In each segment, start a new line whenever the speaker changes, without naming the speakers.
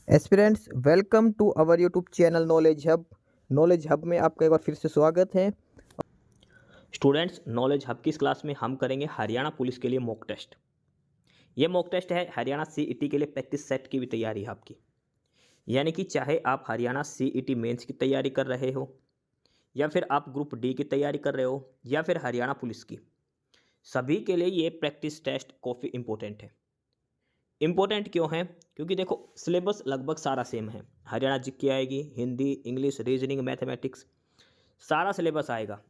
Aspirants welcome to our YouTube channel knowledge hub में आपका एक बार फिर से स्वागत है।
स्टूडेंट्स, नॉलेज हब की इस क्लास में हम करेंगे हरियाणा पुलिस के लिए मॉक टेस्ट। ये मॉक टेस्ट है हरियाणा सीईटी के लिए प्रैक्टिस सेट की भी तैयारी है आपकी। यानी कि चाहे आप हरियाणा सीईटी मेंस की तैयारी कर रहे हो, या फिर आप ग्रुप डी की तैयारी कर रहे हो, या फिर हरियाणा पुलिस की, सभी के लिए ये प्रैक्टिस टेस्ट काफ़ी इंपॉर्टेंट है। इंपॉर्टेंट क्यों है? क्योंकि देखो, सिलेबस लगभग सारा सेम है। हरियाणा जीके आएगी, हिंदी, इंग्लिश, रीजनिंग, मैथमेटिक्स, सारा सिलेबस आएगा।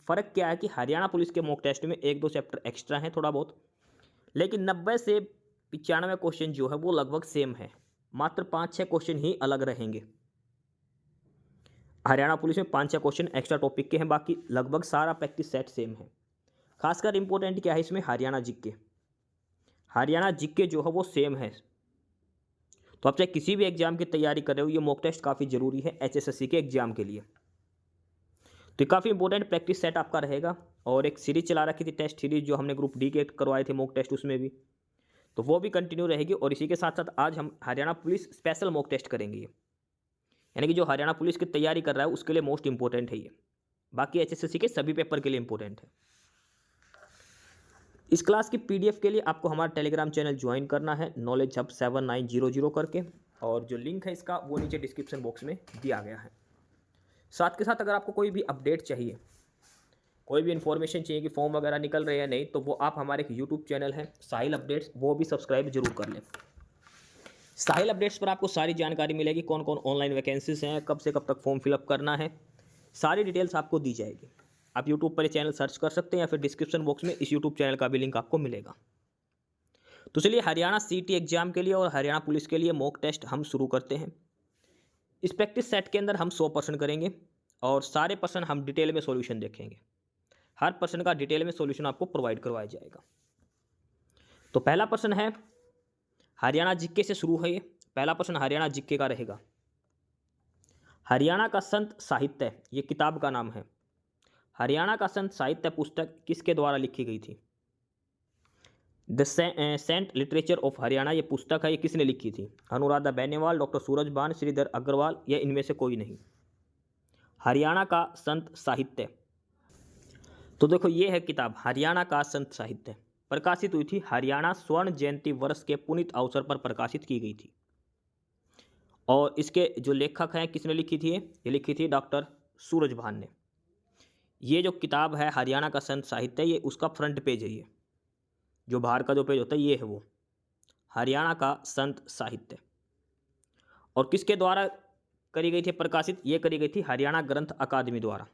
फ़र्क क्या है कि हरियाणा पुलिस के मॉक टेस्ट में एक दो चैप्टर एक्स्ट्रा हैं थोड़ा बहुत, लेकिन 90 से 95 क्वेश्चन जो है वो लगभग सेम है। मात्र 5-6 क्वेश्चन ही अलग रहेंगे। हरियाणा पुलिस में 5-6 क्वेश्चन एक्स्ट्रा टॉपिक के हैं, बाकी लगभग सारा प्रैक्टिस सेट सेम है। खासकर इंपॉर्टेंट क्या है इसमें? हरियाणा जीके। हरियाणा जीके जो है वो सेम है। तो आप चाहे किसी भी एग्जाम की तैयारी कर रहे हो, ये मॉक टेस्ट काफ़ी ज़रूरी है एचएसएससी के एग्जाम के लिए। तो काफ़ी इंपॉर्टेंट प्रैक्टिस सेट आपका रहेगा। और एक सीरीज चला रखी थी, टेस्ट सीरीज, जो हमने ग्रुप डी के करवाए थे मॉक टेस्ट, उसमें भी तो वो भी कंटिन्यू रहेगी। और इसी के साथ साथ आज हम Haryana police special mock test करेंगे ये, यानी कि जो हरियाणा पुलिस की तैयारी कर रहा है उसके लिए मोस्ट इंपॉर्टेंट है ये। बाकी एचएसएससी के सभी पेपर के लिए इंपॉर्टेंट है। इस क्लास की पीडीएफ के लिए आपको हमारा टेलीग्राम चैनल ज्वाइन करना है, नॉलेज हब 7900 करके, और जो लिंक है इसका वो नीचे डिस्क्रिप्शन बॉक्स में दिया गया है। साथ के साथ अगर आपको कोई भी अपडेट चाहिए, कोई भी इन्फॉर्मेशन चाहिए कि फॉर्म वगैरह निकल रहे हैं नहीं, तो वो आप हमारे एक यूट्यूब चैनल है साहिल अपडेट्स, वो भी सब्सक्राइब जरूर कर लें। साहिल अपडेट्स पर आपको सारी जानकारी मिलेगी, कौन कौन ऑनलाइन वैकेंसीज हैं, कब से कब तक फॉर्म फिलअप करना है, सारी डिटेल्स आपको दी जाएगी। आप यूट्यूब पर ये चैनल सर्च कर सकते हैं, या फिर डिस्क्रिप्शन बॉक्स में इस यूट्यूब चैनल का भी लिंक आपको मिलेगा। तो चलिए, हरियाणा सीईटी एग्जाम के लिए और हरियाणा पुलिस के लिए मॉक टेस्ट हम शुरू करते हैं। इस प्रैक्टिस सेट के अंदर हम 100% करेंगे, और सारे पर्सन हम डिटेल में सॉल्यूशन देखेंगे। हर पर्सन का डिटेल में सॉल्यूशन आपको प्रोवाइड करवाया जाएगा। तो पहला प्रश्न है, हरियाणा जीके से शुरू है ये। पहला प्रश्न हरियाणा जीके का रहेगा। हरियाणा का संत साहित्य, ये किताब का नाम है। हरियाणा का संत साहित्य पुस्तक किसके द्वारा लिखी गई थी? The saint literature of Haryana, ये पुस्तक है, ये किसने लिखी थी? अनुराधा बेनीवाल, डॉक्टर सूरजभान, श्रीधर अग्रवाल, या इनमें से कोई नहीं? हरियाणा का संत साहित्य, तो देखो ये है किताब हरियाणा का संत साहित्य। प्रकाशित हुई थी हरियाणा स्वर्ण जयंती वर्ष के पुनीत अवसर पर प्रकाशित की गई थी। और इसके जो लेखक हैं, किसने लिखी थी? ये लिखी थी डॉक्टर सूरजभान ने। ये जो किताब है हरियाणा का संत साहित्य, ये उसका फ्रंट पेज है। ये जो बाहर का जो पेज होता है ये है वो हरियाणा का संत साहित्य। और किसके द्वारा करी गई थी प्रकाशित? ये करी गई थी हरियाणा ग्रंथ अकादमी द्वारा।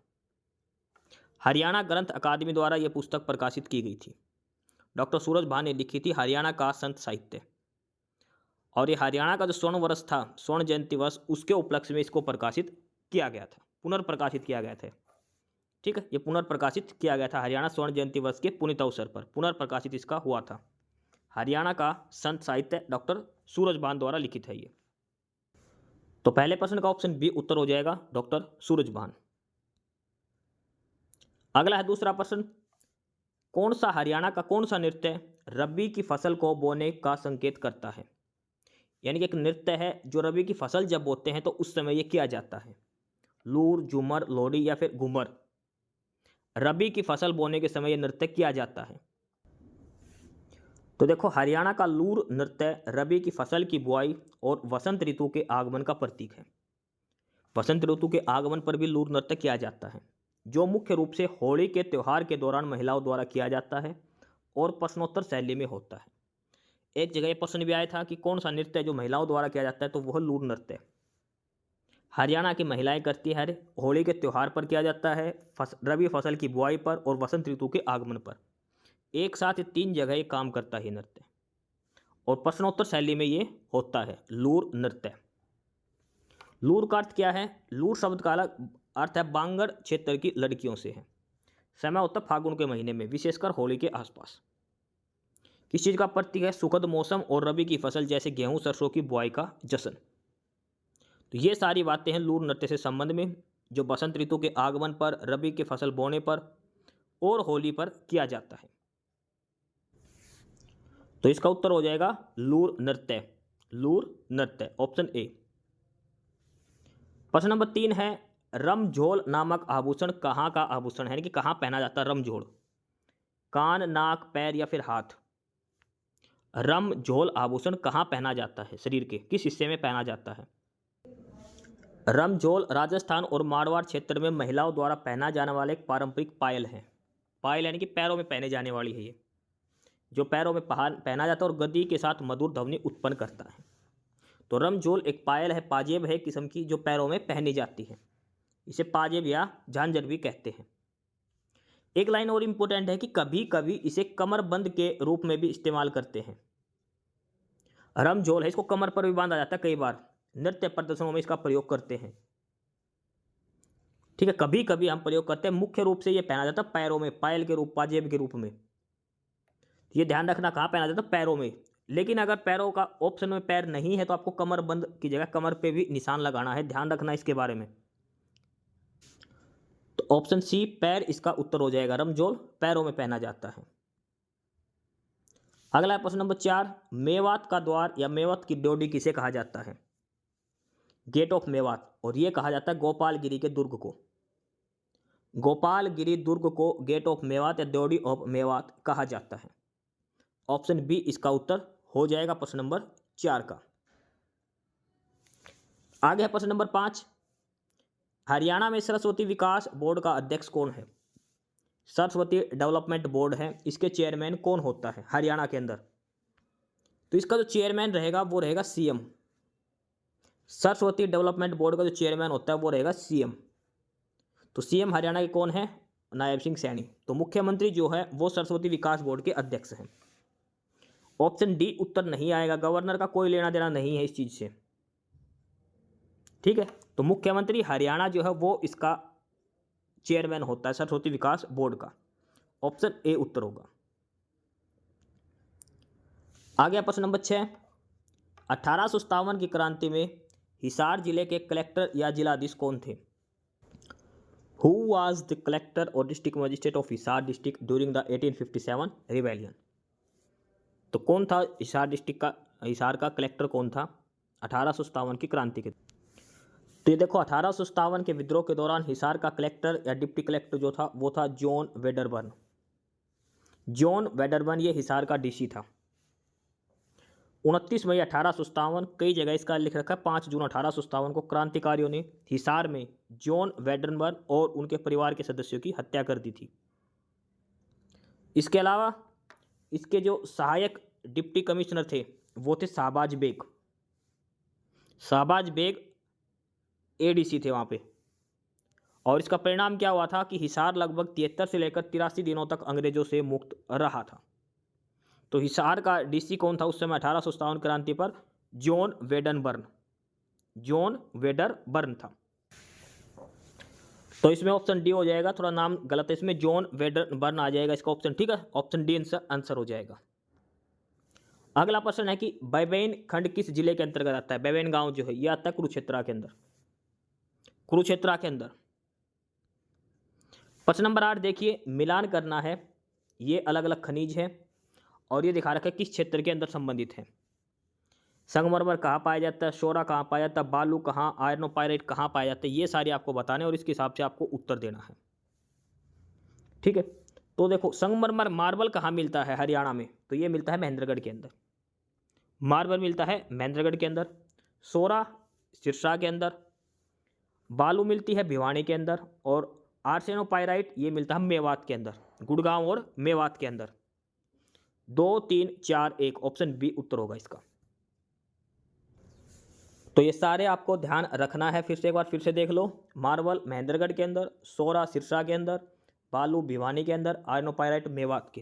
हरियाणा ग्रंथ अकादमी द्वारा ये पुस्तक प्रकाशित की गई थी। डॉक्टर सूरजभान ने लिखी थी हरियाणा का संत साहित्य। और ये हरियाणा का जो स्वर्ण वर्ष था, स्वर्ण जयंती वर्ष, उसके उपलक्ष्य में इसको प्रकाशित किया गया था, पुनर्प्रकाशित किया गया था। ठीक है, ये पुनर्प्रकाशित किया गया था हरियाणा स्वर्ण जयंती वर्ष के पुनीत अवसर पर, पुनर्प्रकाशित इसका हुआ था। हरियाणा का संत साहित्य डॉक्टर सूरजभान द्वारा लिखित है ये। तो पहले प्रश्न का ऑप्शन बी उत्तर हो जाएगा, डॉक्टर सूरजभान। अगला है दूसरा प्रश्न, कौन सा हरियाणा का कौन सा नृत्य रबी की फसल को बोने का संकेत करता है? यानी कि एक नृत्य है जो रबी की फसल जब बोते हैं तो उस समय ये किया जाता है। लूर, झूमर, लोहड़ी, या फिर घूमर। रबी की फसल बोने के समय ये नृत्य किया जाता है। तो देखो, हरियाणा का लूर नृत्य रबी की फसल की बुआई और वसंत ऋतु के आगमन का प्रतीक है। वसंत ऋतु के आगमन पर भी लूर नृत्य किया जाता है, जो मुख्य रूप से होली के त्यौहार के दौरान महिलाओं द्वारा किया जाता है और प्रश्नोत्तर शैली में होता है। एक जगह यह प्रश्न भी आया था कि कौन सा नृत्य जो महिलाओं द्वारा किया जाता है, तो वह लूर नृत्य हरियाणा की महिलाएं करती है। होली के त्यौहार पर किया जाता है, रबी फसल की बुआई पर, और वसंत ऋतु के आगमन पर। एक साथ ये 3 जगह ये काम करता है नृत्य, और प्रश्नोत्तर शैली में ये होता है लूर नृत्य। लूर का अर्थ क्या है? लूर शब्द का अलग अर्थ है बांगड़ क्षेत्र की लड़कियों से है। समय होता है फागुन के महीने में, विशेषकर होली के आसपास। किस चीज़ का प्रतीक है? सुखद मौसम और रबी की फसल जैसे गेहूं सरसों की बुआई का जश्न। तो ये सारी बातें हैं लूर नृत्य से संबंध में, जो बसंत ऋतु के आगमन पर, रबी की फसल बोने पर और होली पर किया जाता है। तो इसका उत्तर हो जाएगा लूर नृत्य। लूर नृत्य, ऑप्शन ए। प्रश्न नंबर 3 है, रमझोल नामक आभूषण कहाँ का आभूषण है, यानी कि कहाँ पहना जाता है रमझोल? कान, नाक, पैर या फिर हाथ? रमझोल आभूषण कहाँ पहना जाता है, शरीर के किस हिस्से में पहना जाता है? रमझोल राजस्थान और मारवाड़ क्षेत्र में महिलाओं द्वारा पहना जाने वाला एक पारंपरिक पायल है। पायल यानी कि पैरों में पहने जाने वाली है, ये जो पैरों में पहना जाता है और गद्दी के साथ मधुर ध्वनि उत्पन्न करता है। तो रमझोल एक पायल है, पाजेब है किस्म की, जो पैरों में पहनी जाती है। इसे पाजेब या झांझर भी कहते हैं। एक लाइन और इंपॉर्टेंट है कि कभी कभी इसे कमरबंद के रूप में भी इस्तेमाल करते हैं। रमझोल है, इसको कमर पर भी बांधा जाता है, कई बार नृत्य प्रदर्शनों में इसका प्रयोग करते हैं। ठीक है, कभी कभी हम प्रयोग करते हैं, मुख्य रूप से ये पहना जाता है पैरों में, पायल के रूप, पाजेब के रूप में। ये ध्यान रखना, कहाँ पहना जाता है? पैरों में। लेकिन अगर पैरों का ऑप्शन में पैर नहीं है तो आपको कमरबंद की जगह कमर पे भी निशान लगाना है, ध्यान रखना इसके बारे में। तो ऑप्शन सी पैर इसका उत्तर हो जाएगा, रमझोल पैरों में पहना जाता है। अगला प्रश्न नंबर 4, मेवात का द्वार या मेवात की ड्योढ़ी किसे कहा जाता है? गेट ऑफ मेवात, और यह कहा जाता है गोपालगिरी के दुर्ग को। गोपालगिरी दुर्ग को गेट ऑफ मेवात या ड्योढ़ी ऑफ मेवात कहा जाता है। ऑप्शन बी इसका उत्तर हो जाएगा प्रश्न नंबर 4 का। आगे है प्रश्न नंबर 5, हरियाणा में सरस्वती विकास बोर्ड का अध्यक्ष कौन है? सरस्वती डेवलपमेंट बोर्ड है, इसके चेयरमैन कौन होता है हरियाणा के अंदर? तो इसका जो चेयरमैन रहेगा वो रहेगा सीएम। सरस्वती डेवलपमेंट बोर्ड का जो चेयरमैन होता है वो रहेगा सीएम। तो सीएम हरियाणा के कौन है? नायब सिंह सैनी। तो मुख्यमंत्री जो है वो सरस्वती विकास बोर्ड के अध्यक्ष हैं। ऑप्शन डी उत्तर नहीं आएगा, गवर्नर का कोई लेना देना नहीं है इस चीज से। ठीक है, तो मुख्यमंत्री हरियाणा जो है वो इसका चेयरमैन होता है सरस्वती विकास बोर्ड का। ऑप्शन ए उत्तर होगा। आगे प्रश्न नंबर 6, 1857 की क्रांति में हिसार जिले के कलेक्टर या जिलाधीश कौन थे? हु वाज द कलेक्टर और district magistrate of Hisar district during the 1857 rebellion? तो कौन था हिसार डिस्ट्रिक्ट का, हिसार का कलेक्टर कौन था 1857 की क्रांति के? तो ये देखो 1857 के विद्रोह के दौरान हिसार का कलेक्टर या डिप्टी कलेक्टर जो था वो था जॉन वेडरबर्न। जॉन वेडरबर्न ये हिसार का डीसी था। 29 मई 1857, कई जगह इसका लिख रखा है 5 जून 1857 को क्रांतिकारियों ने हिसार में जॉन वेडरबर्न और उनके परिवार के सदस्यों की हत्या कर दी थी। इसके अलावा इसके जो सहायक डिप्टी कमिश्नर थे वो थे शाहबाज बेग। शाहबाज बेग एडीसी थे वहाँ पे। और इसका परिणाम क्या हुआ था कि हिसार लगभग 73 से लेकर 83 दिनों तक अंग्रेजों से मुक्त रहा था। तो हिसार का डीसी कौन था उस समय 1857 क्रांति पर? John Wedderburn. जॉन वेडरबर्न था। तो इसमें ऑप्शन डी हो जाएगा, थोड़ा नाम गलत है इसमें, जॉन वेडरबर्न आ जाएगा इसका ऑप्शन। ठीक है, ऑप्शन डी आंसर हो जाएगा। अगला प्रश्न है कि बैबेन खंड किस जिले के अंतर्गत आता है? बैबेन गांव जो है यह आता है कुरुक्षेत्र के अंदर, कुरुक्षेत्र के अंदर। प्रश्न नंबर 8 देखिए, मिलान करना है, ये अलग अलग खनिज है और ये दिखा रखा है किस क्षेत्र के अंदर संबंधित है। संगमरमर कहाँ पाया जाता है, शोरा कहाँ पाया जाता है, बालू कहाँ, आयरनोपाइराइट कहाँ पाया जाता है, ये सारे आपको बताने और इसके हिसाब से आपको उत्तर देना है। ठीक है, तो देखो संगमरमर मार्बल कहाँ मिलता है हरियाणा में? तो ये मिलता है महेंद्रगढ़ के अंदर। मार्बल मिलता है महेंद्रगढ़ के अंदर, सोरा सिरसा के अंदर, बालू मिलती है भिवानी के अंदर, और आर्सेनोपाइराइट ये मिलता है मेवात के अंदर, गुड़गांव और मेवात के अंदर। 2 3 4 1 ऑप्शन बी उत्तर होगा इसका। तो ये सारे आपको ध्यान रखना है, फिर से एक बार फिर से देख लो। मार्बल महेंद्रगढ़ के अंदर, सोरा सिरसा के अंदर, बालू भिवानी के अंदर, आयरनोपाइराइट मेवात के।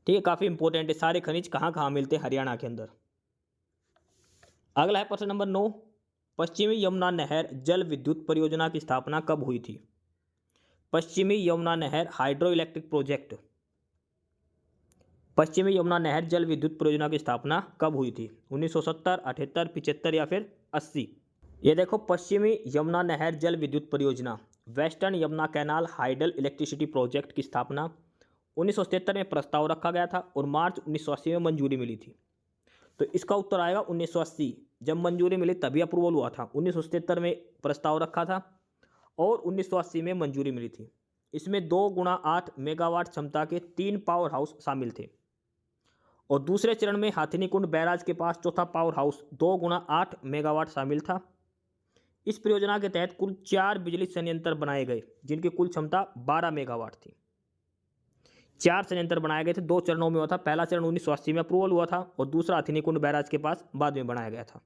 ठीक है, काफ़ी इंपॉर्टेंट है सारे खनिज कहाँ कहाँ मिलते हैं हरियाणा के अंदर। अगला है प्रश्न नंबर 9, पश्चिमी यमुना नहर जल विद्युत परियोजना की स्थापना कब हुई थी? पश्चिमी यमुना नहर हाइड्रो इलेक्ट्रिक प्रोजेक्ट, पश्चिमी यमुना नहर जल विद्युत परियोजना की स्थापना कब हुई थी? 1970, 78, 75 या फिर 80? ये देखो पश्चिमी यमुना नहर जल विद्युत परियोजना, western Yamuna canal hydel electricity project की स्थापना 1977 में प्रस्ताव रखा गया था और मार्च 1980 में मंजूरी मिली थी। तो इसका उत्तर आएगा 1980। जब मंजूरी मिली तभी अप्रूवल हुआ था। 1977 में प्रस्ताव रखा था और 1980 में मंजूरी मिली थी। इसमें 2x8 मेगावाट क्षमता के 3 पावर हाउस शामिल थे और दूसरे चरण में हाथिनीकुंड बैराज के पास चौथा पावर हाउस 2x8 मेगावाट शामिल था। इस परियोजना के तहत कुल 4 बिजली संयंत्र बनाए गए जिनकी कुल क्षमता 12 मेगावाट थी। 4 संयंत्र बनाए गए थे, 2 चरणों में हुआ था। पहला चरण 1980 में अप्रूवल हुआ था और दूसरा हाथिनीकुंड बैराज के पास बाद में बनाया गया था।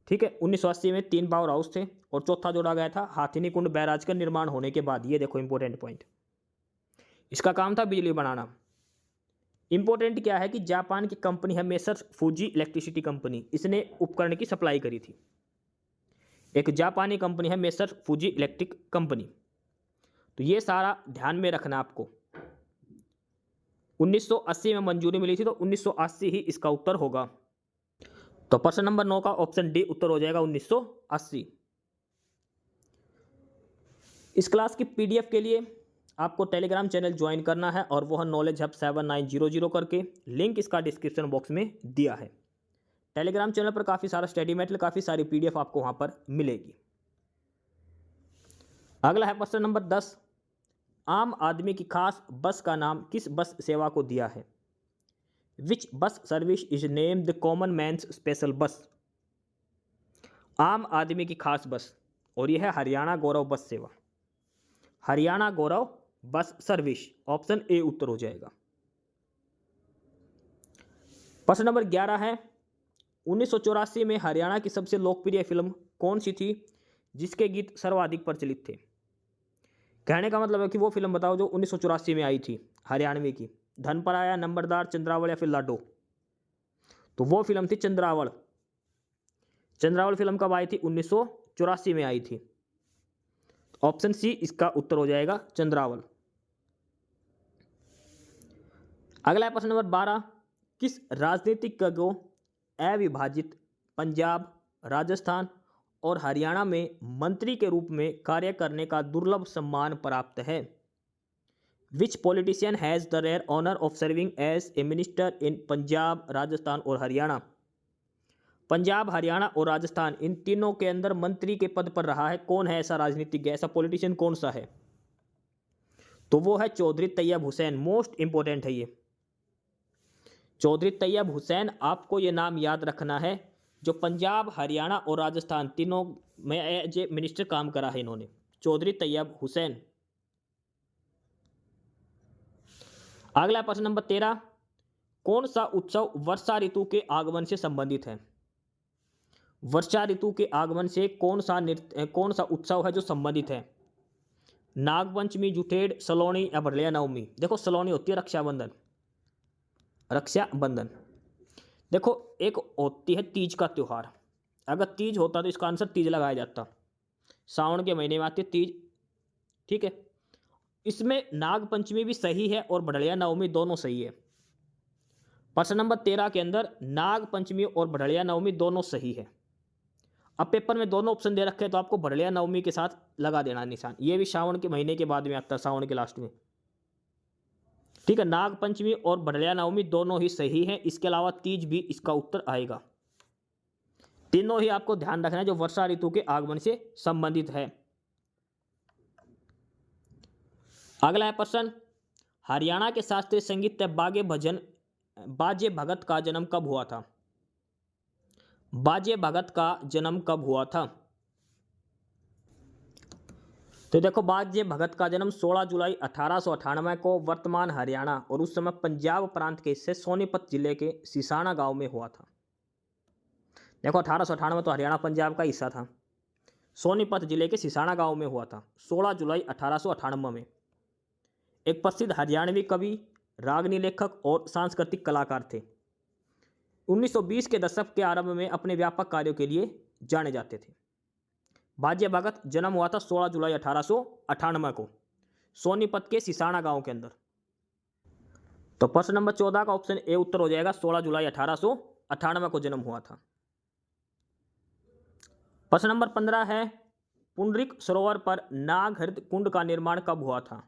ठीक है, 1980 में 3 पावर हाउस थे और चौथा जोड़ा गया था हाथिनीकुंड बैराज का निर्माण होने के बाद। ये देखो इंपॉर्टेंट पॉइंट, इसका काम था बिजली बनाना। इंपॉर्टेंट क्या है कि जापान की कंपनी है मेसर्स फूजी इलेक्ट्रिसिटी कंपनी, इसने उपकरण की सप्लाई करी थी। एक जापानी कंपनी है मेसर्स फूजी इलेक्ट्रिक कंपनी। तो ये सारा ध्यान में रखना आपको। 1980 में मंजूरी मिली थी तो 1980 ही इसका उत्तर होगा। तो प्रश्न नंबर 9 का ऑप्शन डी उत्तर हो जाएगा 1980। इस क्लास की पीडीएफ के लिए आपको टेलीग्राम चैनल ज्वाइन करना है और वो है नॉलेज हब 7900 करके। लिंक इसका डिस्क्रिप्शन बॉक्स में दिया है। टेलीग्राम चैनल पर काफ़ी सारा स्टडी मटेरियल, काफ़ी सारी पीडीएफ आपको वहाँ पर मिलेगी। अगला है प्रश्न नंबर 10। आम आदमी की खास बस का नाम किस बस सेवा को दिया है? Which bus service is named the common man's special bus? आम आदमी की खास बस, और यह है हरियाणा गौरव बस सेवा। हरियाणा गौरव बस सर्विस, ऑप्शन ए उत्तर हो जाएगा। प्रश्न नंबर 11 है। 1984 में हरियाणा की सबसे लोकप्रिय फिल्म कौन सी थी जिसके गीत सर्वाधिक प्रचलित थे? कहने का मतलब है कि वो फिल्म बताओ जो 1984 में आई थी हरियाणवी की। धनपराया, नंबरदार, चंद्रावल या फिर लाडो? तो वो फिल्म थी चंद्रावल। चंद्रावल फिल्म कब आई थी? 1984 में आई थी। ऑप्शन सी इसका उत्तर हो जाएगा, चंद्रावल। अगला है प्रश्न नंबर 12। किस राजनीतिक को अविभाजित पंजाब, राजस्थान और हरियाणा में मंत्री के रूप में कार्य करने का दुर्लभ सम्मान प्राप्त है? Which politician has the rare honour of serving as a minister in Punjab, Rajasthan और हरियाणा? पंजाब, हरियाणा और राजस्थान इन तीनों के अंदर मंत्री के पद पर रहा है। कौन है ऐसा राजनीतिज्ञ, ऐसा पॉलिटिशियन कौन सा है? तो वो है चौधरी तैयब हुसैन। मोस्ट इंपॉर्टेंट है ये चौधरी तैयब हुसैन। आपको ये नाम याद रखना है, जो पंजाब, हरियाणा और राजस्थान तीनों में एज ए मिनिस्टर काम करा है इन्होंने, चौधरी तैयब हुसैन। अगला प्रश्न नंबर 13। कौन सा उत्सव वर्षा ऋतु के आगमन से संबंधित है? वर्षा ऋतु के आगमन से कौन सा उत्सव है जो संबंधित है? नागपंचमी, जुठेड़, सलोनी या भरलिया नवमी? देखो सलोनी होती है रक्षाबंधन। रक्षाबंधन देखो एक होती है तीज का त्यौहार। अगर तीज होता तो इसका आंसर तीज लगाया जाता। सावन के महीने में आती है तीज। ठीक है, इसमें नागपंचमी भी सही है और भरलिया नवमी दोनों सही है। प्रश्न नंबर 13 के अंदर नागपंचमी और भरलिया नवमी दोनों सही है। अब पेपर में दोनों ऑप्शन दे रखे हैं तो आपको भरलिया नवमी के साथ लगा देना निशान। ये भी सावन के महीने के बाद में आता है, सावन के लास्ट में। ठीक है, नागपंचमी और भरलिया नवमी दोनों ही सही है। इसके अलावा तीज भी इसका उत्तर आएगा। तीनों ही आपको ध्यान रखना है जो वर्षा ऋतु के आगमन से संबंधित है। अगला है प्रश्न। हरियाणा के शास्त्रीय संगीत बाजे भगत का जन्म कब हुआ था? बाजे भगत का जन्म कब हुआ था? तो देखो बाजे भगत का जन्म 16 जुलाई 1898 को वर्तमान हरियाणा और उस समय पंजाब प्रांत के हिस्से सोनीपत जिले के सिसाना गांव में हुआ था। देखो 1898 तो हरियाणा पंजाब का हिस्सा था। सोनीपत जिले के सिसाना गांव में हुआ था 16 जुलाई 1898 में। एक प्रसिद्ध हरियाणवी कवि, रागनी लेखक और सांस्कृतिक कलाकार थे। 1920 के दशक के आरंभ में अपने व्यापक कार्यों के लिए जाने जाते थे। बाजे भगत जन्म हुआ था 16 जुलाई 1898 को सोनीपत के सिसाना गांव के अंदर। तो प्रश्न नंबर 14 का ऑप्शन ए उत्तर हो जाएगा। 16 जुलाई 1898 को जन्म हुआ था। प्रश्न नंबर 15 है। पुंडरीक सरोवर पर नागहृद कुंड का निर्माण कब हुआ था?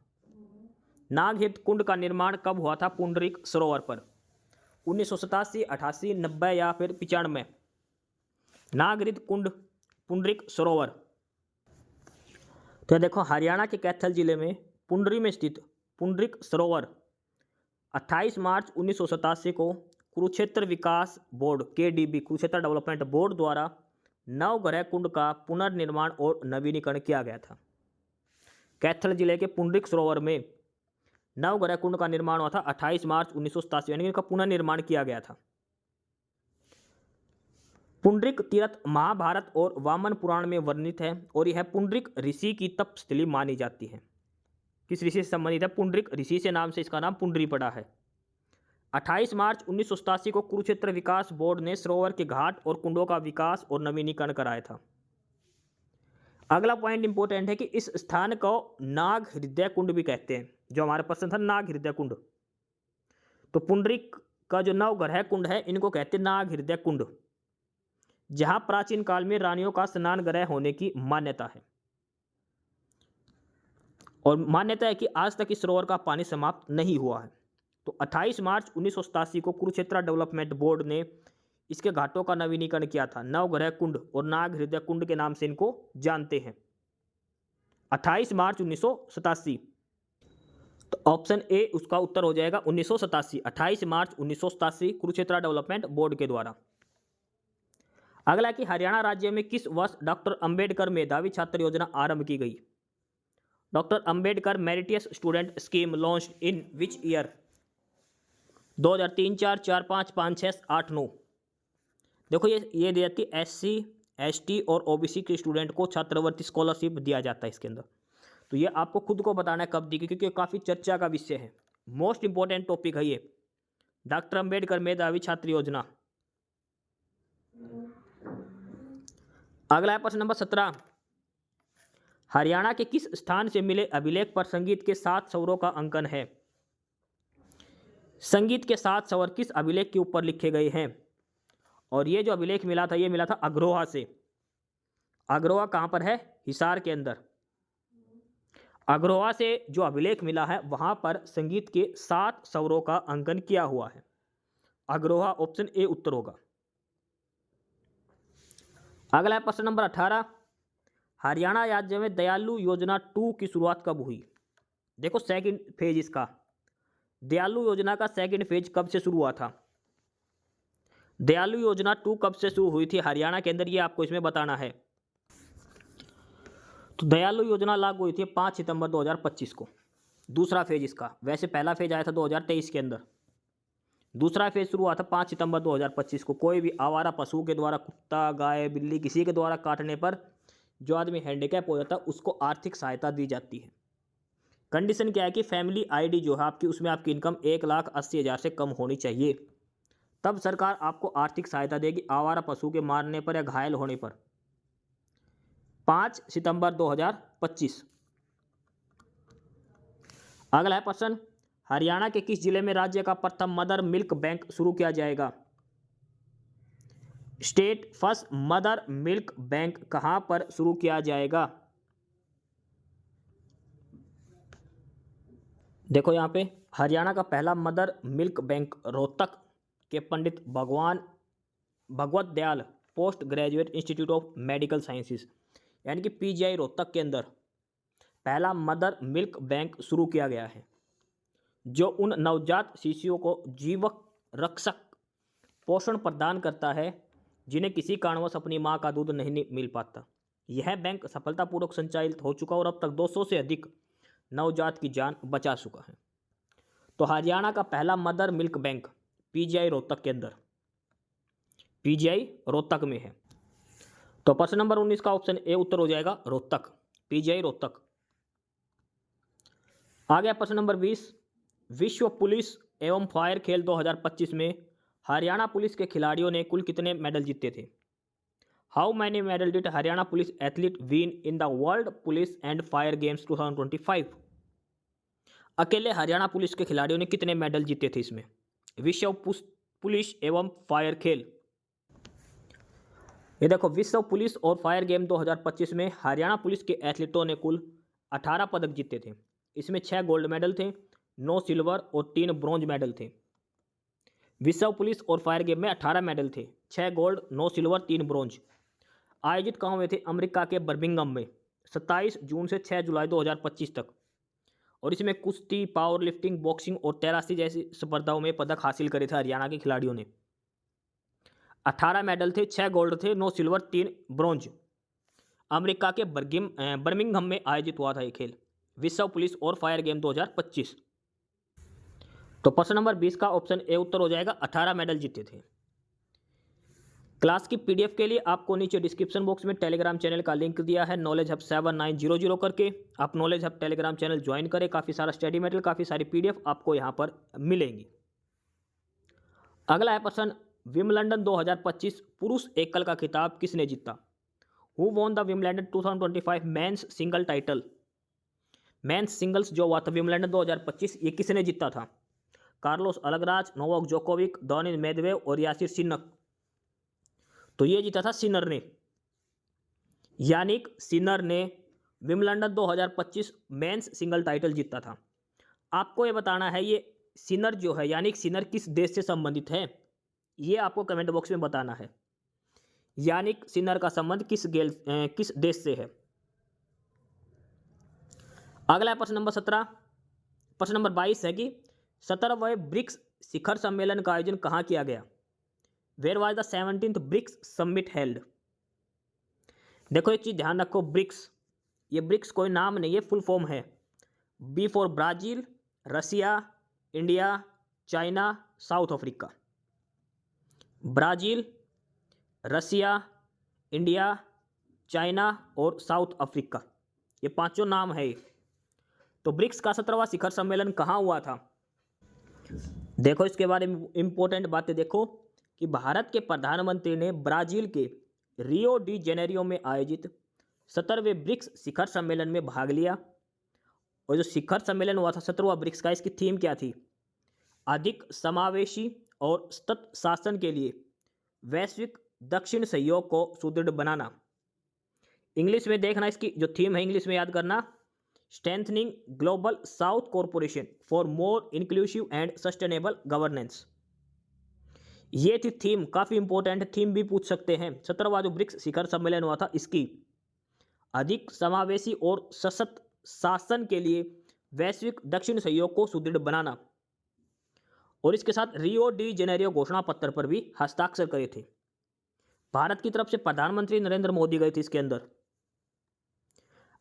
नागहृद कुंड का निर्माण कब हुआ था पुंडरीक सरोवर पर? 1987, 88, 90 या फिर 95? नागरिक कुंड, पुंडरिक सरोवर। तो देखो हरियाणा के कैथल जिले में पुंडरी में स्थित पुंडरिक सरोवर 28 मार्च 1987 को कुरुक्षेत्र विकास board KDB Kurukshetra development board द्वारा नवग्रह कुंड का पुनर्निर्माण और नवीनीकरण किया गया था। कैथल जिले के पुंडरिक सरोवर में नवग्रह कुंड का निर्माण हुआ था 28 मार्च 1987, यानी इनका पुनर्निर्माण किया गया था। पुंडरिक तीर्थ महाभारत और वामन पुराण में वर्णित है और यह पुंडरिक ऋषि की तपस्थली मानी जाती है। किस ऋषि से संबंधित है? पुंडरिक ऋषि से नाम से इसका नाम पुंडरी पड़ा है। 28 मार्च 1987 को कुरुक्षेत्र विकास बोर्ड ने सरोवर के घाट और कुंडों का विकास और नवीनीकरण कराया था। अगला पॉइंट इंपॉर्टेंट है कि इस स्थान को नाग हृदय कुंड भी कहते हैं, जो हमारे प्रश्न था नाग हृदय कुंड। तो पुंडरिक का जो नवग्रह कुंड है इनको कहते हैं नाग हृदय कुंड, जहां प्राचीन काल में रानियों का स्नान ग्रह होने की मान्यता है और मान्यता है कि आज तक इस सरोवर का पानी समाप्त नहीं हुआ है। तो 28 मार्च 1987 को कुरुक्षेत्र डेवलपमेंट बोर्ड ने इसके घाटों का नवीनीकरण किया था। नवग्रह कुंड और नाग हृदय कुंड के नाम से इनको जानते हैं। 28 मार्च 1987, तो ऑप्शन ए उसका उत्तर हो जाएगा 1987। 28 मार्च 1987 कुरुक्षेत्र डेवलपमेंट बोर्ड के द्वारा। अगला कि हरियाणा राज्य में किस वर्ष डॉक्टर अंबेडकर मेधावी छात्र योजना आरंभ की गई? Doctor Ambedkar meritorious student scheme launched in which year? 2003, 4, 4, 5, 5, 6, 8, 9। देखो ये दी जाती है SC, ST और OBC के स्टूडेंट को छात्रवृत्ति स्कॉलरशिप दिया जाता है इसके अंदर। तो ये आपको खुद को बताना है कब दी गई, क्योंकि काफ़ी चर्चा का विषय है, मोस्ट इंपॉर्टेंट टॉपिक है ये, डॉक्टर अंबेडकर मेधावी छात्र योजना। अगला है प्रश्न नंबर 17। हरियाणा के किस स्थान से मिले अभिलेख पर संगीत के 7 स्वरों का अंकन है? संगीत के 7 स्वर किस अभिलेख के ऊपर लिखे गए हैं? और ये जो अभिलेख मिला था ये मिला था अग्रोहा से। अग्रोहा कहाँ पर है? हिसार के अंदर। अग्रोहा से जो अभिलेख मिला है वहां पर संगीत के 7 स्वरों का अंकन किया हुआ है। अग्रोहा, ऑप्शन ए उत्तर होगा। अगला प्रश्न नंबर 18। हरियाणा राज्य में दयालु योजना 2 की शुरुआत कब हुई? देखो सेकंड फेज इसका, दयालु योजना का सेकंड फेज कब से शुरू हुआ था? दयालु योजना 2 कब से शुरू हुई थी हरियाणा के अंदर, ये आपको इसमें बताना है। तो दयालु योजना लागू हुई थी 5 सितंबर 2025 को। दूसरा फेज इसका, वैसे पहला फेज आया था 2023 के अंदर, दूसरा फेज शुरू हुआ था 5 सितंबर 2025 को। कोई भी आवारा पशु के द्वारा, कुत्ता, गाय, बिल्ली, किसी के द्वारा काटने पर जो आदमी हैंडीकैप हो जाता है उसको आर्थिक सहायता दी जाती है। कंडीशन क्या है कि फैमिली ID जो है आपकी, उसमें आपकी इनकम 1,80,000 से कम होनी चाहिए, तब सरकार आपको आर्थिक सहायता देगी आवारा पशु के मारने पर या घायल होने पर। 5 सितंबर 2025। अगला है प्रश्न, हरियाणा के किस जिले में राज्य का प्रथम मदर मिल्क बैंक शुरू किया जाएगा? State first mother milk bank कहां पर शुरू किया जाएगा? देखो यहाँ पे हरियाणा का पहला मदर मिल्क बैंक रोहतक के Pandit Bhagwat Dayal post graduate institute of medical sciences यानी कि PGI रोहतक के अंदर पहला मदर मिल्क बैंक शुरू किया गया है, जो उन नवजात शिशुओं को जीवक रक्षक पोषण प्रदान करता है जिन्हें किसी कारणवश अपनी मां का दूध नहीं मिल पाता। यह बैंक सफलतापूर्वक संचालित हो चुका और अब तक 200 से अधिक नवजात की जान बचा चुका है। तो हरियाणा का पहला mother milk bank PGI Rohtak के अंदर, PGI रोहतक में है। तो प्रश्न नंबर 19 का ऑप्शन ए उत्तर हो जाएगा रोहतक, PGI रोहतक। आ गया प्रश्न नंबर 20। विश्व पुलिस एवं फायर खेल 2025 में हरियाणा पुलिस के खिलाड़ियों ने कुल कितने मेडल जीते थे? How many medal did Haryana police athlete win in the world police and fire games 2025? अकेले हरियाणा पुलिस के खिलाड़ियों ने कितने मेडल जीते थे इसमें? विश्व पुलिस एवं फायर खेल, ये देखो विश्व पुलिस और फायर गेम 2025 में हरियाणा पुलिस के एथलीटों ने कुल 18 पदक जीते थे। इसमें 6 गोल्ड मेडल थे, 9 सिल्वर और 3 ब्रॉन्ज मेडल थे। विश्व पुलिस और फायर गेम में 18 मेडल थे, 6 गोल्ड, 9 सिल्वर, 3 ब्रॉन्ज। आयोजित कहाँ हुए थे? अमेरिका के बर्मिंघम में 27 जून से 6 जुलाई 2025 तक। और इसमें कुश्ती, पावर लिफ्टिंग, बॉक्सिंग और तैराकी जैसी स्पर्धाओं में पदक हासिल करे थे हरियाणा के खिलाड़ियों ने। 18 मेडल थे, 6 गोल्ड थे, 9 सिल्वर, 3 ब्रॉन्ज। अमेरिका के बर्मिंघम में आयोजित हुआ था ये खेल, विश्व पुलिस और फायर गेम 2025। तो प्रश्न नंबर 20 का ऑप्शन ए उत्तर हो जाएगा, 18 मेडल जीते थे। क्लास की पीडीएफ के लिए आपको नीचे डिस्क्रिप्शन बॉक्स में टेलीग्राम चैनल का लिंक दिया है, नॉलेज हब 7900 करके। आप knowledge hub Telegram channel join करें, काफ़ी सारा स्टडी मटेरियल, काफ़ी सारी पीडीएफ आपको यहाँ पर मिलेंगी। अगला है प्रश्न, विम्बलडन 2025 पुरुष एकल का खिताब किसने जीता? Who won the Wimbledon 2025 men's single title? Men's singles जो हुआ था विम्बलडन 2025, ये किसने जीता था? Carlos Alcaraz, Novak Djokovic, Denis Medvedev और यासिर सिनक। तो ये जीता था सिनर ने, यानिक सिनर ने विम्बलडन 2025 मेंस सिंगल टाइटल जीता था। आपको ये बताना है ये सिनर जो है, यानिक सिनर किस देश से संबंधित है, ये आपको कमेंट बॉक्स में बताना है। यानिक सिनर का संबंध किस देश से है। अगला है प्रश्न नंबर 17। प्रश्न नंबर 22 है कि 17वें ब्रिक्स शिखर सम्मेलन का आयोजन कहाँ किया गया? Where was the 17th BRICS summit held? देखो एक चीज ध्यान रखो, ब्रिक्स, ये ब्रिक्स कोई नाम नहीं है, फुल फॉर्म है। B for Brazil, Russia, India, China, South Africa. Brazil, Russia, India, China और साउथ अफ्रीका, ये पांचों नाम है। तो ब्रिक्स का 17वां शिखर सम्मेलन कहाँ हुआ था? देखो इसके बारे में इंपॉर्टेंट बातें देखो कि भारत के प्रधानमंत्री ने ब्राजील के रियो डी जेनेरियो में आयोजित 17वें ब्रिक्स शिखर सम्मेलन में भाग लिया। और जो शिखर सम्मेलन हुआ था 17वां ब्रिक्स का, इसकी थीम क्या थी? अधिक समावेशी और सतत शासन के लिए वैश्विक दक्षिण सहयोग को सुदृढ़ बनाना। इंग्लिश में देखना, इसकी जो थीम है इंग्लिश में याद करना, strengthening global south corporation for more inclusive and sustainable governance. ये थी थीम, काफी इंपॉर्टेंट थीम भी पूछ सकते हैं। 17वां जो ब्रिक्स शिखर सम्मेलन हुआ था, इसकी अधिक समावेशी और सशक्त शासन के लिए वैश्विक दक्षिण सहयोग को सुदृढ़ बनाना। और इसके साथ रियो डी जेनेरियो घोषणा पत्र पर भी हस्ताक्षर करे थे। भारत की तरफ से प्रधानमंत्री नरेंद्र मोदी गए थे इसके अंदर।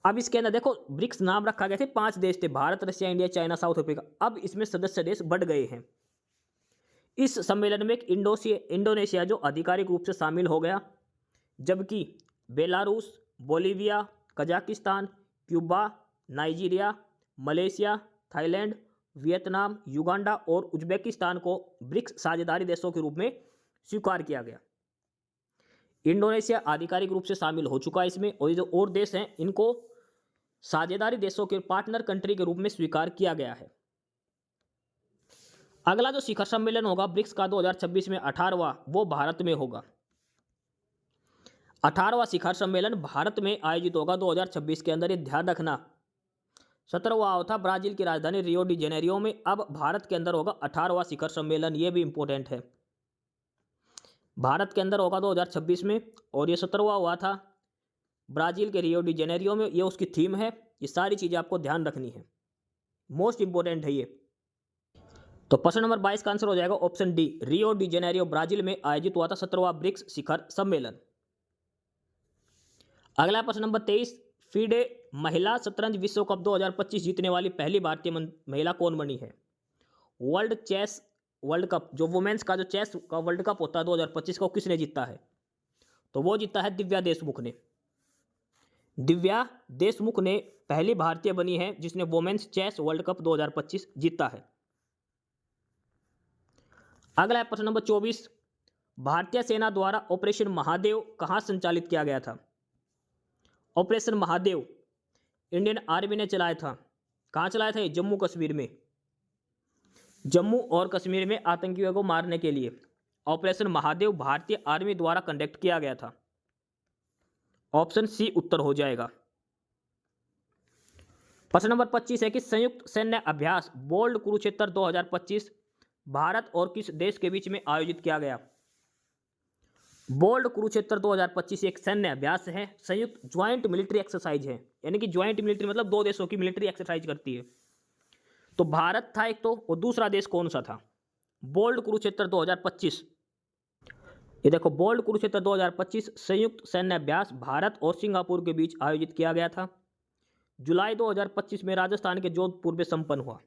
अब इसके अंदर देखो ब्रिक्स नाम रखा गया थे, 5 देश थे, Bharat, Russia, India, China, South Africa. अब इसमें सदस्य देश बढ़ गए हैं। इस सम्मेलन में एक इंडोनेशिया जो आधिकारिक रूप से शामिल हो गया, जबकि Belarus, Bolivia, Kazakhstan, Cuba, Nigeria, Malaysia, Thailand, Vietnam, Uganda और उज्बेकिस्तान को ब्रिक्स साझेदारी देशों के रूप में स्वीकार किया गया। इंडोनेशिया आधिकारिक रूप से शामिल हो चुका है इसमें, और ये जो और देश हैं इनको साझेदारी देशों के पार्टनर कंट्री के रूप में स्वीकार किया गया है। अगला जो शिखर सम्मेलन होगा ब्रिक्स का 2026 में 18वां, वो भारत में होगा। 18वां शिखर सम्मेलन भारत में आयोजित होगा 2026 के अंदर, ये ध्यान रखना। 17वां था ब्राजील की राजधानी रियो डी जेनेरियो में, अब भारत के अंदर होगा 18वां शिखर सम्मेलन, ये भी इंपॉर्टेंट है। भारत के अंदर होगा 2026 में, और ये 17वां हुआ था ब्राजील के रियो डी जेनेरियो में, ये उसकी थीम है। ये सारी चीज़ें आपको ध्यान रखनी है, मोस्ट इंपॉर्टेंट है ये। तो प्रश्न नंबर 22 का आंसर हो जाएगा option D, Rio de Janeiro Brazil में आयोजित हुआ था 17वां ब्रिक्स शिखर सम्मेलन। अगला प्रश्न नंबर 23, फीडे महिला शतरंज विश्व कप 2025 जीतने वाली पहली भारतीय महिला कौन बनी है? वर्ल्ड चेस वर्ल्ड कप, जो वुमेन्स का जो चेस का वर्ल्ड कप होता है 2025 को, किसने जीता है? तो वो जीता है दिव्या देशमुख ने। दिव्या देशमुख ने पहली भारतीय बनी है जिसने वुमेन्स चेस वर्ल्ड कप 2025 जीता है। अगला है प्रश्न नंबर 24, भारतीय सेना द्वारा ऑपरेशन महादेव कहां संचालित किया गया था? ऑपरेशन महादेव इंडियन आर्मी ने चलाया था। कहां चलाया था? जम्मू कश्मीर में। जम्मू और कश्मीर में आतंकियों को मारने के लिए ऑपरेशन महादेव भारतीय आर्मी द्वारा कंडक्ट किया गया था। ऑप्शन सी उत्तर हो जाएगा। प्रश्न नंबर 25 है कि संयुक्त सैन्य अभ्यास बोल्ड कुरुक्षेत्र 2025 भारत और किस देश के बीच में आयोजित किया गया? बोल्ड कुरुक्षेत्र 2025 एक सैन्य अभ्यास है, संयुक्त ज्वाइंट मिलिट्री एक्सरसाइज है, यानी कि ज्वाइंट मिलिट्री मतलब दो देशों की मिलिट्री एक्सरसाइज करती है। तो भारत था एक तो, और दूसरा देश कौन सा था? बोल्ड कुरुक्षेत्र 2025, ये देखो बोल्ड कुरुक्षेत्र 2025 संयुक्त सैन्य अभ्यास भारत और सिंगापुर के बीच आयोजित किया गया था। जुलाई 2025 में राजस्थान के जोधपुर में संपन्न हुआ।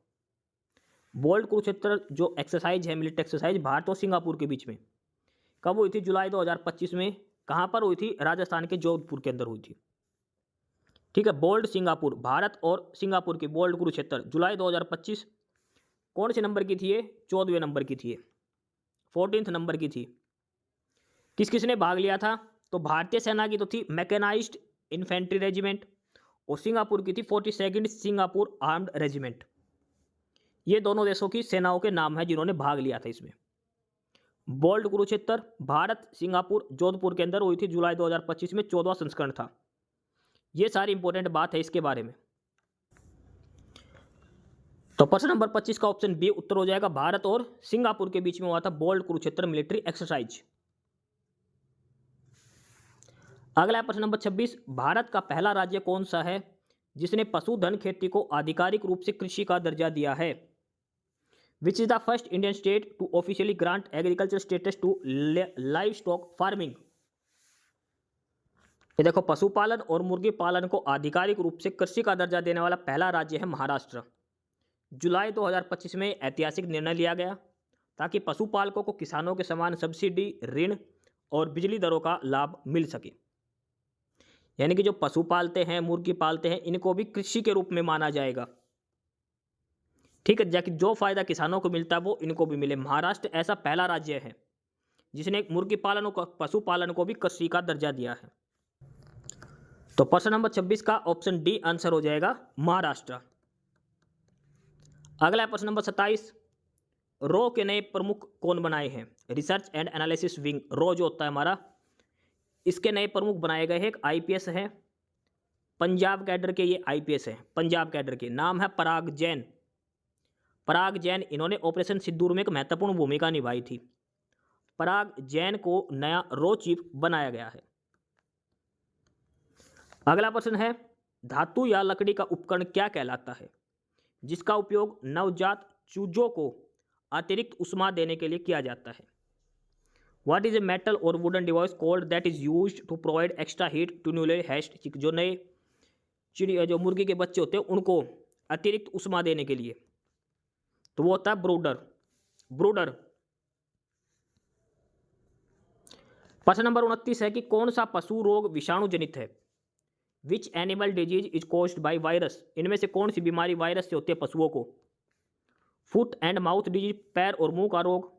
बोल्ड कुरुक्षेत्र जो एक्सरसाइज है, मिलिट्री एक्सरसाइज, भारत और सिंगापुर के बीच में कब हुई थी? जुलाई 2025 में। कहाँ पर हुई थी? राजस्थान के जोधपुर के अंदर हुई थी। ठीक है, बोल्ड सिंगापुर, भारत और सिंगापुर की बोल्ड कुरुक्षेत्र जुलाई 2025 कौन से नंबर की थी? ये 14वें नंबर की थी, 14th नंबर की थी। किस किसने भाग लिया था? तो भारतीय सेना की तो थी मैकेनाइज्ड इन्फेंट्री रेजिमेंट, और सिंगापुर की थी 42nd सिंगापुर आर्म्ड रेजिमेंट। ये दोनों देशों की सेनाओं के नाम है जिन्होंने भाग लिया था इसमें। बोल्ड कुरुक्षेत्र भारत सिंगापुर जोधपुर के अंदर हुई थी जुलाई 2025 में, 14वां संस्करण था। ये सारी इंपॉर्टेंट बात है इसके बारे में। तो प्रश्न नंबर 25 का ऑप्शन बी उत्तर हो जाएगा। भारत और सिंगापुर के बीच में हुआ था बोल्ड कुरुक्षेत्र मिलिट्री एक्सरसाइज। अगला प्रश्न नंबर 26, भारत का पहला राज्य कौन सा है जिसने पशुधन खेती को आधिकारिक रूप से कृषि का दर्जा दिया है? Which is the first Indian state to officially grant agriculture status to livestock farming? ये देखो, पशुपालन और मुर्गी पालन को आधिकारिक रूप से कृषि का दर्जा देने वाला पहला राज्य है महाराष्ट्र। जुलाई 2025 में ऐतिहासिक निर्णय लिया गया ताकि पशुपालकों को किसानों के समान सब्सिडी, ऋण और बिजली दरों का लाभ मिल सके। यानी कि जो पशु पालते हैं, मुर्गी पालते हैं, इनको भी कृषि के रूप में माना जाएगा। ठीक है, जाकि जो फायदा किसानों को मिलता है वो इनको भी मिले। महाराष्ट्र ऐसा पहला राज्य है जिसने मुर्गी पालन और पशुपालन को भी कृषि का दर्जा दिया है। तो प्रश्न नंबर 26 का ऑप्शन डी आंसर हो जाएगा, महाराष्ट्र। अगला प्रश्न नंबर 27, रो के नए प्रमुख कौन बनाए हैं? रिसर्च एंड एनालिसिस विंग, रो जो होता है हमारा, इसके नए प्रमुख बनाए गए हैं। एक आईपीएस है, पंजाब कैडर के ये आईपीएस है, पंजाब कैडर के, नाम है पराग जैन। पराग जैन, इन्होंने ऑपरेशन सिंदूर में एक महत्वपूर्ण भूमिका निभाई थी। पराग जैन को नया रो चीफ बनाया गया है। अगला प्रश्न है, धातु या लकड़ी का उपकरण क्या कहलाता है जिसका उपयोग नवजात चूजों को अतिरिक्त उष्मा देने के लिए किया जाता है? What is a metal or wooden device called that is used to provide extra heat to newly hatched, जो नए चिड़िया, जो मुर्गी के बच्चे होते हैं उनको अतिरिक्त उष्मा देने के लिए, तो वो होता है ब्रूडर। ब्रूडर। प्रश्न नंबर 29 है कि कौन सा पशु रोग विषाणु जनित है? Which animal disease is caused by virus, इनमें से कौन सी बीमारी वायरस से होती है पशुओं को? फुट एंड माउथ डिजीज, पैर और मुंह का रोग,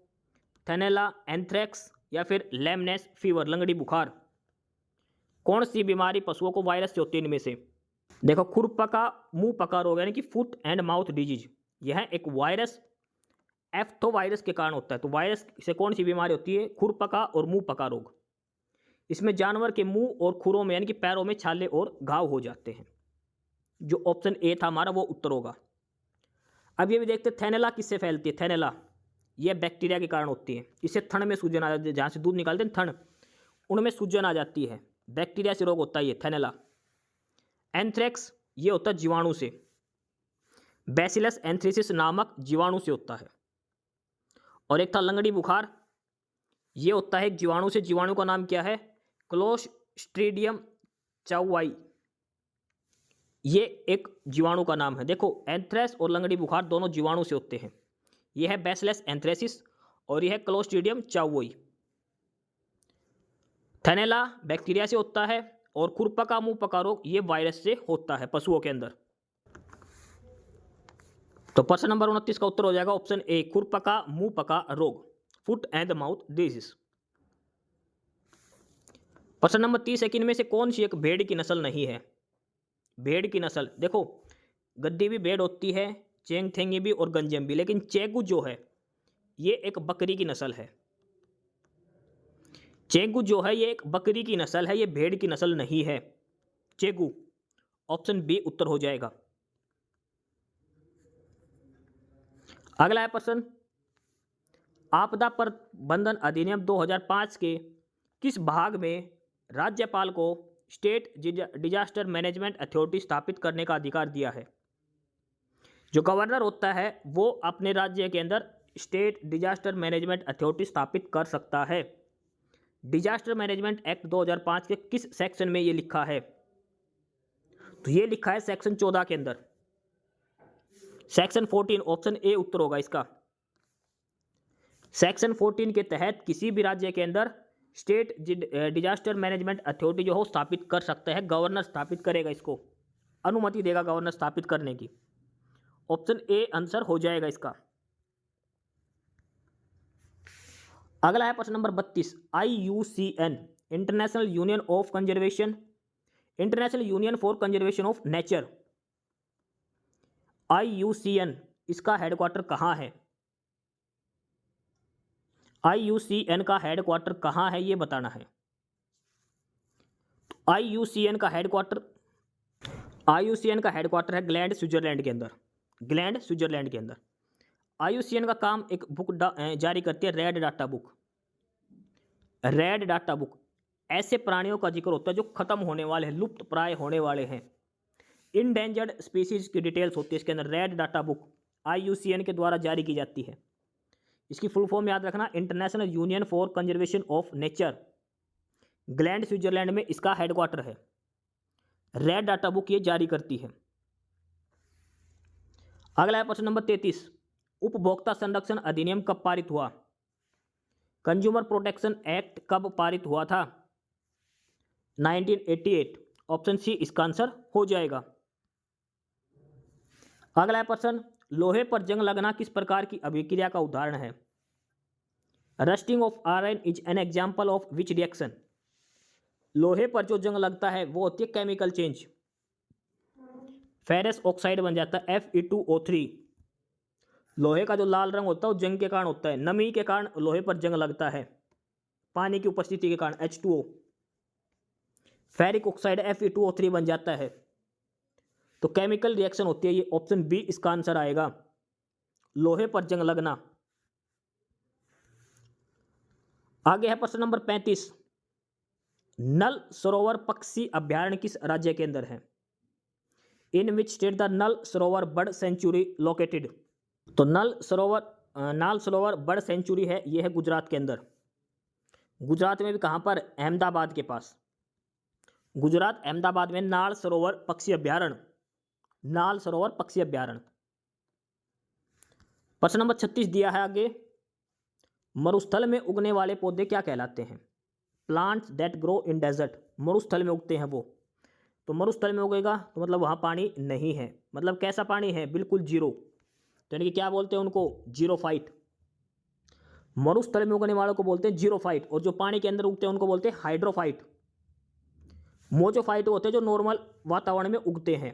थैनेला, एंथ्रेक्स या फिर लेमनेस फीवर, लंगड़ी बुखार। कौन सी बीमारी पशुओं को वायरस से होती है इनमें से? देखो, खुरपका मुंह पका रोग यानी कि फुट एंड माउथ डिजीज, यह एक वायरस एफ्थो वायरस के कारण होता है। तो वायरस से कौन सी बीमारी होती है? खुरपका और मुंह पका रोग। इसमें जानवर के मुंह और खुरों में यानी कि पैरों में छाले और घाव हो जाते हैं। जो ऑप्शन ए था हमारा वो उत्तर होगा। अब ये भी देखते, थैनेला किससे फैलती है? थैनेला यह बैक्टीरिया के कारण होती है। इससे थन में सूजन आ जाती है, जहाँ से दूध निकालते हैं थन, उनमें सूजन आ जाती है। बैक्टीरिया से रोग होता है ये थैनेला। एंथ्रेक्स ये होता है जीवाणु से, बैसिलस एंथ्रेसिस नामक जीवाणु से होता है। और एक था लंगड़ी बुखार, ये होता है एक जीवाणु से, जीवाणु का नाम क्या है? क्लोस्ट्रीडियम चाउआई, ये एक जीवाणु का नाम है। देखो, एंथ्रेक्स और लंगड़ी बुखार दोनों जीवाणु से होते हैं। यह है बैसिलस एंथ्रेसिस और यह है क्लोस्ट्रीडियम चाउआई। थैनेला बैक्टीरिया से होता है और खुरपका मुंह पका रोग ये वायरस से होता है पशुओं के अंदर। तो प्रश्न नंबर 29 का उत्तर हो जाएगा ऑप्शन ए, खुरपका मुंह पका रोग, फुट एंड माउथ डिजीज। प्रश्न नंबर 30 है कि इनमें से कौन सी एक भेड़ की नस्ल नहीं है? भेड़ की नस्ल, देखो गद्दी भी भेड़ होती है, चेंगथेंगी भी और गंजेम भी, लेकिन चेगू जो है ये एक बकरी की नस्ल है। चेगू जो है ये एक बकरी की नस्ल है, ये भेड़ की नस्ल नहीं है। चेगू, ऑप्शन बी उत्तर हो जाएगा। अगला है प्रश्न, आपदा प्रबंधन अधिनियम 2005 के किस भाग में राज्यपाल को स्टेट डिजास्टर मैनेजमेंट अथॉरिटी स्थापित करने का अधिकार दिया है? जो गवर्नर होता है वो अपने राज्य के अंदर स्टेट डिजास्टर मैनेजमेंट अथॉरिटी स्थापित कर सकता है। डिजास्टर मैनेजमेंट एक्ट 2005 के किस सेक्शन में ये लिखा है? तो ये लिखा है सेक्शन 14 के अंदर, सेक्शन 14, ऑप्शन ए उत्तर होगा इसका। सेक्शन 14 के तहत किसी भी राज्य के अंदर स्टेट डिजास्टर मैनेजमेंट अथॉरिटी जो हो स्थापित कर सकता है, गवर्नर स्थापित करेगा, इसको अनुमति देगा गवर्नर स्थापित करने की। ऑप्शन ए आंसर हो जाएगा इसका। अगला है प्रश्न number 32, IUCN international union of conservation, international union for conservation of nature, IUCN इसका हेडक्वार्टर कहाँ है? IUCN का हेडक्वार्टर कहाँ है ये बताना है। तो IUCN का हेडक्वार्टर है ग्लैंड, स्विट्जरलैंड के अंदर, ग्लैंड स्विट्जरलैंड के अंदर। IUCN का काम एक बुक जारी करती है, red data book. Red data book ऐसे प्राणियों का जिक्र होता है जो खत्म होने वाले हैं, लुप्त प्राय होने वाले हैं, इंडेंजर्ड स्पीसीज की डिटेल्स होती है इसके अंदर। रेड डाटा बुक IUCN के द्वारा जारी की जाती है। इसकी फुल फॉर्म याद रखना, international union for conservation of nature. Gland Switzerland में इसका हेडक्वार्टर है। रेड डाटा बुक ये जारी करती है। अगला है प्रश्न नंबर 33, उपभोक्ता संरक्षण अधिनियम कब पारित हुआ? कंज्यूमर प्रोटेक्शन एक्ट कब पारित हुआ था? 1988। ऑप्शन सी इसका आंसर हो जाएगा। अगला प्रश्न, लोहे पर जंग लगना किस प्रकार की अभिक्रिया का उदाहरण है? Rusting of iron is an example of which reaction? लोहे पर जो जंग लगता है वो होती है केमिकल चेंज। फेरस ऑक्साइड बन जाता है Fe2O3। लोहे का जो लाल रंग होता है वो जंग के कारण होता है, नमी के कारण लोहे पर जंग लगता है, पानी की उपस्थिति के कारण H2O। फेरिक ऑक्साइड Fe2O3 बन जाता है। तो केमिकल रिएक्शन होती है ये, ऑप्शन बी इसका आंसर आएगा, लोहे पर जंग लगना। आगे है प्रश्न नंबर 35, नल सरोवर पक्षी अभ्यारण्य किस राज्य के अंदर है? इन which state the null Sarovar bird sanctuary located? तो नाल सरोवर बर्ड सेंचुरी है, यह है गुजरात के अंदर। गुजरात में भी कहां पर? अहमदाबाद के पास। गुजरात अहमदाबाद में नाल सरोवर पक्षी अभ्यारण्य, नाल सरोवर पक्षी अभ्यारण्य। प्रश्न नंबर 36 दिया है आगे, मरुस्थल में उगने वाले पौधे क्या कहलाते हैं? Plants that grow in desert, मरुस्थल में उगते हैं वो। तो मरुस्थल में उगेगा तो मतलब वहाँ पानी नहीं है, मतलब कैसा पानी है? बिल्कुल जीरो। तो यानी कि क्या बोलते हैं उनको? जीरोफाइट। मरुस्थल में उगने वालों को बोलते हैं जीरोफाइट, और जो पानी के अंदर उगते हैं उनको बोलते हैं हाइड्रोफाइट। मोजोफाइट होते हैं जो नॉर्मल वातावरण में उगते हैं।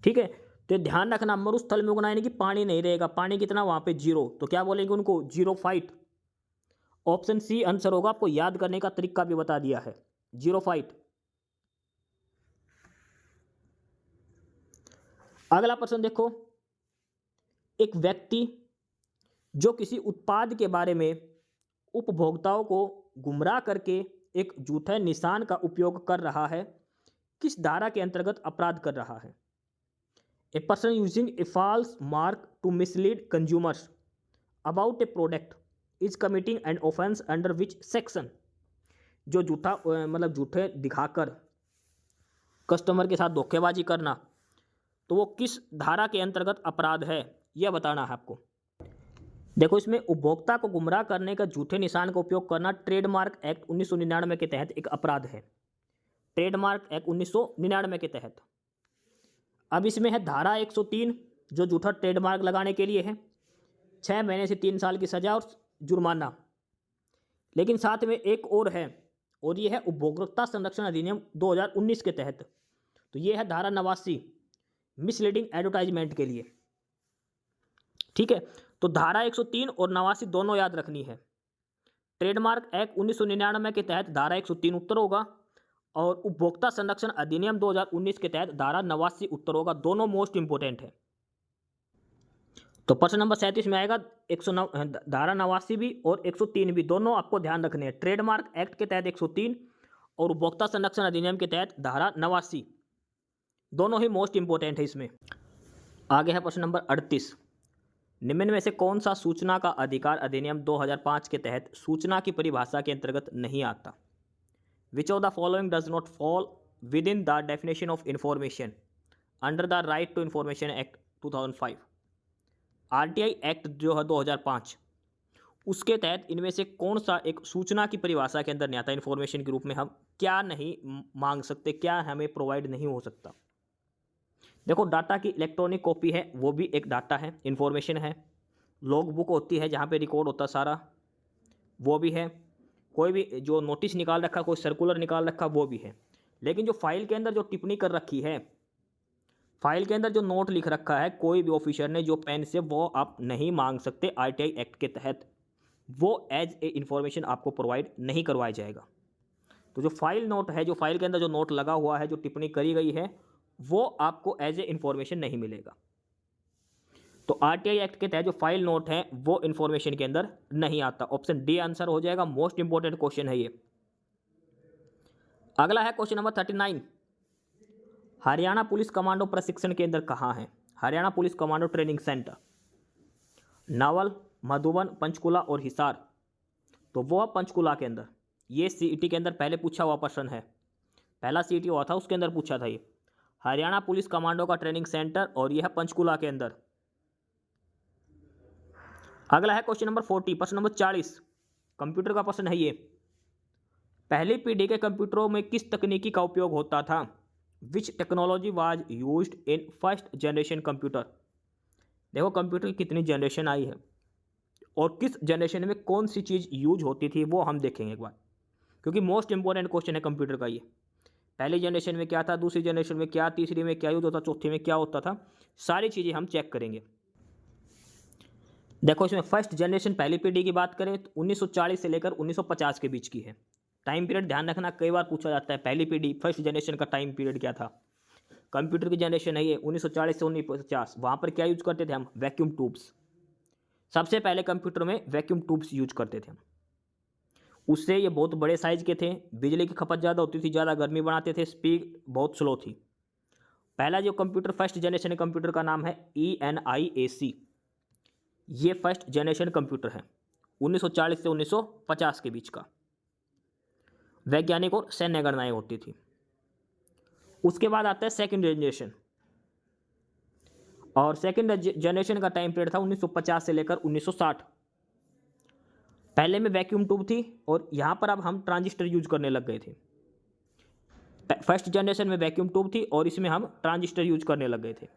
ठीक है, तो ध्यान रखना, मरुस्थल में उगना यानी कि पानी नहीं रहेगा, पानी कितना वहां पे? जीरो। तो क्या बोलेंगे उनको? जीरोफाइट। ऑप्शन सी आंसर होगा। आपको याद करने का तरीका भी बता दिया है, जीरोफाइट। अगला प्रश्न देखो, एक व्यक्ति जो किसी उत्पाद के बारे में उपभोक्ताओं को गुमराह करके एक झूठे निशान का उपयोग कर रहा है, किस धारा के अंतर्गत अपराध कर रहा है? A person using a false mark to mislead consumers about a product is committing an offence under which section? जो झूठा मतलब झूठे दिखाकर कस्टमर के साथ धोखेबाजी करना, तो वो किस धारा के अंतर्गत अपराध है, यह बताना है आपको। देखो, इसमें उपभोक्ता को गुमराह करने का झूठे निशान का उपयोग करना ट्रेडमार्क एक्ट 1999 के तहत एक अपराध है। ट्रेडमार्क एक्ट 1999 के तहत। अब इसमें है धारा 103 जो झूठा ट्रेडमार्क लगाने के लिए है, 6 महीने से 3 साल की सजा और जुर्माना। लेकिन साथ में एक और है, और ये है उपभोक्ता संरक्षण अधिनियम 2019 के तहत। तो ये है धारा 89 मिसलीडिंग एडवर्टाइजमेंट के लिए। ठीक है, तो धारा 103 और 89 दोनों याद रखनी है। ट्रेडमार्क एक्ट 1999 के तहत धारा 103 उत्तर होगा, और उपभोक्ता संरक्षण अधिनियम 2019 के तहत धारा 89 उत्तर होगा। दोनों मोस्ट इंपोर्टेंट है। तो प्रश्न नंबर 37 में आएगा 109 धारा 89 भी और 103 भी, दोनों आपको ध्यान रखने हैं। ट्रेडमार्क एक्ट के तहत 103 और उपभोक्ता संरक्षण अधिनियम के तहत धारा 89, दोनों ही मोस्ट इंपोर्टेंट है इसमें। आगे है प्रश्न नंबर 38, निम्न में से कौन सा सूचना का अधिकार अधिनियम 2005 के तहत सूचना की परिभाषा के अंतर्गत नहीं आता? Which of the following does not fall within the definition of information under the right to information act 2005? RTI act जो है 2005, उसके तहत इनमें से कौन सा एक सूचना की परिभाषा के अंदर नहीं आता? इन्फॉर्मेशन के रूप में हम क्या नहीं मांग सकते, क्या हमें प्रोवाइड नहीं हो सकता? देखो, डाटा की इलेक्ट्रॉनिक कॉपी है, वो भी एक डाटा है, इन्फॉर्मेशन है। लॉग बुक होती है जहाँ पे रिकॉर्ड होता सारा, वो भी है। कोई भी जो नोटिस निकाल रखा, कोई सर्कुलर निकाल रखा, वो भी है। लेकिन जो फाइल के अंदर जो टिप्पणी कर रखी है, फाइल के अंदर जो नोट लिख रखा है कोई भी ऑफिसर ने जो पेन से, वो आप नहीं मांग सकते आरटीआई एक्ट के तहत। वो एज ए इंफॉर्मेशन आपको प्रोवाइड नहीं करवाया जाएगा। तो जो फाइल नोट है, जो फाइल के अंदर जो नोट लगा हुआ है, जो टिप्पणी करी गई है, वो आपको एज ए इंफॉर्मेशन नहीं मिलेगा। तो आरटीआई एक्ट के तहत जो फाइल नोट है वो इंफॉर्मेशन के अंदर नहीं आता। ऑप्शन डी आंसर हो जाएगा। मोस्ट इंपॉर्टेंट क्वेश्चन है ये। अगला है question number 39, Haryana police commando प्रशिक्षण केंद्र कहाँ है? Haryana police commando training centre, novel, Madhuban, Panchkula और हिसार। तो वो पंचकुला के अंदर। ये सीईटी के अंदर पहले पूछा हुआ प्रश्न है, पहला सीईटी हुआ था उसके अंदर पूछा था ये। हरियाणा पुलिस कमांडो का ट्रेनिंग सेंटर और यह है पंचकुला के अंदर। अगला है क्वेश्चन नंबर 40, प्रश्न नंबर 40, कंप्यूटर का प्रश्न है ये। पहली पीढ़ी के कंप्यूटरों में किस तकनीकी का उपयोग होता था? विच technology was used in first generation computer? देखो, कंप्यूटर की कितनी जनरेशन आई है और किस जनरेशन में कौन सी चीज़ यूज होती थी वो हम देखेंगे एक बार, क्योंकि मोस्ट इंपॉर्टेंट क्वेश्चन है कंप्यूटर का ये। पहली जनरेशन में क्या था, दूसरी जनरेशन में क्या, तीसरी में क्या यूज होता, चौथी में क्या होता था, सारी चीज़ें हम चेक करेंगे। देखो, इसमें फर्स्ट जनरेशन पहली पीढ़ी की बात करें तो 1940 से लेकर 1950 के बीच की है। टाइम पीरियड ध्यान रखना, कई बार पूछा जाता है पहली पीढ़ी फर्स्ट जनरेशन का टाइम पीरियड क्या था। कंप्यूटर की जनरेशन है ये 1940 से 1950। वहाँ पर क्या यूज करते थे हम? Vacuum tubes. सबसे पहले कंप्यूटर में वैक्यूम ट्यूब्स यूज करते थे हम। उससे ये बहुत बड़े साइज के थे, बिजली की खपत ज़्यादा होती थी, ज़्यादा गर्मी बनाते थे, स्पीड बहुत स्लो थी। पहला जो कंप्यूटर फर्स्ट जनरेशन कंप्यूटर का नाम है ENIAC। ये फर्स्ट जनरेशन कंप्यूटर है 1940 से 1950 के बीच का। वैज्ञानिक और सैन्य गणनाएं होती थी। उसके बाद आता है सेकंड जनरेशन, और सेकंड जनरेशन का टाइम पीरियड था 1950 से लेकर 1960। पहले में वैक्यूम ट्यूब थी और यहाँ पर अब हम ट्रांजिस्टर यूज करने लग गए थे। फर्स्ट जनरेशन में वैक्यूम ट्यूब थी और इसमें हम ट्रांजिस्टर यूज करने लग गए थे।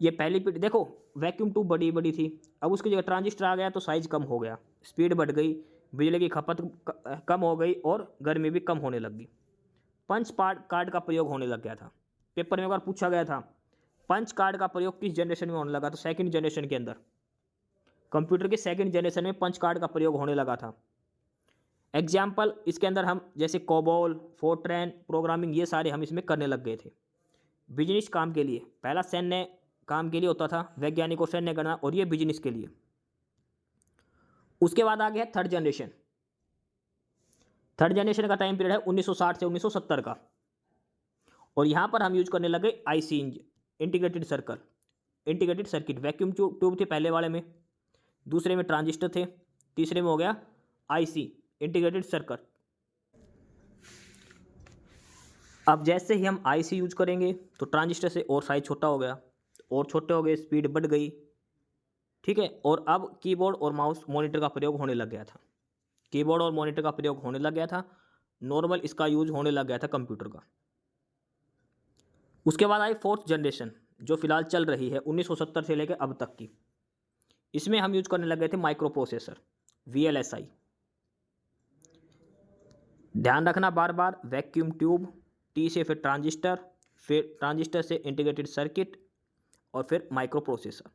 ये पहली पीढ़ी। देखो, वैक्यूम ट्यूब बड़ी बड़ी थी, अब उसकी जगह ट्रांजिस्टर आ गया तो साइज कम हो गया, स्पीड बढ़ गई, बिजली की खपत कम हो गई और गर्मी भी कम होने लग गई। पंच कार्ड का प्रयोग होने लग गया था। पेपर में एक बार पूछा गया था पंच कार्ड का प्रयोग किस जनरेशन में होने लगा? तो सेकंड जनरेशन के अंदर, कंप्यूटर के सेकंड जनरेशन में पंच कार्ड का प्रयोग होने लगा था। एग्जाम्पल इसके अंदर हम जैसे कोबोल, फोर्ट्रैन, प्रोग्रामिंग, ये सारे हम इसमें करने लग गए थे। बिजनेस काम के लिए, पहला सैन्य काम के लिए होता था, वैज्ञानिक और सैन्य गणना, और ये बिजनेस के लिए। उसके बाद आ गया थर्ड जनरेशन। थर्ड जनरेशन का टाइम पीरियड है 1960 से 1970 का, और यहाँ पर हम यूज करने लगे IC, integrated circuit. Vacuum tube थे पहले वाले में, दूसरे में ट्रांजिस्टर थे, तीसरे में हो गया IC, इंटीग्रेटेड सर्किट। अब जैसे ही हम IC यूज करेंगे तो ट्रांजिस्टर से और साइज छोटा हो गया, और छोटे हो गए, स्पीड बढ़ गई, ठीक है। और अब कीबोर्ड और माउस मॉनिटर का प्रयोग होने लग गया था। कीबोर्ड और मॉनिटर का प्रयोग होने लग गया था, नॉर्मल इसका यूज होने लग गया था कंप्यूटर का। उसके बाद आई फोर्थ जनरेशन, जो फिलहाल चल रही है 1970 से लेकर अब तक की। इसमें हम यूज करने लग गए थे माइक्रो प्रोसेसर, VLSI। ध्यान रखना बार बार, वैक्यूम ट्यूब, T से फिर ट्रांजिस्टर से इंटीग्रेटेड सर्किट, और फिर माइक्रो प्रोसेसर।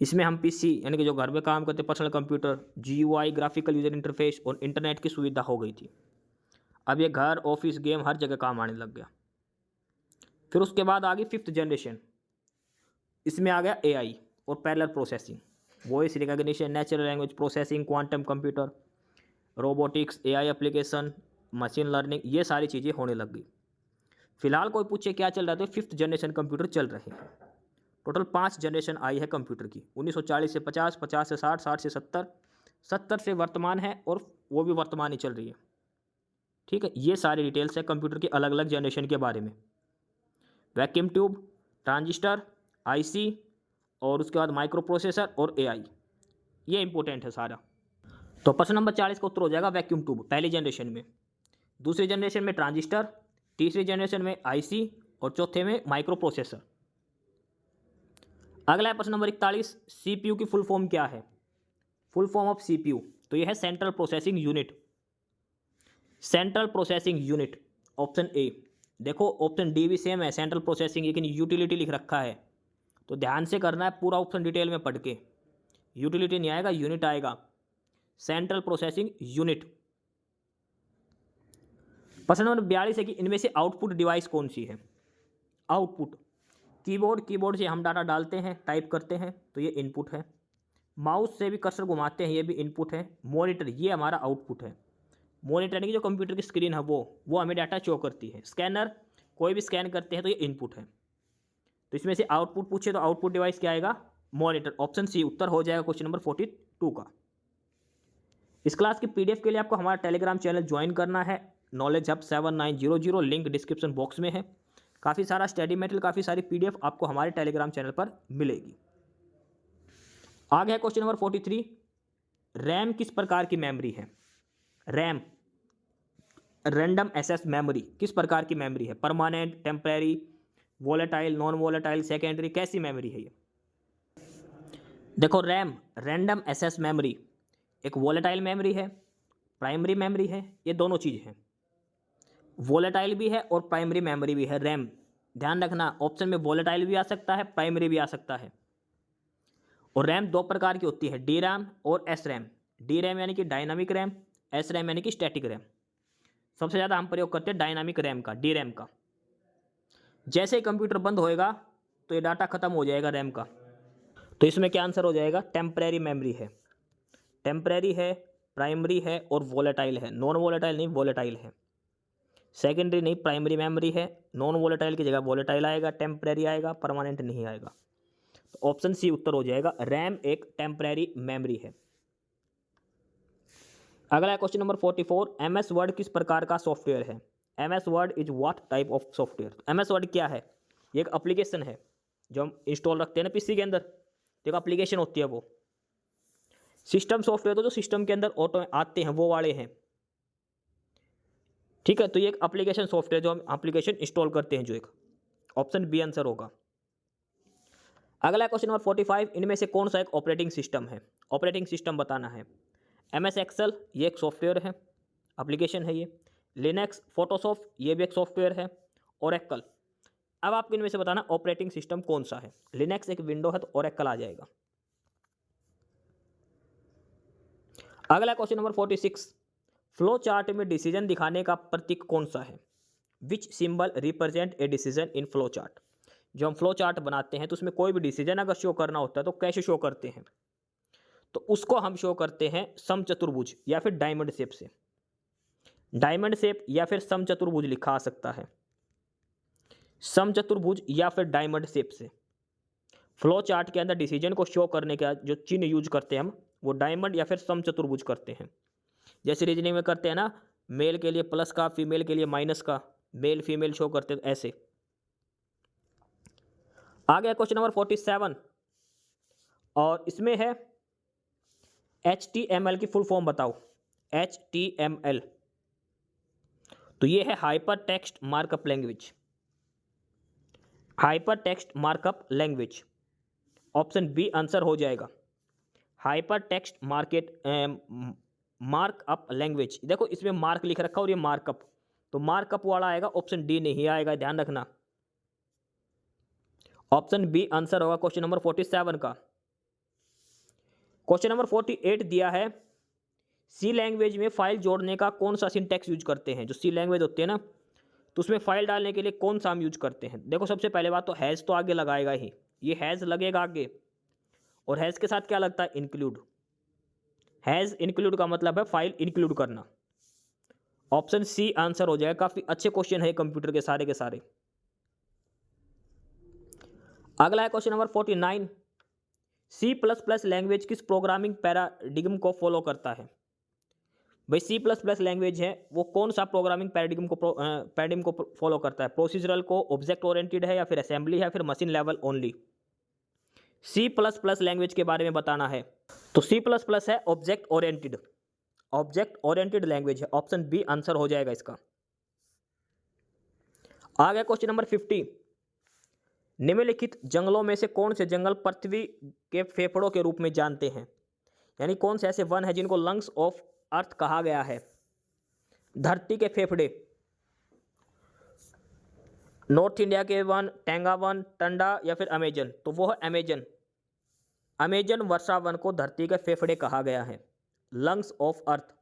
इसमें हम PC यानी कि जो घर में काम करते personal computer, GUI, graphical user interface और इंटरनेट की सुविधा हो गई थी। अब ये घर, ऑफिस, गेम हर जगह काम आने लग गया। फिर उसके बाद आ गई फिफ्थ जनरेशन, इसमें आ गया AI और parallel processing, voice recognition, natural language processing, quantum computer, robotics, AI application, machine learning, ये सारी चीज़ें होने लग गई। फिलहाल कोई पूछे क्या चल रहा है तो 5th जनरेशन कंप्यूटर चल रहे हैं। टोटल 5 जनरेशन आई है कंप्यूटर की, 1940 से 50, 50 से 60, 60 से 70, 70 से वर्तमान है और वो भी वर्तमान ही चल रही है। ठीक है, ये सारी डिटेल्स है कंप्यूटर की अलग अलग जनरेशन के बारे में। वैक्यूम ट्यूब, ट्रांजिस्टर, IC और उसके बाद माइक्रो प्रोसेसर और AI, ये इंपॉर्टेंट है सारा। तो प्रश्न नंबर 40 का उत्तर हो जाएगा वैक्यूम ट्यूब पहली जनरेशन में, दूसरी जनरेशन में ट्रांजिस्टर, तीसरी जनरेशन में IC और चौथे में माइक्रो प्रोसेसर। अगला है प्रश्न नंबर 41, CPU की फुल फॉर्म क्या है? फुल फॉर्म ऑफ CPU, तो यह है central processing unit. Central processing unit, option A. देखो ऑप्शन डी भी सेम है, सेंट्रल प्रोसेसिंग, लेकिन यूटिलिटी लिख रखा है, तो ध्यान से करना है पूरा ऑप्शन डिटेल में पढ़ के। यूटिलिटी नहीं आएगा, यूनिट आएगा, सेंट्रल प्रोसेसिंग यूनिट। प्रश्न नंबर 42 है कि इनमें से आउटपुट डिवाइस कौन सी है? आउटपुट, कीबोर्ड, कीबोर्ड से हम डाटा डालते हैं, टाइप करते हैं, तो ये इनपुट है। माउस से भी कर्सर घुमाते हैं, ये भी इनपुट है। मॉनिटर, ये हमारा आउटपुट है। मॉनिटर यानी कि जो कंप्यूटर की स्क्रीन है वो हमें डाटा शो करती है। स्कैनर, कोई भी स्कैन करते हैं तो ये इनपुट है। तो इसमें से आउटपुट पूछे तो आउटपुट डिवाइस क्या आएगा? मॉनिटर, ऑप्शन सी उत्तर हो जाएगा क्वेश्चन नंबर 42 का। इस क्लास की PDF के लिए आपको हमारा टेलीग्राम चैनल ज्वाइन करना है, knowledge hub 7900, link description box में है। काफ़ी सारा स्टडी मटेरियल, काफ़ी सारी PDF आपको हमारे टेलीग्राम चैनल पर मिलेगी। आगे है क्वेश्चन नंबर 43, रैम किस प्रकार की मेमोरी है? रैम, रैंडम एक्सेस मेमोरी, किस प्रकार की मेमोरी है? Permanent, temporary, volatile, non volatile, secondary, कैसी मेमोरी है ये? देखो रैम, रैंडम एक्सेस मेमोरी, एक वोलेटाइल मेमोरी है, प्राइमरी मेमोरी है, ये दोनों चीज़ हैं। वोलेटाइल भी है और प्राइमरी मेमोरी भी है रैम। ध्यान रखना, ऑप्शन में वोलेटाइल भी आ सकता है, प्राइमरी भी आ सकता है। और रैम दो प्रकार की होती है, डी रैम और एस रैम। डी रैम यानी कि डायनामिक रैम, एस रैम यानी कि स्टैटिक रैम। सबसे ज़्यादा हम प्रयोग करते हैं डायनामिक रैम का, डी रैम का। जैसे ही कंप्यूटर बंद होएगा तो ये डाटा खत्म हो जाएगा रैम का। तो इसमें क्या आंसर हो जाएगा? टेम्परेरी मेमोरी है। टेम्परेरी है, प्राइमरी है और वोलेटाइल है। नॉन वोलेटाइल नहीं, वोलेटाइल है। सेकेंडरी नहीं, प्राइमरी मेमोरी है। नॉन वोलेटाइल की जगह वोलेटाइल आएगा, टेम्परेरी आएगा, परमानेंट नहीं आएगा। तो ऑप्शन सी उत्तर हो जाएगा, रैम एक टेम्परेरी मेमोरी है। अगला क्वेश्चन नंबर 44, MS वर्ड किस प्रकार का सॉफ्टवेयर है? MS word is what type of software? MS word क्या है? ये एक एप्लीकेशन है जो हम इंस्टॉल रखते हैं ना PC के अंदर, तो एक एप्लीकेशन होती है वो। सिस्टम सॉफ्टवेयर तो जो सिस्टम के अंदर ऑटो आते हैं वो वाले हैं, ठीक है। तो ये एक एप्लीकेशन सॉफ्टवेयर जो हम एप्लीकेशन इंस्टॉल करते हैं, जो एक, ऑप्शन बी आंसर होगा। अगला क्वेश्चन नंबर 45, इनमें से कौन सा एक ऑपरेटिंग सिस्टम है? ऑपरेटिंग सिस्टम बताना है। MS एक्सेल, ये एक सॉफ्टवेयर है, एप्लीकेशन है ये। लिनक्स, फोटोशॉप, ये भी एक सॉफ्टवेयर है। ओरेकल। अब आपको इनमें से बताना ऑपरेटिंग सिस्टम कौन सा है। लिनक्स एक विंडो है तो ओरेकल आ जाएगा। अगला क्वेश्चन नंबर 46, फ्लो चार्ट में डिसीजन दिखाने का प्रतीक कौन सा है? विच symbol represent a decision in flow chart? जो हम फ्लो चार्ट बनाते हैं तो उसमें कोई भी डिसीजन अगर शो करना होता है तो कैसे शो करते हैं? तो उसको हम शो करते हैं समचतुर्भुज या फिर डायमंड शेप से। डायमंड शेप या फिर समचतुर्भुज लिखा आ सकता है, समचतुर्भुज या फिर डायमंड शेप से। फ्लो चार्ट के अंदर डिसीजन को शो करने का जो चिन्ह यूज करते हैं हम, वो डायमंड या फिर समचतुर्भुज करते हैं। जैसे रीजनिंग में करते हैं ना, मेल के लिए प्लस का, फीमेल के लिए माइनस का, मेल फीमेल शो करते हैं ऐसे। आ गया क्वेश्चन नंबर 47 और इसमें है HTML की फुल फॉर्म बताओ। HTML, तो ये है hyper text markup language. Hyper text markup language, option B answer हो जाएगा। Hyper text markup language. देखो इसमें मार्क लिख रखा और ये मार्कअप, तो मार्कअप वाला आएगा, ऑप्शन डी नहीं आएगा, ध्यान रखना। ऑप्शन बी आंसर होगा क्वेश्चन नंबर 47 का। क्वेश्चन नंबर 48 दिया है, सी लैंग्वेज में फाइल जोड़ने का कौन सा सिंटैक्स यूज करते हैं? जो सी लैंग्वेज होती है ना, तो उसमें फाइल डालने के लिए कौन सा हम यूज करते हैं? देखो सबसे पहले बात तो हैज तो आगे लगाएगा ही, ये हैज़ लगेगा आगे, और हैज़ के साथ क्या लगता है, इंक्लूड। हैज़ इंक्लूड का मतलब है फाइल इंक्लूड करना। ऑप्शन सी आंसर हो जाएगा। काफ़ी अच्छे क्वेश्चन है कंप्यूटर के सारे। अगला है क्वेश्चन नंबर 49। C++ लैंग्वेज किस प्रोग्रामिंग पैराडिग्म को फॉलो करता है? भाई C++ लैंग्वेज है, वो कौन सा प्रोग्रामिंग पैराडिग्म को फॉलो करता है? प्रोसीजरल को, ऑब्जेक्ट ओरिएंटेड है, या फिर असेंबली है, या फिर machine level only? C++ language के बारे में बताना है तो C++ है object oriented. Object oriented language है। ऑप्शन बी आंसर हो जाएगा इसका। आ गया क्वेश्चन नंबर 50। निम्नलिखित जंगलों में से कौन से जंगल पृथ्वी के फेफड़ों के रूप में जानते हैं? यानी कौन से ऐसे वन है जिनको लंग्स ऑफ अर्थ कहा गया है? धरती के फेफड़े, नॉर्थ इंडिया के वन, टेंगा वन, टंडा, या फिर अमेजन? तो वो है अमेजन। अमेजन वर्षा वन को धरती के फेफड़े कहा गया है, lungs of earth.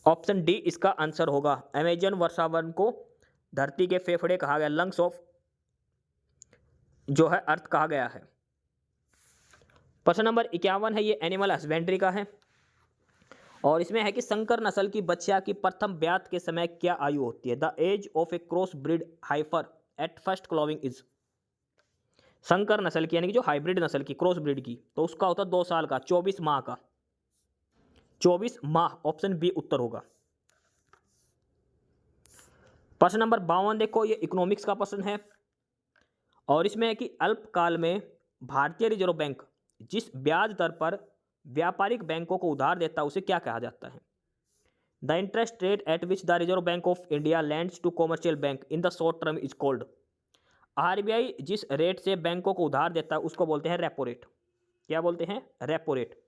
Option D इसका आंसर होगा। अमेजन वर्षा वन को धरती के फेफड़े कहा गया, लंग्स ऑफ जो है अर्थ कहा गया है। प्रश्न नंबर 51 है, ये एनिमल हस्बेंड्री का है, और इसमें है कि संकर नस्ल की बच्चा की प्रथम ब्यात के समय क्या आयु होती है? The age of a cross breed heifer at first calving is. संकर नस्ल की यानी कि जो हाइब्रिड नस्ल की, क्रॉस ब्रीड की, तो उसका होता है 2 साल का, 24 माह का। 24 माह, ऑप्शन बी उत्तर होगा। प्रश्न नंबर 52 देखो, ये इकोनॉमिक्स का प्रश्न है, और इसमें है कि अल्पकाल में भारतीय रिजर्व बैंक जिस ब्याज दर पर व्यापारिक बैंकों को उधार देता है उसे क्या कहा जाता है? The interest rate at which the reserve bank of India lends to commercial bank in the short term is called. RBI जिस रेट से बैंकों को उधार देता है उसको बोलते हैं रेपो रेट। क्या बोलते हैं? Repo rate.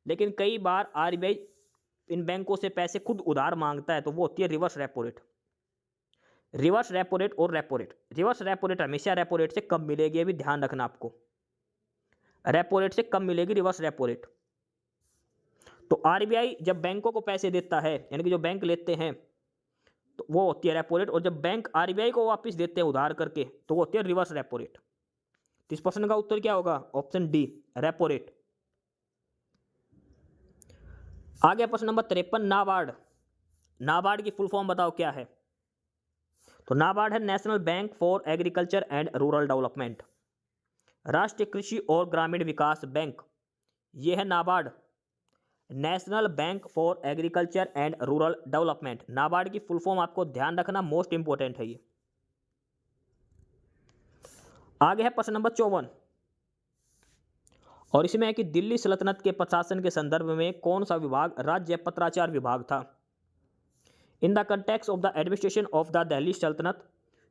लेकिन कई बार आरबीआई इन बैंकों से पैसे खुद उधार मांगता है, तो वो होती है reverse repo rate. Reverse repo rate और repo rate, reverse repo rate हमेशा रेपो रेट से कम मिलेगी, ये भी ध्यान रखना आपको। रेपो रेट से कम मिलेगी रिवर्स रेपो रेट। तो आरबीआई जब बैंकों को पैसे देता है, यानी कि जो बैंक लेते हैं, तो वो होती है रेपो रेट, और जब बैंक आरबीआई को वापस देते हैं उधार करके, तो वो होती है रिवर्स रेपो रेट। तो इस प्रश्न का उत्तर क्या होगा? Option D repo rate. आ गया प्रश्न नंबर 53, नाबार्ड। नाबार्ड की फुल फॉर्म बताओ क्या है? तो नाबार्ड है national bank for agriculture and rural development, राष्ट्रीय कृषि और ग्रामीण विकास बैंक, ये है NABARD. National bank for agriculture and rural development, NABARD की फुल फॉर्म आपको ध्यान रखना, मोस्ट इंपोर्टेंट है ये। आगे है प्रश्न नंबर 54, और इसमें है कि दिल्ली सल्तनत के प्रशासन के संदर्भ में कौन सा विभाग राज्य पत्राचार विभाग था? In the context of the administration of the Delhi sultanate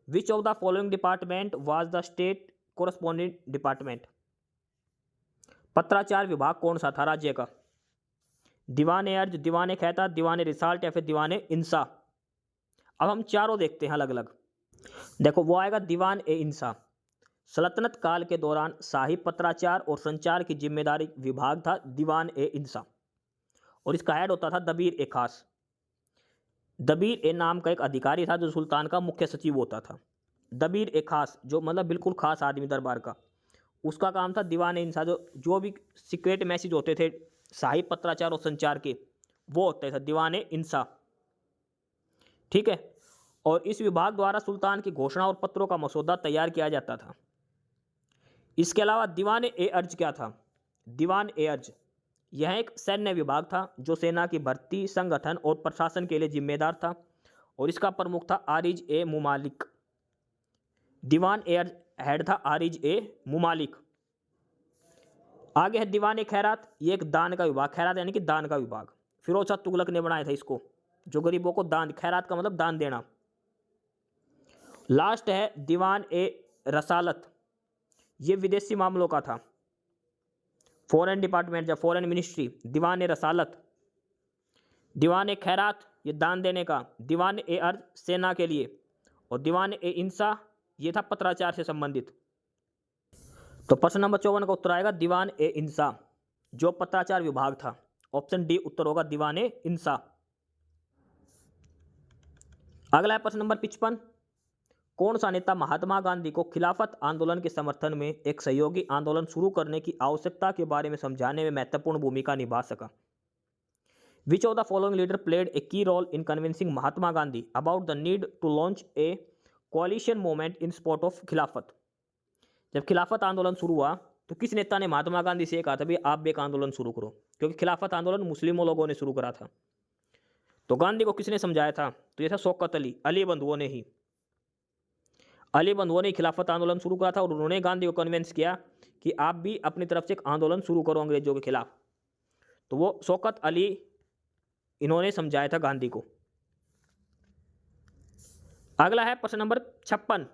which of the following department was the state corresponding department. पत्राचार विभाग कौन सा था राज्य का? दीवान अर्ज, दीवान खैता, दीवान रिसाल्ट, या फिर दीवान इंसा? अब हम चारों देखते हैं अलग अलग। देखो वो आएगा दीवान ए इंसा। सल्तनत काल के दौरान शाही पत्राचार और संचार की जिम्मेदारी विभाग था दीवान ए इंसा, और इसका हेड होता था दबीर ए खास। दबीर ए नाम का एक अधिकारी था जो सुल्तान का मुख्य सचिव होता था। दबीर ए खास जो मतलब बिल्कुल खास आदमी दरबार का, उसका काम था दीवान ए इंसा, जो भी सीक्रेट मैसेज होते थे शाही पत्राचार और संचार के, वो होते थे दीवान ए इंसा। ठीक है, और इस विभाग द्वारा सुल्तान की घोषणा और पत्रों का मसौदा तैयार किया जाता था। इसके अलावा दीवान ए अर्ज क्या था? दीवान ए अर्ज यह एक सैन्य विभाग था जो सेना की भर्ती, संगठन और प्रशासन के लिए जिम्मेदार था, और इसका प्रमुख था आरिज ए मुमालिक। दीवान ए अर्ज हेड था आरिज ए मुमालिक। आगे है दीवान ए खैरात, ये एक दान का विभाग, खैरात यानी कि दान का विभाग, फिरोज शाह तुगलक ने बनाया था इसको, जो गरीबों को दान, खैरात का मतलब दान देना। लास्ट है दीवान ए रसालत, ये विदेशी मामलों का था, फॉरेन डिपार्टमेंट या फॉरेन मिनिस्ट्री। दीवान ए रसालत, दीवान ए खैरात ये दान देने का, दीवान ए अर्ज सेना के लिए, और दीवान ए इंसा ये था पत्राचार से संबंधित। तो प्रश्न नंबर 54 का उत्तर आएगा दीवान ए इंसा, जो पत्राचार विभाग था। ऑप्शन डी उत्तर होगा दीवान ए इंसा। अगला है प्रश्न नंबर 55, कौन सा नेता महात्मा गांधी को खिलाफत आंदोलन के समर्थन में एक सहयोगी आंदोलन शुरू करने की आवश्यकता के बारे में समझाने में महत्वपूर्ण भूमिका निभा सका? Which of the following leader played a key role in convincing Mahatma Gandhi about the need to launch a coalition movement in support of Khilafat? जब खिलाफत आंदोलन शुरू हुआ तो किस नेता ने महात्मा गांधी से कहा था भी आप भी एक आंदोलन शुरू करो, क्योंकि खिलाफत आंदोलन मुस्लिमों लोगों ने शुरू करा था। तो गांधी को किसने समझाया था? तो ये था शौकत अली, अली बंधुओं ने ही। अली बंधुओं ने खिलाफत आंदोलन शुरू करा था और उन्होंने गांधी को कन्विंस किया कि आप भी अपनी तरफ से एक आंदोलन शुरू करो अंग्रेजों के खिलाफ। तो वो शौकत अली इन्होंने समझाया था गांधी को। अगला है प्रश्न नंबर 56।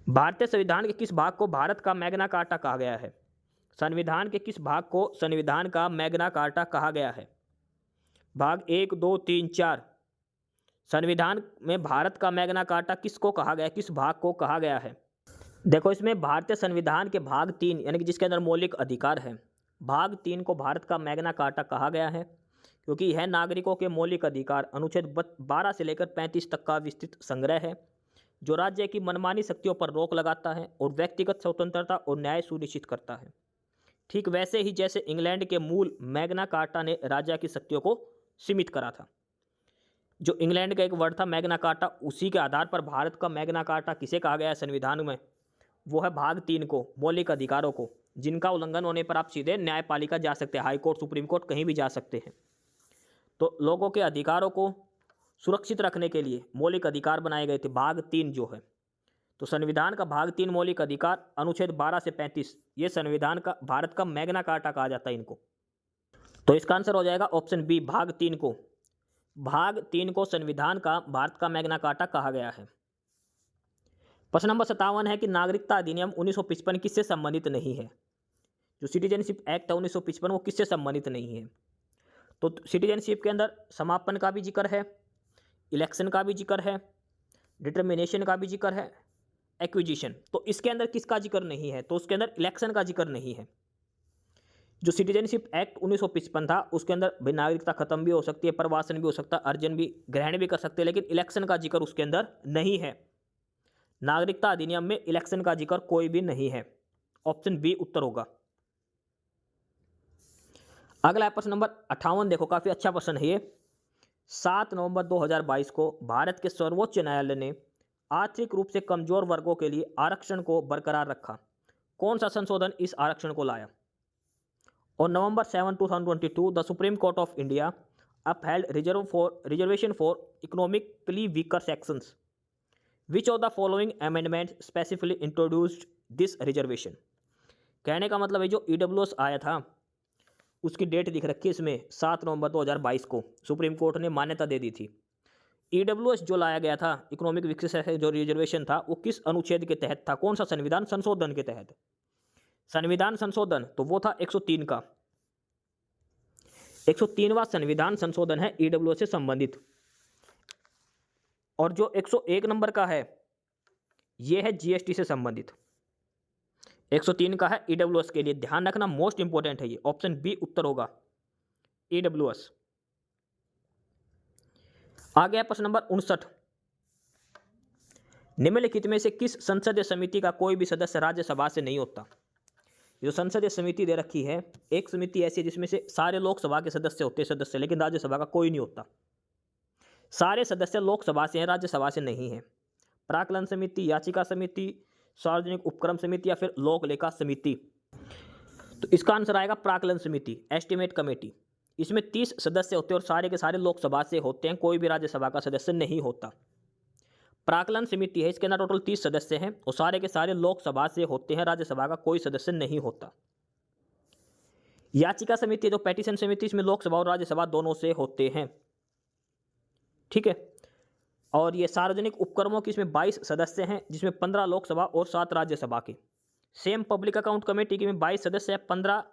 भारतीय संविधान के किस भाग को भारत का मैग्ना कार्टा कहा गया है? संविधान के किस भाग को संविधान का मैग्ना कार्टा कहा गया है? भाग 1, 2, 3, 4। संविधान में भारत का मैग्ना कार्टा किसको कहा गया है, किस भाग को कहा गया है? देखो, इसमें भारतीय संविधान के भाग 3 यानी कि जिसके अंदर मौलिक अधिकार है, भाग 3 को भारत का मैग्ना कार्टा कहा गया है, क्योंकि यह नागरिकों के मौलिक अधिकार अनुच्छेद 12 से लेकर 35 तक का विस्तृत संग्रह है, जो राज्य की मनमानी शक्तियों पर रोक लगाता है और व्यक्तिगत स्वतंत्रता और न्याय सुनिश्चित करता है। ठीक वैसे ही जैसे इंग्लैंड के मूल मैग्ना कार्टा ने राज्य की शक्तियों को सीमित करा था। जो इंग्लैंड का एक वर्ड था मैग्ना कार्टा, उसी के आधार पर भारत का मैग्ना कार्टा किसे कहा गया है संविधान में? वो है भाग 3 को, मौलिक अधिकारों को, जिनका उल्लंघन होने पर आप सीधे न्यायपालिका जा सकते हैं, हाई कोर्ट, सुप्रीम कोर्ट, कहीं भी जा सकते हैं। तो लोगों के अधिकारों को सुरक्षित रखने के लिए मौलिक अधिकार बनाए गए थे, भाग 3 जो है। तो संविधान का भाग 3 मौलिक अधिकार अनुच्छेद 12 से 35, ये संविधान का, भारत का मैग्ना कार्टा कहा जाता है इनको। तो इसका आंसर हो जाएगा ऑप्शन बी, भाग 3 को। भाग 3 को संविधान का भारत का मैग्ना कार्टा कहा गया है। प्रश्न नंबर 57 है कि नागरिकता अधिनियम 1955 किससे संबंधित नहीं है? जो सिटीजनशिप एक्ट है 1955 वो किससे संबंधित नहीं है? तो सिटीजनशिप के अंदर समापन का भी जिक्र है, इलेक्शन का भी जिक्र है, डिटर्मिनेशन का भी जिक्र है, एक्विजिशन। तो इसके अंदर किसका जिक्र नहीं है? तो उसके अंदर इलेक्शन का जिक्र नहीं है। जो सिटीजनशिप एक्ट 1955 था उसके अंदर भाई नागरिकता खत्म भी हो सकती है, प्रवासन भी हो सकता है, अर्जन भी, ग्रहण भी कर सकते हैं, लेकिन इलेक्शन का जिक्र उसके अंदर नहीं है। नागरिकता अधिनियम में इलेक्शन का जिक्र कोई भी नहीं है। ऑप्शन बी उत्तर होगा। अगला है प्रश्न नंबर 58। देखो, काफी अच्छा प्रश्न है ये। 7 नवंबर 2022 को भारत के सर्वोच्च न्यायालय ने आर्थिक रूप से कमजोर वर्गों के लिए आरक्षण को बरकरार रखा। कौन सा संशोधन इस आरक्षण को लाया? और नवंबर 7, 2022 the supreme court of India upheld reservation for economically weaker sections. Which of the following amendments specifically introduced this reservation? कहने का मतलब है जो EWS आया था उसकी डेट दिख रखी है इसमें, 7 नवंबर 2022 को सुप्रीम कोर्ट ने मान्यता दे दी थी। EWS जो लाया गया था, इकोनॉमिक विकसित जो रिजर्वेशन था, वो किस अनुच्छेद के तहत था? कौन सा संविधान संशोधन के तहत? संविधान संशोधन तो वो था 103 का, 103वां संविधान संशोधन है EWS से संबंधित। और जो 101 नंबर का है ये है GST से संबंधित। 103 का है EWS के लिए, ध्यान रखना, मोस्ट इंपोर्टेंट है ये। ऑप्शन बी उत्तर होगा, EWS। आ गया प्रश्न नंबर 59। निम्नलिखित में से किस संसदीय समिति का कोई भी सदस्य राज्यसभा से नहीं होता? जो संसदीय समिति दे रखी है, एक समिति ऐसी है जिसमें से सारे लोकसभा के सदस्य होते हैं सदस्य, लेकिन राज्यसभा का कोई नहीं होता। सारे सदस्य लोकसभा से हैं, राज्यसभा से नहीं है। प्राक्कलन समिति, याचिका समिति, सार्वजनिक उपक्रम समिति या फिर लोक लेखा समिति। तो इसका आंसर आएगा प्राक्कलन समिति, एस्टिमेट कमेटी। इसमें 30 सदस्य होते हैं और सारे के सारे लोकसभा से होते हैं, कोई भी राज्यसभा का सदस्य नहीं होता। प्राक्कलन समिति है, इसके अंदर टोटल 30 सदस्य हैं और सारे के सारे लोकसभा से होते हैं, राज्यसभा का कोई सदस्य नहीं होता। याचिका समिति जो पेटिशन समिति, इसमें लोकसभा और राज्यसभा दोनों से होते हैं, ठीक है। और ये सार्वजनिक उपक्रमों की इसमें 22 सदस्य हैं, जिसमें 15 लोकसभा और 7 राज्यसभा के। सेम पब्लिक अकाउंट कमेटी की में 22 सदस्य हैं, 15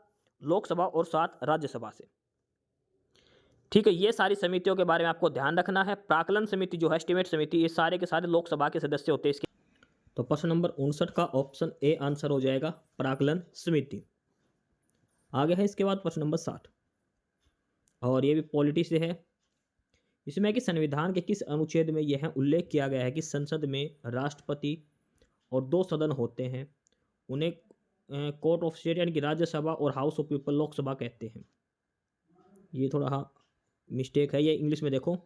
लोकसभा और 7 राज्यसभा से, ठीक है। ये सारी समितियों के बारे में आपको ध्यान रखना है। प्राक्कलन समिति जो है, एस्टिमेट समिति, ये सारे के सारे लोकसभा के सदस्य होते हैं इसके। तो प्रश्न नंबर 59 का ऑप्शन ए आंसर हो जाएगा, प्राक्कलन समिति। आगे है इसके बाद प्रश्न नंबर 60 और ये भी पॉलिटी से है। इसमें कि संविधान के किस अनुच्छेद में यह उल्लेख किया गया है कि संसद में राष्ट्रपति और 2 सदन होते हैं, उन्हें कोर्ट ऑफ स्टेट यानी कि राज्यसभा और हाउस ऑफ पीपल लोकसभा कहते हैं। ये थोड़ा मिस्टेक है, ये इंग्लिश में देखो।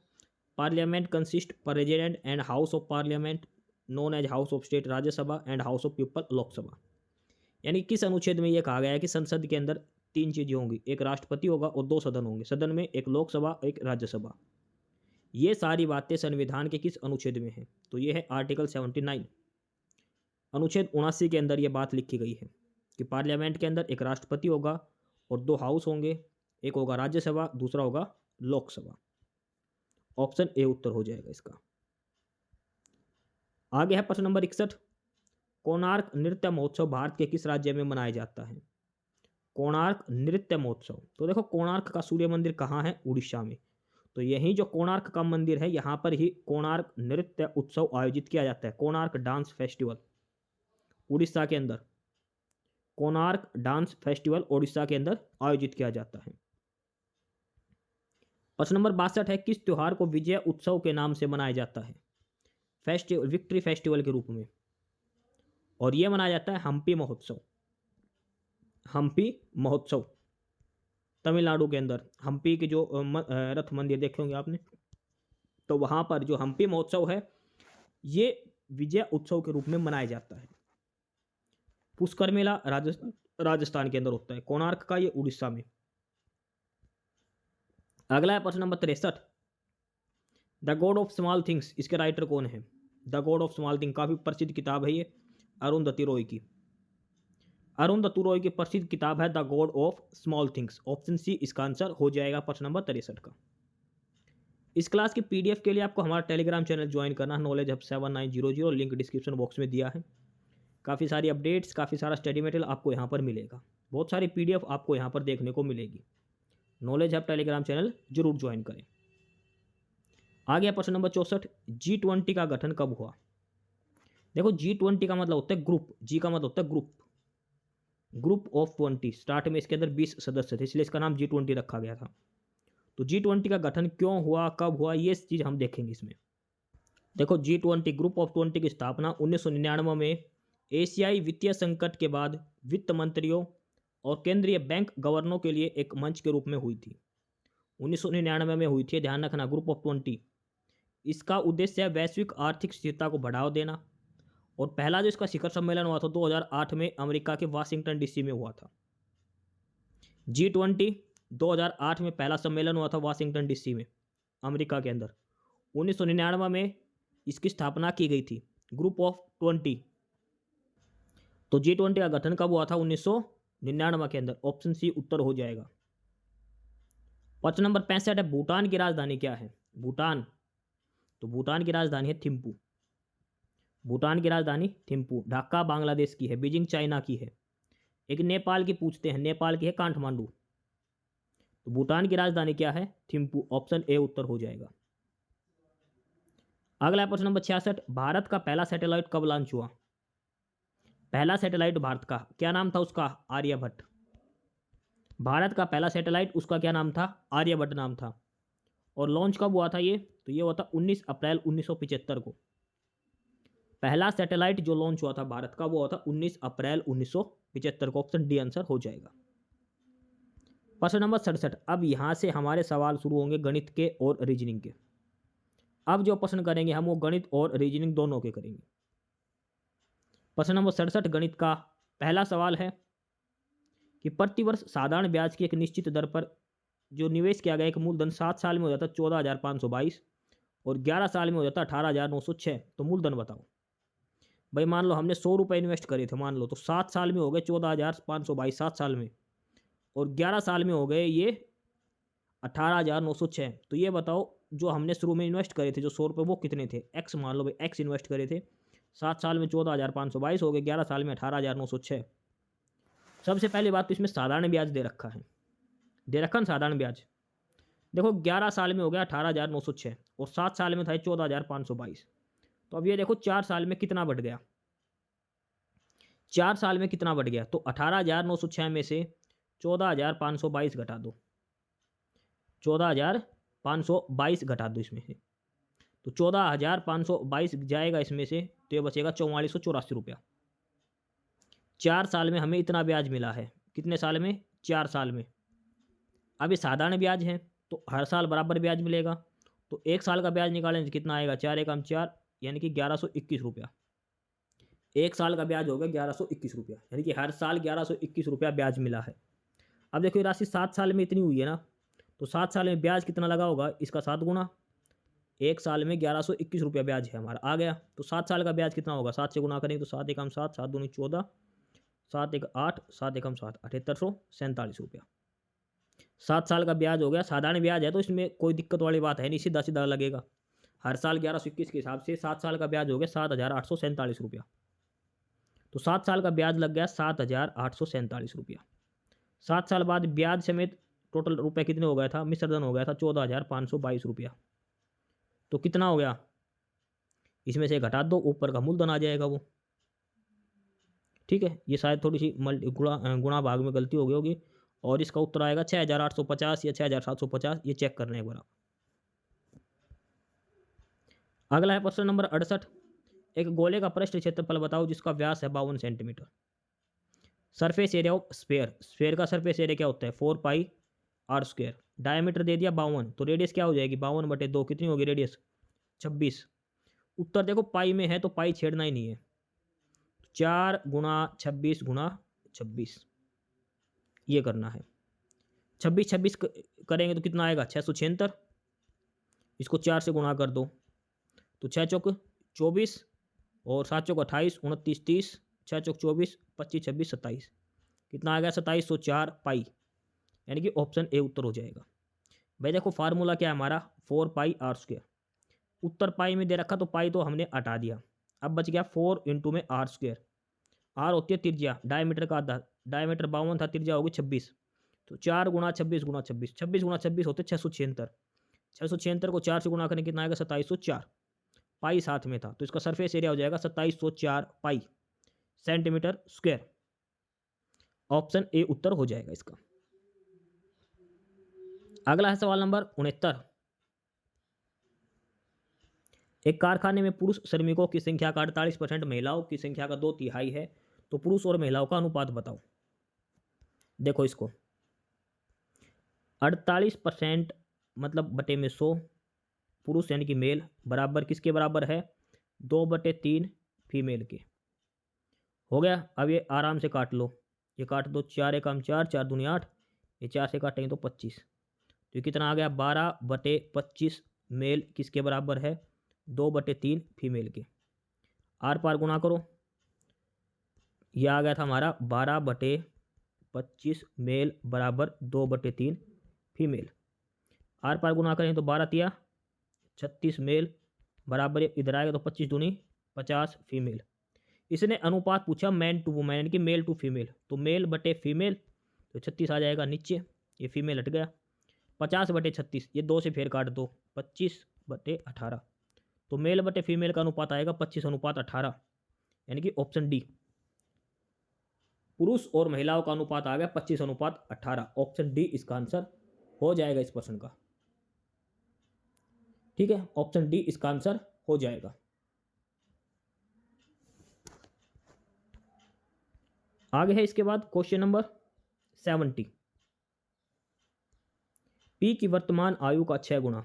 Parliament consist president and house of parliament known as house of state Rajya Sabha and house of people Lok Sabha. यानी किस अनुच्छेद में ये कहा गया है कि संसद के अंदर 3 चीज़ें होंगी, एक राष्ट्रपति होगा और 2 सदन होंगे, सदन में एक लोकसभा एक राज्यसभा। ये सारी बातें संविधान के किस अनुच्छेद में हैं? तो ये है आर्टिकल 79। अनुच्छेद 79 के अंदर ये बात लिखी गई है कि पार्लियामेंट के अंदर एक राष्ट्रपति होगा और 2 हाउस होंगे, एक होगा राज्यसभा, दूसरा होगा लोकसभा। ऑप्शन ए उत्तर हो जाएगा इसका। आगे है प्रश्न नंबर 61। कोणार्क नृत्य महोत्सव भारत के किस राज्य में मनाया जाता है? कोणार्क नृत्य महोत्सव, तो देखो कोणार्क का सूर्य मंदिर कहाँ है? उड़ीसा में। तो यही जो कोणार्क का मंदिर है, यहाँ पर ही कोणार्क नृत्य उत्सव आयोजित किया जाता है। कोणार्क डांस फेस्टिवल उड़ीसा के अंदर, कोणार्क डांस फेस्टिवल उड़ीसा के अंदर आयोजित किया जाता है। प्रश्न नंबर 62 है, किस त्योहार को विजय उत्सव के नाम से मनाया जाता है? फेस्टिवल, विक्ट्री फेस्टिवल के रूप में, और यह मनाया जाता है हम्पी महोत्सव। हम्पी महोत्सव तमिलनाडु के अंदर, हम्पी के जो रथ मंदिर देखे होंगे आपने, तो वहाँ पर जो हम्पी महोत्सव है ये विजय उत्सव के रूप में मनाया जाता है। पुष्कर मेला राजस्थान के अंदर होता है, कोणार्क का ये उड़ीसा में। अगला है प्रश्न number 63। The god of small things, इसके राइटर कौन है? The god of small thing काफ़ी प्रसिद्ध किताब है ये, अरुंधति रॉय की। अरुंधति रॉय की प्रसिद्ध किताब है the god of small things. Option C इसका आंसर हो जाएगा प्रश्न नंबर 63 का। इस क्लास की पीडीएफ के लिए आपको हमारा टेलीग्राम चैनल ज्वाइन करना है, knowledge hub 7900, link description box में दिया है। काफ़ी सारी अपडेट्स, काफ़ी सारा स्टडी मटेरियल आपको यहाँ पर मिलेगा, बहुत सारी पीडीएफ आपको यहाँ पर देखने को मिलेगी। नॉलेज हब टेलीग्राम चैनल जरूर ज्वाइन करें। आ गया प्रश्न नंबर 64। G20 का गठन कब हुआ? देखो G20 का मतलब होता है ग्रुप, जी का मतलब होता है ग्रुप, ग्रुप ऑफ 20। स्टार्ट में इसके अंदर 20 सदस्य थे, इसलिए इसका नाम G20 रखा गया था। तो G20 का गठन क्यों हुआ, कब हुआ, ये चीज़ हम देखेंगे इसमें। देखो G20 ग्रुप ऑफ 20 की स्थापना 1999 में एशियाई वित्तीय संकट के बाद वित्त मंत्रियों और केंद्रीय बैंक गवर्नरों के लिए एक मंच के रूप में हुई थी। 1999 में हुई थी, ध्यान रखना, ग्रुप ऑफ 20। इसका उद्देश्य है वैश्विक आर्थिक स्थिरता को बढ़ावा देना, और पहला जो इसका शिखर सम्मेलन हुआ था 2008 में अमेरिका के वाशिंगटन डीसी में हुआ था। G20 2008 में पहला सम्मेलन हुआ था वाशिंगटन डीसी में, अमेरिका के अंदर। 1999 में इसकी स्थापना की गई थी, ग्रुप ऑफ 20। तो G20 का गठन कब हुआ था? 1999 के अंदर। ऑप्शन सी उत्तर हो जाएगा। प्रश्न नंबर 65 है, भूटान की राजधानी क्या है? भूटान, तो भूटान की राजधानी है थिम्पू। भूटान की राजधानी थिम्पू। ढाका बांग्लादेश की है, बीजिंग चाइना की है। एक नेपाल की पूछते हैं, नेपाल की है काठमांडू। तो भूटान की राजधानी क्या है? थिम्पू। ऑप्शन ए उत्तर हो जाएगा। अगला प्रश्न नंबर 66, भारत का पहला सैटेलाइट कब लॉन्च हुआ? पहला सैटेलाइट भारत का क्या नाम था उसका? आर्यभट्ट। भारत का पहला सैटेलाइट, उसका क्या नाम था? आर्यभट्ट नाम था। और लॉन्च कब हुआ था ये? तो ये हुआ था 19 अप्रैल 1975 को। पहला सैटेलाइट जो लॉन्च हुआ था भारत का वो हुआ था 19 अप्रैल 1975 को। ऑप्शन डी आंसर हो जाएगा। प्रश्न नंबर 67। अब यहाँ से हमारे सवाल शुरू होंगे गणित के और रीजनिंग के। अब जो प्रश्न करेंगे हम वो गणित और रीजनिंग दोनों के करेंगे। प्रश्न नंबर 67 गणित का पहला सवाल है कि प्रतिवर्ष साधारण ब्याज की एक निश्चित दर पर जो निवेश किया गया एक मूलधन 7 साल में हो जाता 14,522 और 11 साल में हो जाता 18,906। तो मूलधन बताओ भाई। मान लो हमने 100 रुपये इन्वेस्ट करे थे, मान लो, तो 7 साल में हो गए 14,522 7 साल में, और 11 साल में हो गए ये 18,906। तो ये बताओ जो हमने शुरू में इन्वेस्ट करे थे जो 100 रुपये वो कितने थे? एक्स मान लो भाई, एक्स इन्वेस्ट करे थे। 7 साल में 14,522 हो गए, 11 साल में 18,906। सबसे पहली बात तो इसमें साधारण ब्याज दे रखा है, दे रखा ना साधारण ब्याज। देखो 11 साल में हो गया 18,906 और 7 साल में था 14,522। तो अब ये देखो 4 साल में कितना बढ़ गया, 4 साल में कितना बढ़ गया? तो 18,906 में से 14,522 घटा दो, 14,000 522 घटा दो इसमें से, तो 14,522 जाएगा इसमें से, तो ये बचेगा 4484 रुपया। 4 साल में हमें इतना ब्याज मिला है। कितने साल में? 4 साल में। अब ये साधारण ब्याज है तो हर साल बराबर ब्याज मिलेगा, तो 1 साल का ब्याज निकालें तो कितना आएगा? 4 एकम 4 यानी कि 1121 रुपया। 1 साल का ब्याज हो गया 1121 रुपया, यानी कि हर साल 1121 रुपया ब्याज मिला है। अब देखो ये राशि 7 साल में इतनी हुई है ना, तो 7 साल में ब्याज कितना लगा होगा? इसका 7 गुना। 1 साल में 1121 रुपया ब्याज है हमारा, आ गया। तो 7 साल का ब्याज कितना होगा? 7 से गुना करेंगे तो 7 एकम 7, 7 दूनी 14, 7 एक 8, 7 एकम 7, 7847 रुपया। 7 साल का ब्याज हो गया। साधारण ब्याज है तो इसमें कोई दिक्कत वाली बात है नहीं, सीधा सीधा लगेगा। हर साल 1121 के हिसाब से 7 साल का ब्याज हो गया 7,847 रुपया। तो 7 साल का ब्याज लग गया 7,847 रुपया। 7 साल बाद ब्याज समेत टोटल रुपये कितने हो गया था? मिश्रधन हो गया था 14,522 रुपया। तो कितना हो गया? इसमें से घटा दो, ऊपर का मूलधन आ जाएगा वो। ठीक है, ये शायद थोड़ी सी गुणा भाग में गलती हो गई होगी, और इसका उत्तर आएगा 6,850 या 6,750, ये चेक करने एक बार। अगला है प्रश्न नंबर 68। एक गोले का पृष्ठ क्षेत्रफल बताओ जिसका व्यास है 52 centimetre. Surface area of sphere, sphere का सरफेस एरिया क्या होता है? 4πr²। डायमीटर दे दिया 52, तो रेडियस क्या हो जाएगी? 52/2, कितनी होगी रेडियस? 26। उत्तर देखो पाई में है तो पाई छेड़ना ही नहीं है। 4 गुणा 26 गुणा 26 ये करना है। 26 26 करेंगे तो कितना आएगा? 676। इसको 4 से गुणा कर दो तो 6 चौक 24 और 7 चौक 28, 29 30, 6 चौक 24, 25 26 27, कितना आ गया? 2704 पाई, यानी कि ऑप्शन ए उत्तर हो जाएगा। भाई देखो फार्मूला क्या है हमारा? 4πr²। उत्तर पाई में दे रखा तो पाई तो हमने हटा दिया, अब बच गया 4 इंटू में r²। आर होती है त्रिज्या, डायमीटर का आधा, डायमीटर 52 था, त्रिज्या होगी 26, तो 4 गुणा 26 गुणा 26, 26 गुणा 26 होते 676। 676 को 4 से गुणा करें कितना आएगा? 2704। पाई साथ में था तो इसका सरफेस एरिया हो जाएगा 2704 pi centimetre square. Option A उत्तर हो जाएगा इसका। अगला है सवाल नंबर 69। एक कारखाने में पुरुष श्रमिकों की संख्या का 48%, महिलाओं की संख्या का 2/3 है, तो पुरुष और महिलाओं का अनुपात बताओ। देखो इसको 48% मतलब बटे में 100, पुरुष यानी कि मेल बराबर किसके बराबर है? 2/3 फीमेल के। हो गया। अब ये आराम से काट लो, ये काट दो, 4 एकम 4, 4 दूनी 8, ये 4 से काटेंगे तो 25, तो ये कितना आ गया? 12/25 मेल किसके बराबर है? 2/3 फीमेल के। आर पार गुणा करो, ये आ गया था हमारा 12/25 मेल बराबर 2/3 फीमेल। आर पार गुणा करें तो 12 तिया 36 मेल बराबर इधर आएगा तो 25 दूनी 50 फीमेल। इसने अनुपात पूछा मैन टू वुमेन यानी कि मेल टू फीमेल, तो मेल बटे फीमेल तो 36 आ जाएगा नीचे, ये फीमेल हट गया। 50/36 ये 2 से फेर काट दो, 25/18, तो मेल बटे फीमेल का अनुपात आएगा 25:18, यानी कि ऑप्शन डी। पुरुष और महिलाओं का अनुपात आ गया 25:18, ऑप्शन डी इसका आंसर हो जाएगा इस प्रश्न का। ठीक है, ऑप्शन डी इसका आंसर हो जाएगा। आगे है इसके बाद क्वेश्चन नंबर 70। पी की वर्तमान आयु का 6 गुना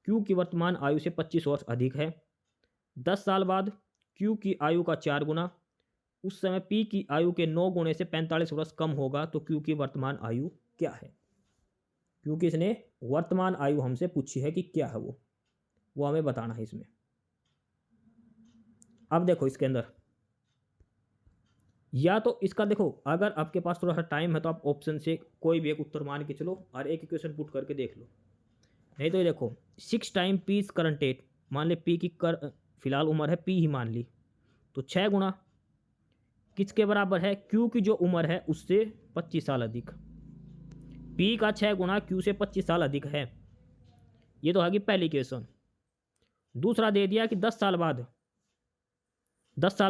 क्यू की वर्तमान आयु से 25 वर्ष अधिक है। 10 साल बाद क्यू की आयु का 4 गुना, उस समय पी की आयु के 9 गुणे से 45 वर्ष कम होगा, तो क्यू की वर्तमान आयु क्या है? क्योंकि इसने वर्तमान आयु हमसे पूछी है कि क्या है वो हमें बताना है इसमें। अब देखो इसके अंदर या तो इसका देखो, अगर आपके पास थोड़ा सा टाइम है तो आप ऑप्शन से कोई भी एक उत्तर मान के चलो और एक इक्वेशन पुट करके देख लो। नहीं तो ये देखो 6 time P is current eight, मान ले पी की फिलहाल उम्र है पी ही मान ली, तो 6 गुना किसके बराबर है? क्यू की जो उम्र है उससे 25 साल अधिक। पी का 6 गुना क्यू से 25 साल अधिक है, ये तो है कि पहली इक्वेशन। दूसरा दे दिया कि 10 साल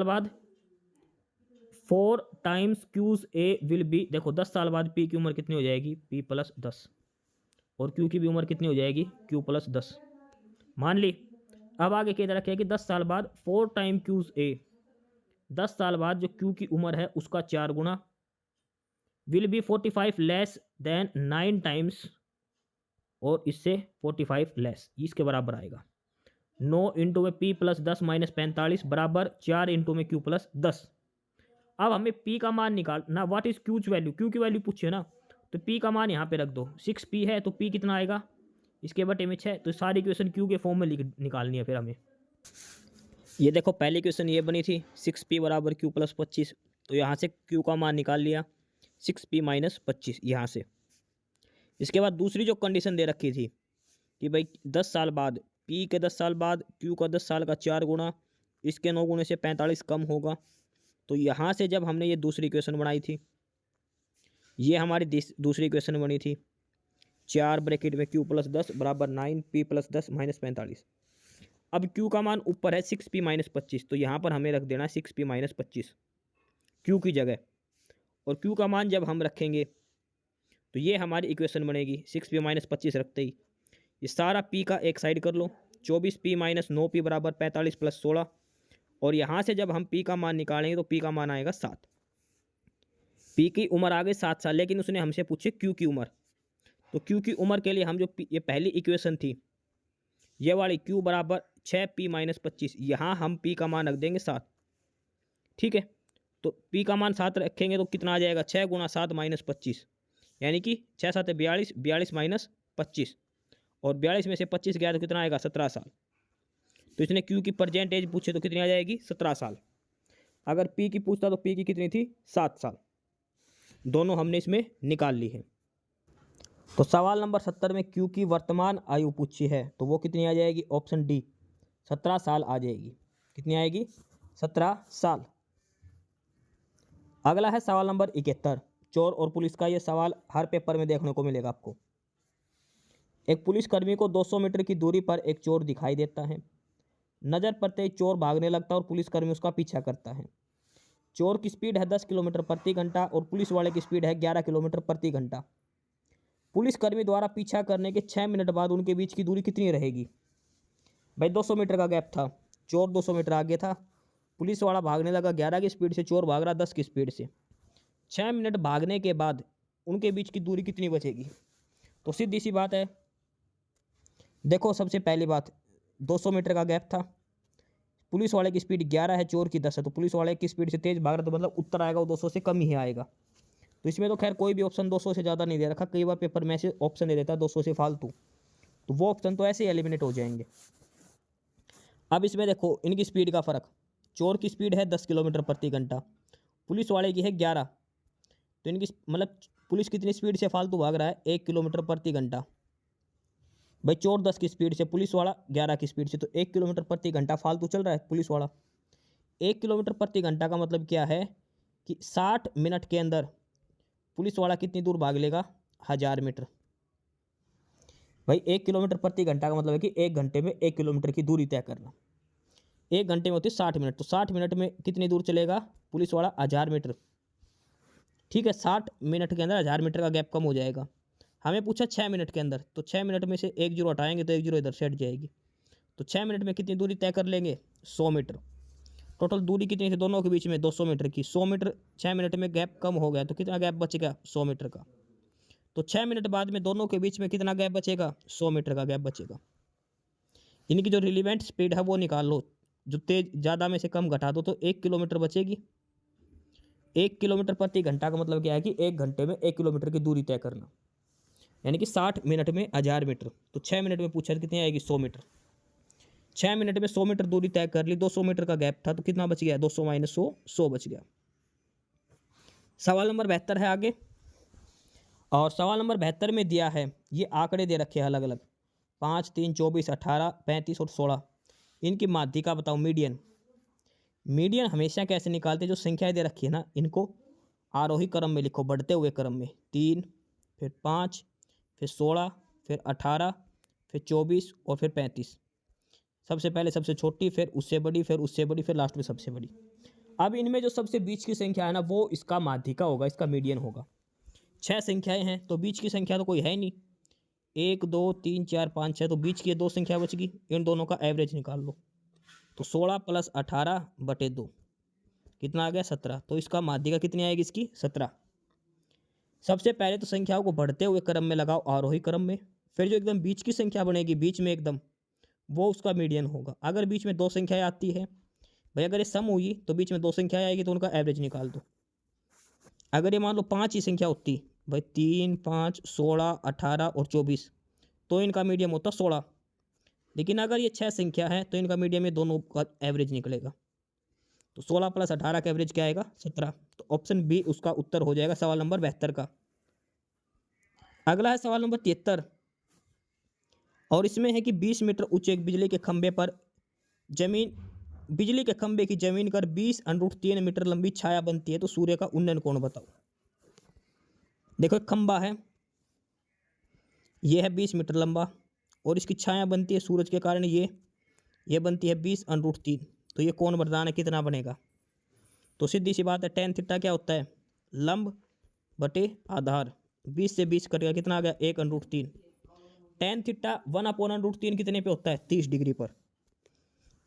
बाद 4 times Q's A will be, देखो 10 साल बाद पी की उम्र कितनी हो जाएगी? पी + 10, और क्यू की भी उम्र कितनी हो जाएगी, क्यू प्लस 10 मान ली। अब आगे कह रखा है कि 10 साल बाद 4 टाइम क्यूज ए, 10 साल बाद जो क्यू की उम्र है उसका 4 गुना, will be 45 less than 9 times, और इससे 45 लेस, इसके बराबर आएगा। 9 इंटू में पी प्लस 10 माइनस 45 बराबर 4 इंटू में क्यू प्लस 10। अब हमें पी का मान निकालना, what is Q's value, Q की वैल्यू पूछे ना, तो पी का मान यहाँ पे रख दो। 6p है तो पी कितना आएगा, इसके बटे में 6, तो सारी इक्वेशन क्यू के फॉर्म में निकालनी है फिर हमें। ये देखो पहली क्वेश्चन ये बनी थी 6p बराबर क्यू प्लस 25, तो यहाँ से क्यू का मान निकाल लिया 6p माइनस 25 यहाँ से। इसके बाद दूसरी जो कंडीशन दे रखी थी कि भाई 10 साल बाद पी के 10 साल बाद क्यू का 10 साल का 4 गुना, इसके 9 गुने से 45 कम होगा, तो यहाँ से जब हमने ये दूसरी क्वेश्चन बनाई थी, ये हमारी दूसरी क्वेश्चन बनी थी 4 ब्रैकेट में क्यू प्लस 10 बराबर 9p प्लस 10 माइनस 45। अब क्यू का मान ऊपर है 6p माइनस 25, तो यहाँ पर हमें रख देना 6p माइनस 25 क्यू की जगह, और क्यू का मान जब हम रखेंगे तो ये हमारी इक्वेशन बनेगी 6p माइनस 25 रखते ही ये सारा p का एक साइड कर लो, 24p माइनस 9p बराबर 45 प्लस 16, और यहाँ से जब हम p का मान निकालेंगे तो p का मान आएगा 7। p की उम्र आ गई 7 साल, लेकिन उसने हमसे पूछे q की उम्र, तो q की उम्र के लिए हम जो ये पहली इक्वेशन थी ये वाली q बराबर 6p माइनस 25, यहाँ हम p का मान रख देंगे 7, ठीक है। तो p का मान 7 रखेंगे तो कितना आ जाएगा, 6 गुना 7 माइनस 25, यानी कि 6 7 42, 42 माइनस 25, और 42 में से 25 गया तो कितना आएगा, 17 साल। तो इसने क्यू की प्रेजेंट एज पूछे तो कितनी आ जाएगी, 17 साल। अगर पी की पूछता तो पी की कितनी थी, 7 साल। दोनों हमने इसमें निकाल ली है। तो सवाल नंबर 70 में क्यू की वर्तमान आयु पूछी है तो वो कितनी आ जाएगी, ऑप्शन डी 17 साल आ जाएगी। कितनी आएगी, 17 साल। अगला है सवाल नंबर 71, चोर और पुलिस का। ये सवाल हर पेपर में देखने को मिलेगा आपको। एक पुलिसकर्मी को 200 मीटर की दूरी पर एक चोर दिखाई देता है। नजर पड़ते ही चोर भागने लगता है और पुलिसकर्मी उसका पीछा करता है। चोर की स्पीड है 10 किलोमीटर प्रति घंटा और पुलिस वाले की स्पीड है 11 किलोमीटर प्रति घंटा। पुलिसकर्मी द्वारा पीछा करने के 6 मिनट बाद उनके बीच की दूरी कितनी रहेगी। भाई 200 मीटर का गैप था, चोर 200 मीटर आगे था, पुलिस वाला भागने लगा 11 की स्पीड से, चोर भाग रहा 10 की स्पीड से। 6 मिनट भागने के बाद उनके बीच की दूरी कितनी बचेगी। तो सीधी सी बात है, देखो सबसे पहली बात 200 मीटर का गैप था, पुलिस वाले की स्पीड 11 है, चोर की 10 है, तो पुलिस वाले की स्पीड से तेज भाग रहा तो मतलब उत्तर आएगा वो 200 से कम ही आएगा। तो इसमें तो खैर कोई भी ऑप्शन 200 से ज़्यादा नहीं दे रखा, कई बार पेपर में ऐसे ऑप्शन दे देता है 200 से फालतू, तो वो ऑप्शन तो ऐसे ही एलिमिनेट हो जाएंगे। अब इसमें देखो इनकी स्पीड का फ़र्क, चोर की स्पीड है 10 किलोमीटर प्रति घंटा, पुलिस वाले की है 11, तो इनकी मतलब पुलिस कितनी स्पीड से फालतू भाग रहा है, 1 किलोमीटर प्रति घंटा। भाई चोर 10 की स्पीड से, पुलिस वाला 11 की स्पीड से, तो 1 किलोमीटर प्रति घंटा फालतू चल रहा है पुलिस वाला। 1 किलोमीटर प्रति घंटा का मतलब क्या है कि 60 मिनट के अंदर पुलिस वाला कितनी दूर भाग लेगा, 1000 मीटर। भाई 1 किलोमीटर प्रति घंटा का मतलब है कि 1 घंटे में 1 किलोमीटर की दूरी तय करना। 1 घंटे में होती है 60 मिनट, तो 60 मिनट में कितनी दूर चलेगा पुलिस वाला, 1000 मीटर। ठीक है, 60 मिनट के अंदर 1000 मीटर का गैप कम हो जाएगा। हमें पूछा 6 मिनट के अंदर, तो 6 मिनट में से 1 जीरो हटाएंगे तो 1 जीरो इधर से हट जाएगी, तो 6 मिनट में कितनी दूरी तय कर लेंगे, 100 मीटर। टोटल दूरी कितनी थी दोनों के बीच में, 200 मीटर की। 100 मीटर 6 मिनट में गैप कम हो गया तो कितना गैप बचेगा, 100 मीटर का। तो 6 मिनट बाद में दोनों के बीच में कितना गैप बचेगा, 100 मीटर का गैप बचेगा। इनकी जो रिलीवेंट स्पीड है वो निकाल लो, जो तेज ज़्यादा में से कम घटा दो तो 1 किलोमीटर बचेगी। 1 किलोमीटर प्रति घंटा का मतलब क्या है कि 1 घंटे में 1 किलोमीटर की दूरी तय करना, यानी कि 60 मिनट में 1000 मीटर। तो 6 मिनट में पूछा कितनी आएगी, 100 मीटर। 6 मिनट में 100 मीटर दूरी तय कर ली, 200 मीटर का गैप था तो कितना बच गया, 200 माइनस 100, 100 बच गया। सवाल नंबर 72 है आगे, और सवाल नंबर 72 में दिया है, ये आंकड़े दे रखे हैं अलग अलग, 5, 3, 24, 18, 35 और 16। इनकी माध्यिका बताओ, मीडियन। मीडियन हमेशा कैसे निकालते हैं, जो संख्याएं दे रखी है ना इनको आरोही क्रम में लिखो, बढ़ते हुए क्रम में, 3 फिर 5 फिर 16 फिर 18 फिर 24 और फिर 35। सबसे पहले सबसे छोटी, फिर उससे बड़ी, फिर उससे बड़ी, फिर लास्ट में सबसे बड़ी। अब इनमें जो सबसे बीच की संख्या है ना वो इसका माध्यिका होगा, इसका मीडियन होगा। 6 संख्याएं हैं तो बीच की संख्या तो कोई है नहीं, 1 2 3 4 5 6, तो बीच की ये दो संख्या बच गई, इन दोनों का एवरेज निकाल लो। तो 16 + 18/2 कितना आ गया 17। तो इसका माध्यिका कितनी आएगी इसकी 17। सबसे पहले तो संख्याओं को बढ़ते हुए क्रम में लगाओ, आरोही क्रम में, फिर जो एकदम बीच की संख्या बनेगी बीच में एकदम, वो उसका मीडियन होगा। अगर बीच में दो संख्याएं आती है भाई, अगर ये सम हुई तो बीच में दो संख्याएं आएगी तो उनका एवरेज निकाल दो। अगर ये मान लो 5 ही संख्या होती भाई, 3 5 16 18 और 24, तो इनका मीडियम होता 16। लेकिन अगर ये 6 संख्या है तो इनका मीडियम में दोनों का एवरेज निकलेगा। तो 16 + 18 का एवरेज क्या आएगा 17। तो ऑप्शन बी उसका उत्तर हो जाएगा सवाल नंबर 72 का। अगला है सवाल नंबर 73, और इसमें है कि 20 मीटर ऊंचे एक बिजली के खंभे पर बिजली के खंभे की जमीन पर 20√3 मीटर लंबी छाया बनती है, तो सूर्य का उन्नयन कोण बताओ। देखो एक खंभा है, ये है 20 मीटर लंबा, और इसकी छाया बनती है सूरज के कारण, ये बनती है 20√3। तो ये कोण बताना है कितना बनेगा। तो सीधी सी बात है, tan थीटा क्या होता है लंब बटे आधार, 20 से 20 कटेगा, कितना आ गया 1√3। tan थीटा 1/√3 कितने पे होता है 30 डिग्री पर,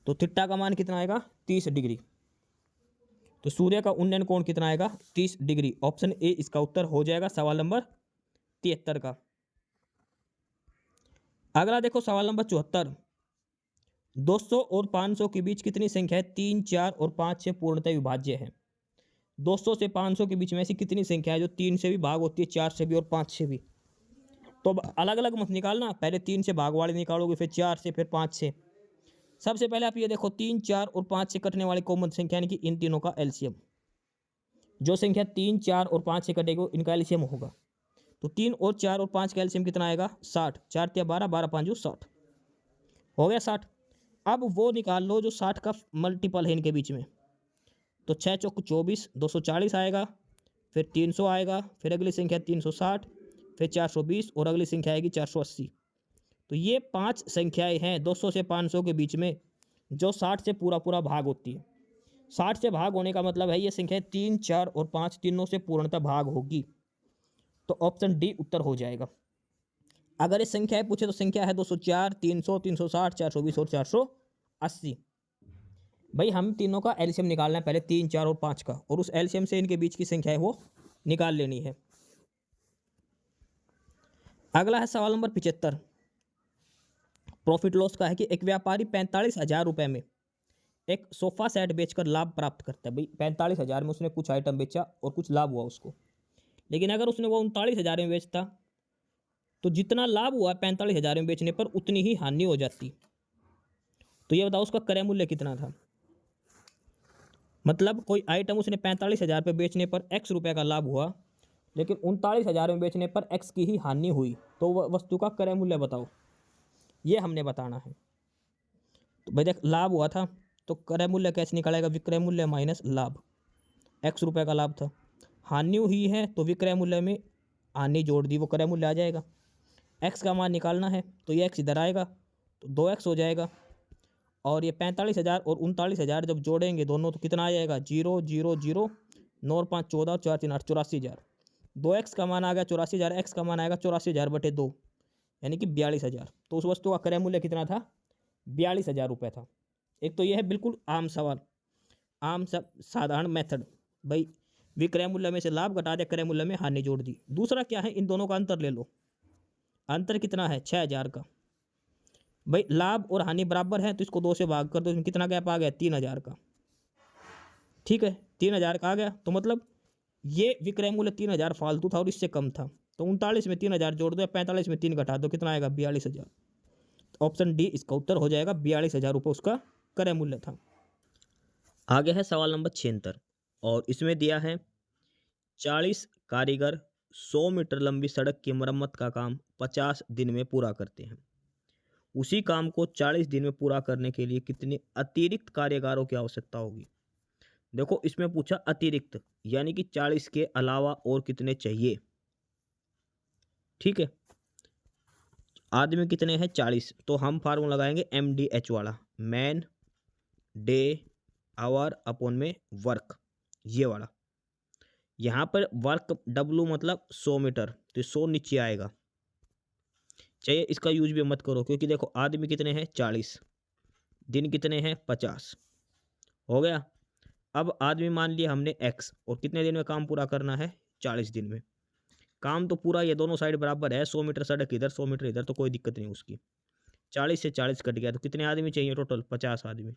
तो थीटा का मान कितना आएगा 30 डिग्री। तो सूर्य का उन्नयन कोण कितना आएगा 30 डिग्री। ऑप्शन ए इसका उत्तर हो जाएगा सवाल नंबर 73 का। अगला देखो सवाल नंबर 74, 200 और 500 के बीच कितनी संख्या है 3 4 और 5 से पूर्णतः विभाज्य है। 200 से 500 के बीच में ऐसी कितनी संख्या है जो 3 से भी भाग होती है, 4 से भी और 5 से भी। तो अलग अलग मत निकालना, पहले 3 से भाग वाले निकालोगे, फिर 4 से, फिर 5 से। सबसे पहले आप ये देखो 3 4 और 5 से कटने वाले कॉमन संख्या यानी कि इन तीनों का एलसीएम। जो संख्या 3 4 और 5 से कटेगी इनका एलसीएम होगा। तो 3 और 4 और 5 का एलसीएम कितना आएगा 60। 4 × 12 12 5 60 हो गया 60। अब वो निकाल लो जो 60 का मल्टीपल है इनके बीच में। तो 6 चौक 24, 240 आएगा, फिर 300 आएगा, फिर अगली संख्या 360, फिर 420 और अगली संख्या आएगी 480। तो ये 5 संख्याएं हैं 200 से 500 के बीच में जो 60 से पूरा पूरा भाग होती है। 60 से भाग होने का मतलब है ये संख्याएं 3 4 और 5 तीनों से पूर्णतः भाग होगी। तो ऑप्शन डी उत्तर हो जाएगा। अगर ये संख्याएं पूछे तो संख्या है 204, 300, 360, 420 और 480। भाई हम तीनों का एलसीएम निकालना है पहले 3 4 और 5 का, और उस एलसीएम से इनके बीच की संख्या है वो निकाल लेनी है। अगला है सवाल नंबर 75, प्रॉफिट लॉस का है कि एक व्यापारी 45,000 रुपये में एक सोफा सेट बेचकर लाभ प्राप्त करता है। भाई 45,000 में उसने कुछ आइटम बेचा और कुछ लाभ हुआ उसको, लेकिन अगर उसने वो 39,000 में बेचता तो जितना लाभ हुआ 45,000 में बेचने पर उतनी ही हानि हो जाती। तो ये बताओ उसका क्रय मूल्य कितना था। मतलब कोई आइटम उसने 45,000 पे बेचने पर x रुपये का लाभ हुआ, लेकिन 39,000 में बेचने पर x की ही हानि हुई, तो वह वस्तु का क्रय मूल्य बताओ, ये हमने बताना है। तो भाई देख लाभ हुआ था तो क्रय मूल्य कैसे निकालेगा, विक्रय मूल्य माइनस लाभ, x रुपये का लाभ था। हानि हुई है तो विक्रय मूल्य में हानि जोड़ दी, वो क्रय मूल्य आ जाएगा। x का मान निकालना है तो ये x इधर आएगा तो 2x हो जाएगा, और ये 45,000 और 39,000 जब जोड़ेंगे दोनों तो कितना आ जाएगा 0 0 0 9 और 5 14 4 3 8 84,000। 2x का मान आ गया 84,000, x का मान आएगा 84,000/2 यानी कि 42,000। तो उस वस्तु का क्रय मूल्य कितना था 42,000 रुपये था। एक तो यह है बिल्कुल आम सवाल, आम सब साधारण मेथड, भाई विक्रय मूल्य में से लाभ घटा दिया, क्रय मूल्य में हानि जोड़ दी। दूसरा क्या है, इन दोनों का अंतर ले लो। अंतर कितना है 6,000 का। भाई लाभ और हानि बराबर है तो इसको 2 से भाग कर दो, इसमें कितना गैप आ गया 3,000 का। ठीक है 3,000 का आ गया, तो मतलब ये विक्रय मूल्य 3,000 फालतू था और इससे कम था। तो 39 में 3,000 जोड़ दो, 45 में 3 घटा दो, कितना आएगा 42,000। ऑप्शन डी इसका उत्तर हो जाएगा 42,000 रुपये उसका क्रय मूल्य था। आगे है सवाल नंबर 76, और इसमें दिया है 40 कारीगर 100 मीटर लंबी सड़क की मरम्मत का काम 50 दिन में पूरा करते हैं। उसी काम को 40 दिन में पूरा करने के लिए कितने अतिरिक्त कारीगरों की आवश्यकता होगी। देखो इसमें पूछा अतिरिक्त, यानी कि 40 के अलावा और कितने चाहिए। ठीक है, आदमी कितने हैं 40, तो हम फार्मूला लगाएंगे MDH वाला, मैन डे आवर अपॉन में वर्क, ये वाला। यहाँ पर वर्क W मतलब 100 मीटर, तो 100 नीचे आएगा, चाहिए इसका यूज भी मत करो, क्योंकि देखो आदमी कितने हैं 40, दिन कितने हैं 50, हो गया। अब आदमी मान लिया हमने x, और कितने दिन में काम पूरा करना है 40 दिन में। काम तो पूरा ये दोनों साइड बराबर है, 100 मीटर सड़क इधर 100 मीटर इधर, तो कोई दिक्कत नहीं उसकी। 40 से 40 कट गया तो कितने आदमी चाहिए टोटल 50 आदमी।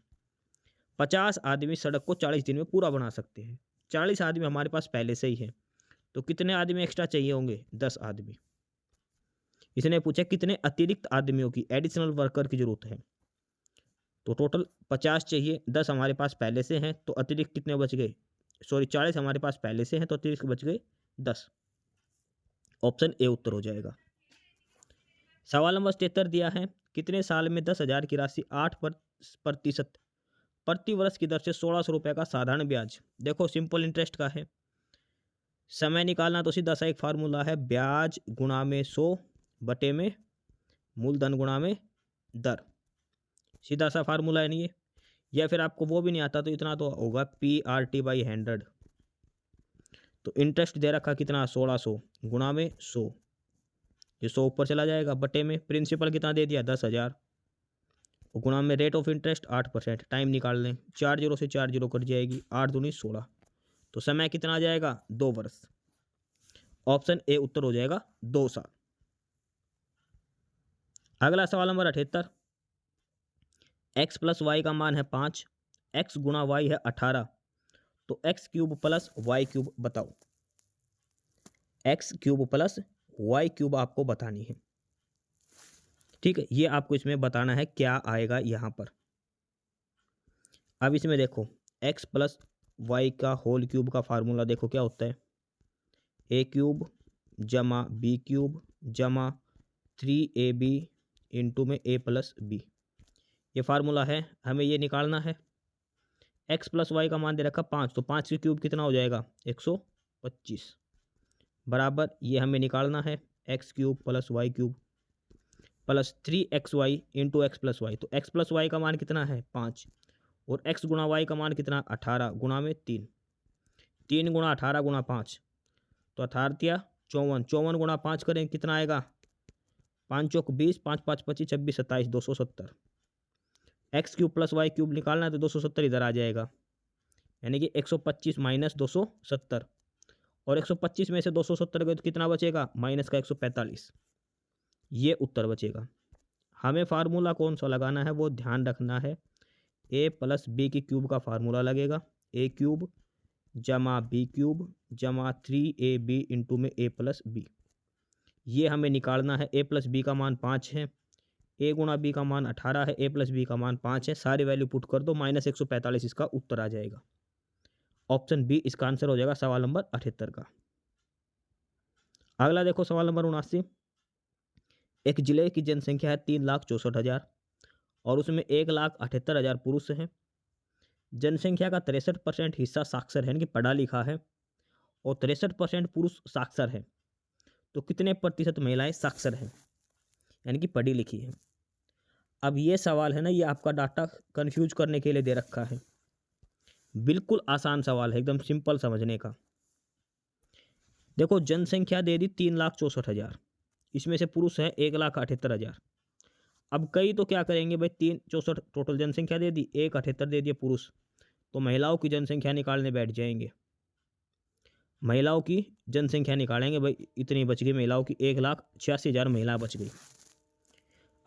50 आदमी सड़क को 40 दिन में पूरा बना सकते हैं। 40 आदमी हमारे पास पहले से ही है, तो कितने आदमी एक्स्ट्रा चाहिए होंगे 10 आदमी। इसने पूछा कितने अतिरिक्त आदमियों की एडिशनल वर्कर की जरूरत है, तो टोटल 50 चाहिए, 10 हमारे पास पहले से हैं, तो अतिरिक्त कितने बच गए, सॉरी 40 हमारे पास पहले से हैं, तो अतिरिक्त बच गए 10। ऑप्शन ए उत्तर हो जाएगा। सवाल नंबर 73 दिया है, कितने साल में 10,000 की राशि 8% प्रति वर्ष की दर से 1600 रुपये का साधारण ब्याज। देखो सिंपल इंटरेस्ट का है, समय निकालना तो सीधा सा एक फार्मूला है, ब्याज गुणा में 100 बटे में मूलधन गुणा में दर, सीधा सा फार्मूला है नहीं ये। या फिर आपको वो भी नहीं आता तो इतना तो होगा PRT/100। तो इंटरेस्ट दे रखा कितना 1600 गुणा में 100, ये 100 ऊपर चला जाएगा, बटे में प्रिंसिपल कितना दे दिया 10,000, गुणा में रेट ऑफ इंटरेस्ट 8%। टाइम निकाल लें, 4 जीरो से 4 जीरो कट जाएगी, 8 दूनी 16, तो समय कितना आ जाएगा 2 वर्ष। ऑप्शन ए उत्तर हो जाएगा 2 साल। अगला सवाल नंबर 78, x प्लस वाई का मान है 5, x गुणा वाई है 18, तो x cube plus Y cube बताओ। x cube plus Y cube आपको बतानी है, ठीक है, ये आपको इसमें बताना है क्या आएगा यहाँ पर। अब इसमें देखो x प्लस वाई का होल क्यूब का फार्मूला देखो क्या होता है, a क्यूब जमा b क्यूब जमा 3ab इंटू में a प्लस b, ये फार्मूला है, हमें ये निकालना है। x प्लस वाई का मान दे रखा 5, तो 5 की क्यूब कितना हो जाएगा 125, बराबर ये हमें निकालना है x cube plus Y cube plus 3xy into X plus Y, तो x प्लस वाई का मान कितना है 5, और x गुणा वाई का मान कितना 18 गुणा में 3, 3 गुणा 18 गुणा 5, तो 18 54, 54 गुणा 5 करें कितना आएगा 5 चौक 20, 5 5 25 26 27 270। X cube plus Y cube निकालना है तो 270 इधर आ जाएगा, यानी कि 125 माइनस 270, और 125 में से 270 गए तो कितना बचेगा माइनस का 145, ये उत्तर बचेगा। हमें फार्मूला कौन सा लगाना है वो ध्यान रखना है, a प्लस बी की क्यूब का फार्मूला लगेगा, a क्यूब जमा बी क्यूब जमा 3ab इंटू में a प्लस बी, ये हमें निकालना है। a प्लस बी का मान 5 है, a गुणा बी का मान 18 है, a प्लस बी का मान 5 है, सारी वैल्यू पुट कर दो, माइनस 145 इसका उत्तर आ जाएगा। ऑप्शन बी इसका आंसर हो जाएगा सवाल नंबर 78 का। अगला देखो सवाल नंबर 79, एक जिले की जनसंख्या है 3,64,000 और उसमें 1,78,000 पुरुष हैं। जनसंख्या का 63% हिस्सा साक्षर है, यानी कि पढ़ा लिखा है, और 63% पुरुष साक्षर है, तो कितने प्रतिशत महिलाएं साक्षर हैं यानी कि पढ़ी लिखी हैं। अब ये सवाल है ना, ये आपका डाटा कंफ्यूज करने के लिए दे रखा है, बिल्कुल आसान सवाल है, एकदम सिंपल समझने का। देखो जनसंख्या दे दी 3,64,000, इसमें से पुरुष है 1,78,000। अब कई तो क्या करेंगे भाई, 364 टोटल जनसंख्या दे दी, 178 दे दिए पुरुष, तो महिलाओं की जनसंख्या निकालने बैठ जाएंगे। महिलाओं की जनसंख्या निकालेंगे भाई, इतनी बच गई महिलाओं की, 1,86,000 महिला बच गई।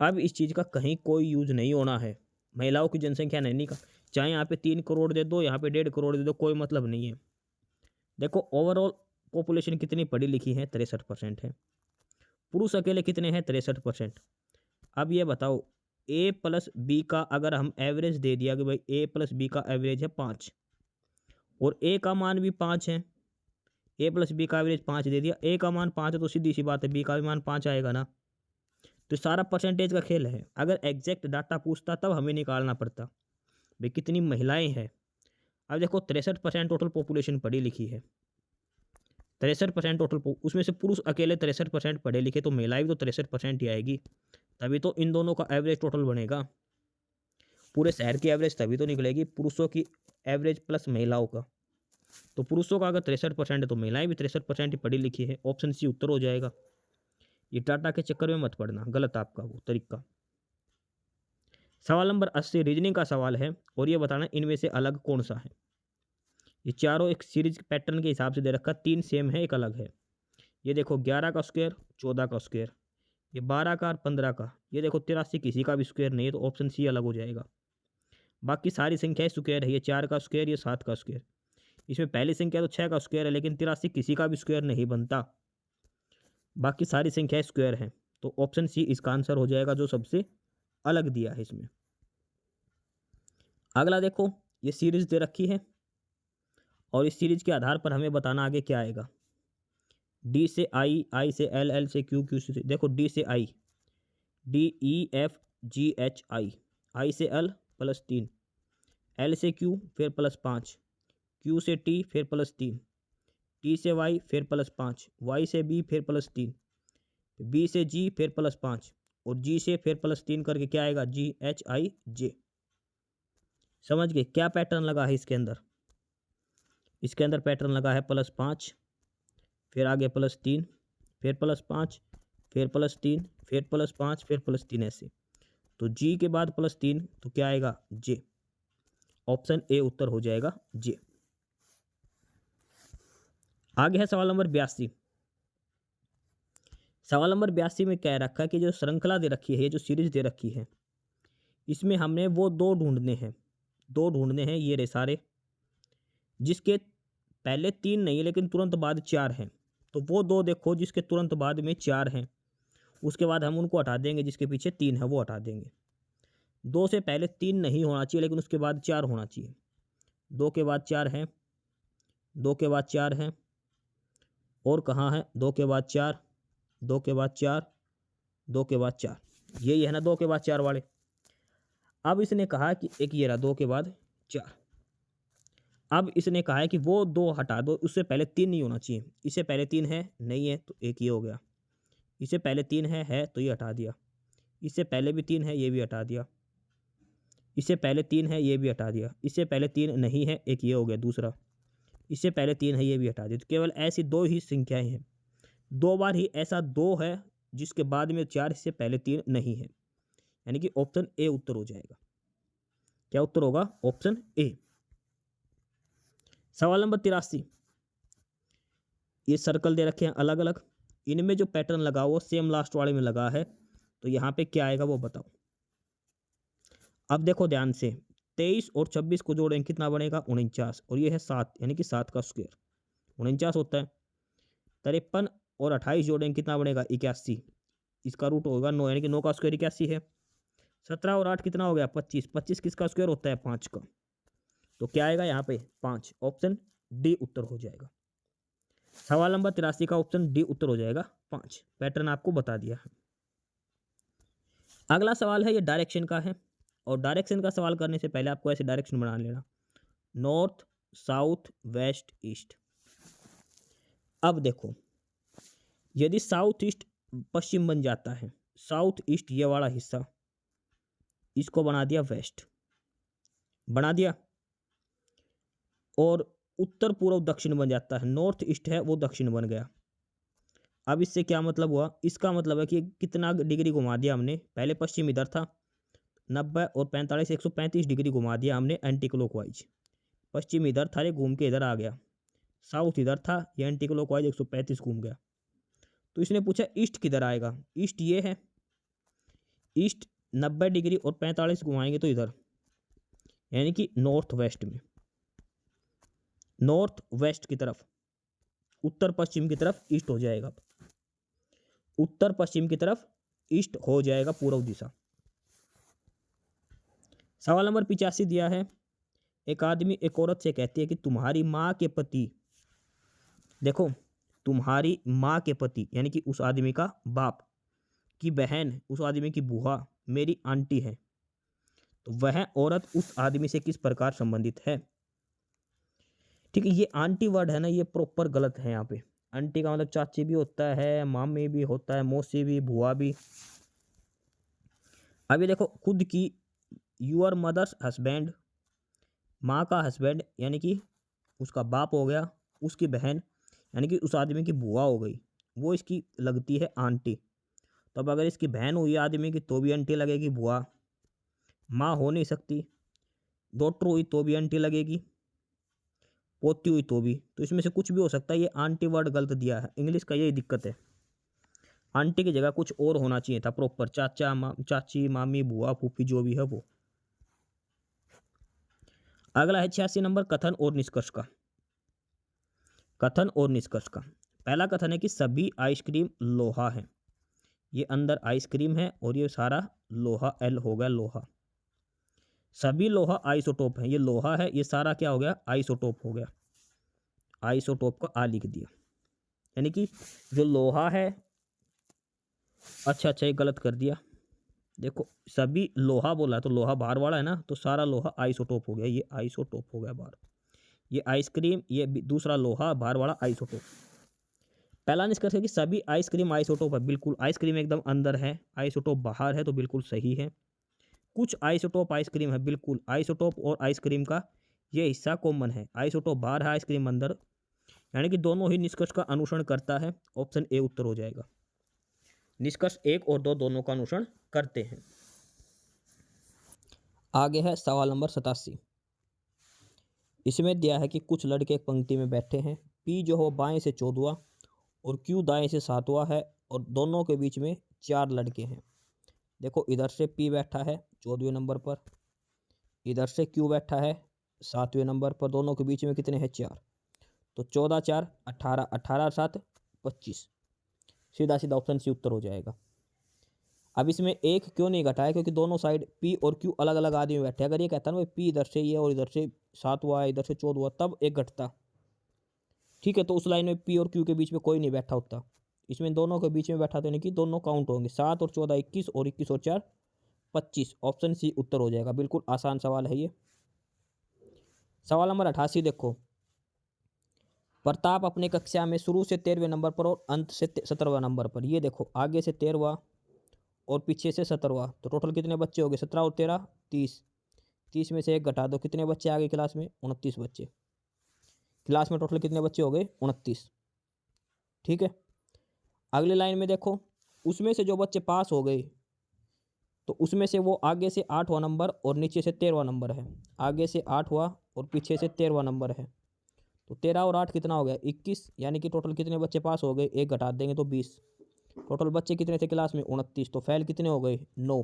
अब इस चीज़ का कहीं कोई यूज नहीं होना है, महिलाओं की जनसंख्या नहीं निकाल, चाहे यहाँ पे 3 करोड़ दे दो, यहाँ पे 1.5 करोड़ दे दो, कोई मतलब नहीं है। देखो ओवरऑल पॉपुलेशन कितनी पढ़ी लिखी है 63% है, पुरुष अकेले कितने हैं 63%। अब ये बताओ a प्लस बी का अगर हम एवरेज दे दिया कि भाई a प्लस बी का एवरेज है 5 और a का मान भी 5 है, a प्लस बी का एवरेज 5 दे दिया, a का मान 5 है तो सीधी सी बात है b का भी मान 5 आएगा ना। तो सारा परसेंटेज का खेल है, अगर एग्जैक्ट डाटा पूछता तब हमें निकालना पड़ता भाई कितनी महिलाएं हैं। अब देखो 63% टोटल पॉपुलेशन पढ़ी लिखी है, 63% टोटल, उसमें से पुरुष अकेले 63% पढ़े लिखे, तो महिलाएं भी तो 63% ही आएगी, तभी तो इन दोनों का एवरेज टोटल बनेगा, पूरे शहर की एवरेज तभी तो निकलेगी, पुरुषों की एवरेज प्लस महिलाओं का। तो पुरुषों का अगर 63% है तो महिलाएं भी 63% ही पढ़ी लिखी है, ऑप्शन सी उत्तर हो जाएगा। ये टाटा के चक्कर में मत पड़ना, गलत आपका वो तरीका। सवाल नंबर 80 रीजनिंग का सवाल है और ये बताना इनमें से अलग कौन सा है। ये चारों एक सीरीज पैटर्न के हिसाब से दे रखा, 3 सेम है, एक अलग है। ये देखो 11 का स्क्वायर, 14 का स्क्वायर, ये 12 का और 15 का, ये देखो 83 किसी का भी स्क्वायर नहीं है, तो ऑप्शन सी अलग हो जाएगा। बाकी सारी संख्याएं स्क्वायर है, ये 4 का स्क्वायर, ये 7 का स्क्वायर। इसमें पहली संख्या तो 6 का स्क्वायर है, लेकिन 83 किसी का भी स्क्वायर नहीं बनता। बाकी सारी संख्याएं स्क्वायर हैं, तो ऑप्शन सी इसका आंसर हो जाएगा, जो सबसे अलग दिया है इसमें। अगला देखो, ये सीरीज दे रखी है और इस सीरीज के आधार पर हमें बताना आगे क्या आएगा। डी से आई, आई से एल, एल से क्यू, क्यू से, देखो डी से I, D E F G H I, I से एल +3, एल से क्यू फिर +5, क्यू से टी फिर +3, टी से वाई फिर +5, वाई से बी फिर +3, बी से जी फिर +5 और जी से फिर +3 करके क्या आएगा, जी एच आई जे। समझ गए क्या पैटर्न लगा है इसके अंदर? इसके अंदर पैटर्न लगा है +5, फिर आगे +3, फिर +5, फिर +3, फिर +5, फिर +3, ऐसे। तो जी के बाद +3 तो क्या आएगा, जे। ऑप्शन ए उत्तर हो जाएगा जे। आगे है सवाल नंबर 82। सवाल नंबर 82 में क्या रखा है कि जो श्रृंखला दे रखी है, ये जो सीरीज दे रखी है, इसमें हमने वो दो ढूंढने हैं, ये रहे सारे, जिसके पहले 3 नहीं है लेकिन तुरंत बाद 4 हैं। तो वो दो देखो जिसके तुरंत बाद में 4 हैं, उसके बाद हम उनको हटा देंगे, जिसके पीछे 3 है वो हटा देंगे। 2 से पहले 3 नहीं होना चाहिए, लेकिन उसके बाद 4 होना चाहिए। 2 के बाद 4 हैं, 2 के बाद 4 हैं, और कहाँ है, 2 के बाद 4, 2 के बाद 4, 2 के बाद 4, यही है ना 2 के बाद 4 वाले। अब इसने कहा कि एक ये रहा 2 के बाद 4। अब इसने कहा है कि वो 2 हटा दो, उससे पहले 3 नहीं होना चाहिए। इससे पहले 3 है, नहीं है, तो एक ये हो गया। इससे पहले 3 है तो ये हटा दिया। इससे पहले भी 3 है, ये भी हटा दिया। इससे पहले 3 है, ये भी हटा दिया। इससे पहले 3 नहीं है, एक ये हो गया दूसरा। इससे पहले 3 है, ये भी हटा दिया। तो केवल ऐसी 2 ही संख्याएं हैं, 2 बार ही ऐसा 2 है जिसके बाद में 4, इससे पहले 3 नहीं है, यानी कि ऑप्शन ए उत्तर हो जाएगा। क्या उत्तर होगा, ऑप्शन ए। सवाल नंबर 83, ये सर्कल दे रखे हैं अलग अलग, इनमें जो पैटर्न लगा हुआ सेम लास्ट वाले में लगा है, तो यहाँ पे क्या आएगा वो बताओ। अब देखो ध्यान से, 23 और 26 को जोड़ें कितना बनेगा, 49, और ये है 7, यानी कि 7 का स्क्वायर 49 होता है। 53 और 28 जोड़ें कितना बनेगा, 81, इसका रूट होगा 9, यानी कि 9 का स्क्वायर 81 है। 17 और 8 कितना हो गया, 25, 25 किसका स्क्वायर होता है, 5 का। तो क्या आएगा यहाँ पे, 5। ऑप्शन डी उत्तर हो जाएगा। सवाल नंबर 83 का ऑप्शन डी उत्तर हो जाएगा, 5। पैटर्न आपको बता दिया है। अगला सवाल है, ये डायरेक्शन का है, और डायरेक्शन का सवाल करने से पहले आपको ऐसे डायरेक्शन बना लेना, नॉर्थ, साउथ, वेस्ट, ईस्ट। अब देखो, यदि साउथ ईस्ट पश्चिम बन जाता है, साउथ ईस्ट ये वाला हिस्सा, इसको बना दिया वेस्ट, बना दिया, और उत्तर पूर्व दक्षिण बन जाता है, नॉर्थ ईस्ट है वो दक्षिण बन गया। अब इससे क्या मतलब हुआ, इसका मतलब है कि कितना डिग्री घुमा दिया हमने, पहले पश्चिम इधर था 90 और 45, 135 डिग्री घुमा दिया हमने एंटी क्लॉकवाइज। पश्चिम इधर था, घूम के इधर आ गया। साउथ इधर था, ये एंटी क्लॉकवाइज 135 घूम गया। तो इसने पूछा ईस्ट किधर आएगा, ईस्ट ये है, ईस्ट 90 डिग्री और 45 घुमाएंगे तो इधर, यानी कि नॉर्थ वेस्ट में, नॉर्थ वेस्ट की तरफ, उत्तर पश्चिम की तरफ ईस्ट हो जाएगा, उत्तर पश्चिम की तरफ ईस्ट हो जाएगा, पूर्व दिशा। सवाल नंबर 85 दिया है, एक आदमी एक औरत से कहती है कि तुम्हारी माँ के पति, देखो तुम्हारी माँ के पति यानी कि उस आदमी का बाप की बहन, उस आदमी की बुआ मेरी आंटी है, तो वह औरत उस आदमी से किस प्रकार संबंधित है। ठीक है, ये आंटी वर्ड है ना, ये प्रॉपर गलत है। यहाँ पे आंटी का मतलब चाची भी होता है, मामी भी होता है, मौसी भी, बुआ भी। अभी देखो, खुद की यूर मदर्स हस्बैंड, माँ का हस्बैंड यानी कि उसका बाप हो गया, उसकी बहन यानी कि उस आदमी की बुआ हो गई, वो इसकी लगती है आंटी। तो अब अगर इसकी बहन हुई आदमी की तो भी आंटी लगेगी बुआ, माँ हो नहीं सकती, डॉटर हुई तो भी आंटी लगेगी, पोती हुई तो भी। तो इसमें से कुछ भी हो सकता है, ये आंटी वर्ड गलत दिया है, इंग्लिश का यही दिक्कत है। आंटी की जगह कुछ और होना चाहिए था प्रॉपर, चाचा चाची मामी बुआ फूफी जो भी है वो। अगला है 86 नंबर, कथन और निष्कर्ष का। कथन और निष्कर्ष का पहला कथन है कि सभी आइसक्रीम लोहा है। ये अंदर आइसक्रीम है और ये सारा लोहा, एल हो गया लोहा। सभी लोहा आइसोटोप है, ये लोहा है, ये सारा क्या हो गया आइसोटोप हो गया। आइसोटोप का आ लिख दिया, यानी कि जो लोहा है, अच्छा ये गलत कर दिया। देखो सभी लोहा बोला है तो लोहा बाहर वाला है ना, तो सारा लोहा आइसोटोप हो गया, ये आइसोटोप हो गया बाहर। ये आइसक्रीम, ये दूसरा लोहा बाहर वाला आइसोटोप। पहला निष्कर्ष है कि सभी आइसक्रीम आइसोटोप है, बिल्कुल आइसक्रीम एकदम अंदर है, आइसोटोप बाहर है, तो बिल्कुल सही है। कुछ आइसोटोप आइसक्रीम है, बिल्कुल आइसोटोप और आइसक्रीम का ये हिस्सा कॉमन है, आइसोटोप बाहर है आइसक्रीम अंदर, यानी कि दोनों ही निष्कर्ष का अनुसरण करता है। ऑप्शन ए उत्तर हो जाएगा। निष्कर्ष 1 और 2 दोनों का अनुसरण करते हैं। आगे है सवाल नंबर 87। इसमें दिया है कि कुछ लड़के एक पंक्ति में बैठे हैं, पी जो हो बाएं से 14वां और क्यू दाएं से 7वां है, और दोनों के बीच में 4 लड़के हैं। देखो इधर से पी बैठा है 14वें नंबर पर, इधर से क्यू बैठा है 7वें नंबर पर, दोनों के बीच में कितने हैं 4, तो 14 4 18, 18 7 25, सीधा सीधा ऑप्शन सी उत्तर हो जाएगा। अब इसमें एक क्यों नहीं घटाया, क्योंकि दोनों साइड पी और क्यू अलग अलग आदमी बैठे। अगर ये कहता ना भाई पी इधर से ये और इधर से 7वां इधर से 14वां, तब एक घटता, ठीक है। तो उस लाइन में पी और क्यू के बीच में कोई नहीं बैठा होता, इसमें दोनों के बीच में बैठा, तो यानी कि दोनों काउंट होंगे, 7 और 14 21 और 21 और 4 25, ऑप्शन सी उत्तर हो जाएगा। बिल्कुल आसान सवाल है ये। सवाल नंबर 88 देखो, प्रताप अपने कक्षा में शुरू से 13वें नंबर पर और अंत से 17वें नंबर पर। ये देखो आगे से 13वां और पीछे से 17वां, तो टोटल कितने बच्चे हो गए 17 और 13 30, 30 में से एक घटा दो, कितने बच्चे आ गए क्लास में 29 बच्चे। क्लास में टोटल कितने बच्चे हो गए 29, ठीक है। अगले लाइन में देखो, उसमें से जो बच्चे पास हो गए, तो उसमें से वो आगे से 8वां नंबर और नीचे से 13वां नंबर है, आगे से 8वां और पीछे से 13वां नंबर है, तो 13 और 8 कितना हो गया 21, यानी कि टोटल कितने बच्चे पास हो गए, एक घटा देंगे तो 20। टोटल बच्चे कितने थे क्लास में 29, तो फेल कितने हो गए 9।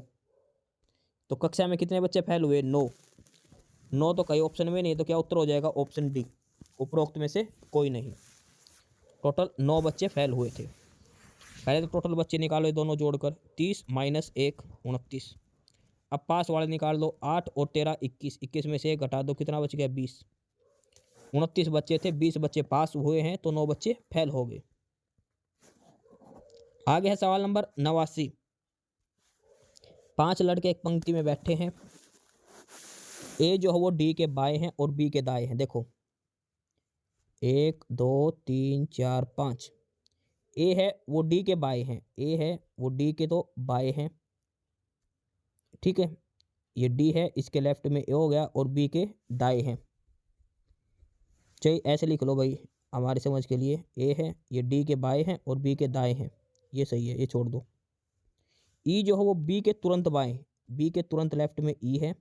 तो कक्षा में कितने बच्चे फेल हुए 9। 9 तो कई ऑप्शन में नहीं, तो क्या उत्तर हो जाएगा ऑप्शन डी, उपरोक्त में से कोई नहीं। टोटल 9 बच्चे फेल हुए थे। पहले तो टोटल बच्चे निकालो दोनों जोड़कर, 30 माइनस 1 29। अब पास वाले निकाल दो, 8 और 13 21, 21 में से एक घटा दो, कितना बच गया 20। 29 बच्चे थे, 20 बच्चे पास हुए हैं, तो 9 बच्चे फेल हो गए। आगे है सवाल नंबर 89। 5 लड़के एक पंक्ति में बैठे हैं, ए जो है वो डी के बाएं हैं और बी के दाएं हैं। देखो 1 2 3 4 5, ए है वो डी के बाएं हैं, ए है वो डी के तो बाएं हैं, ठीक है। ये डी है, इसके लेफ्ट में ए हो गया और बी के दाएं हैं। चलिए ऐसे लिख लो भाई हमारी समझ के लिए, ए है ये डी के बाएं हैं और बी के दाएं हैं, ये सही है, ये छोड़ दो। ई जो है वो बी के तुरंत बाएं, बी के तुरंत लेफ्ट में ई है,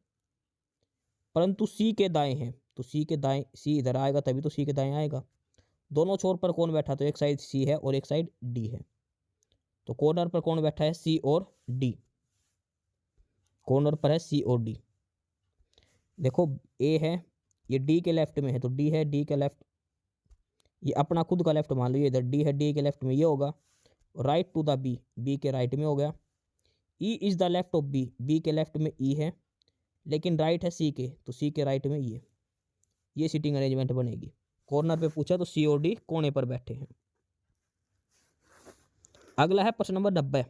परंतु सी के दाएं हैं, तो सी के दाएं, सी इधर आएगा तभी तो सी के दाएं आएगा। दोनों छोर पर कौन बैठा, तो एक साइड सी है और एक साइड डी है, तो कॉर्नर पर कौन बैठा है सी और डी, कॉर्नर पर है सी और डी। देखो ए है ये डी के लेफ्ट में है, तो डी है डी के लेफ्ट, ये अपना खुद का लेफ्ट मान लो, ये इधर डी है डी के लेफ्ट में ये होगा, right to the B, B के राइट में हो गया। E is the left of B, B के लेफ्ट में ई है, लेकिन राइट है सी के, तो सी के राइट में ये सीटिंग अरेंजमेंट बनेगी। कॉर्नर पे पूछा तो सी और डी कोने पर बैठे हैं। अगला है प्रश्न नंबर 90।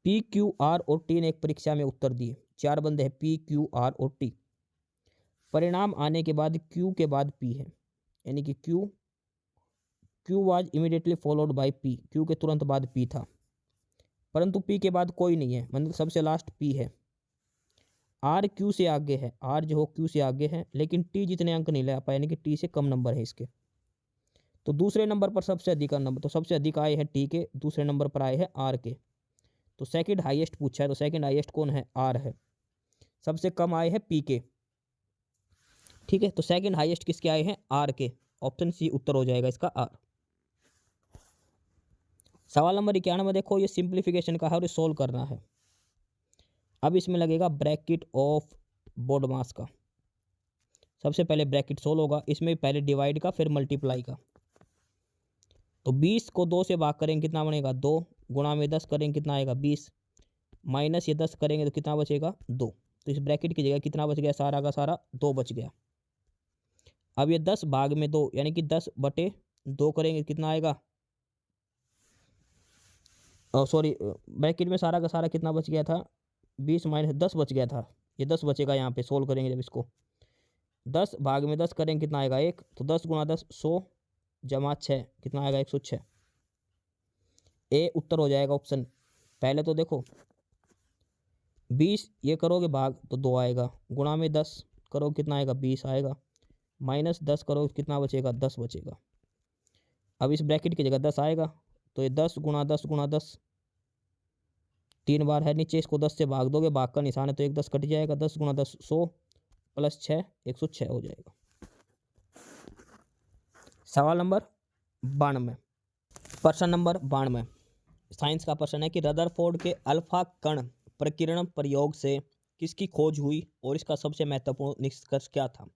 पी क्यू आर और टी ने एक परीक्षा में उत्तर दिए, 4 बंदे हैं पी क्यू आर और टी। परिणाम आने के बाद क्यू के बाद पी है, यानी कि Q was immediately followed by P, Q के तुरंत बाद पी था, परंतु पी के बाद कोई नहीं है, मतलब सबसे लास्ट पी है। आर क्यू से आगे है, आर जो हो क्यू से आगे है, लेकिन टी जितने अंक नहीं ले पाया, यानी कि टी से कम नंबर है इसके, तो दूसरे नंबर पर सबसे अधिक नंबर, तो सबसे अधिक आए हैं टी के, दूसरे नंबर पर आए हैं आर के। तो सेकंड हाईएस्ट पूछा है, तो सेकंड हाईएस्ट कौन है? आर है। सबसे कम आए हैं पी के। ठीक है, तो सेकंड हाईएस्ट किसके आए हैं? आर के। ऑप्शन सी उत्तर हो जाएगा इसका आर। सवाल नंबर 91 देखो, ये सिंप्लीफिकेशन का है और ये सोल्व करना है। अब इसमें लगेगा ब्रैकेट ऑफ बोर्ड मास का। सबसे पहले ब्रैकेट सोल्व होगा, इसमें पहले डिवाइड का फिर मल्टीप्लाई का। तो 20 को 2 से भाग करेंगे कितना बनेगा? 2 गुणा में 10 करेंगे कितना आएगा? 20 माइनस ये 10 करेंगे तो कितना बचेगा? 2। तो इस ब्रैकेट की जगह कितना बच गया? सारा का सारा 2 बच गया। अब ये 10 भाग में 2 यानी कि 10/2 करेंगे कितना आएगा? सॉरी, ब्रैकेट में सारा का सारा कितना बच गया था? 20 माइनस 10 बच गया था। ये 10 बचेगा यहाँ पे सोल्व करेंगे जब इसको। 10 भाग में 10 करेंगे कितना आएगा? 1। तो 10 गुणा 10 100 जमा 6 कितना आएगा? 106। ए उत्तर हो जाएगा ऑप्शन। पहले तो देखो 20 ये करोगे भाग तो 2 आएगा, गुणा में 10 करोगे कितना आएगा? 20 आएगा, माइनस 10 करोगे कितना बचेगा? 10 बचेगा। अब इस ब्रैकेट की जगह 10 आएगा, तो ये 10 गुणा 10 गुणा 10 3 बार है नीचे, इसको 10 से भाग दोगे, भाग का निशान है तो 1 10 कट जाएगा। 10 गुणा 10 100 प्लस 6 106 हो जाएगा। सवाल नंबर 92, प्रश्न नंबर 92 साइंस का प्रश्न है कि रदरफोर्ड के अल्फा कण प्रकीर्णन प्रयोग से किसकी खोज हुई और इसका सबसे महत्वपूर्ण निष्कर्ष क्या था?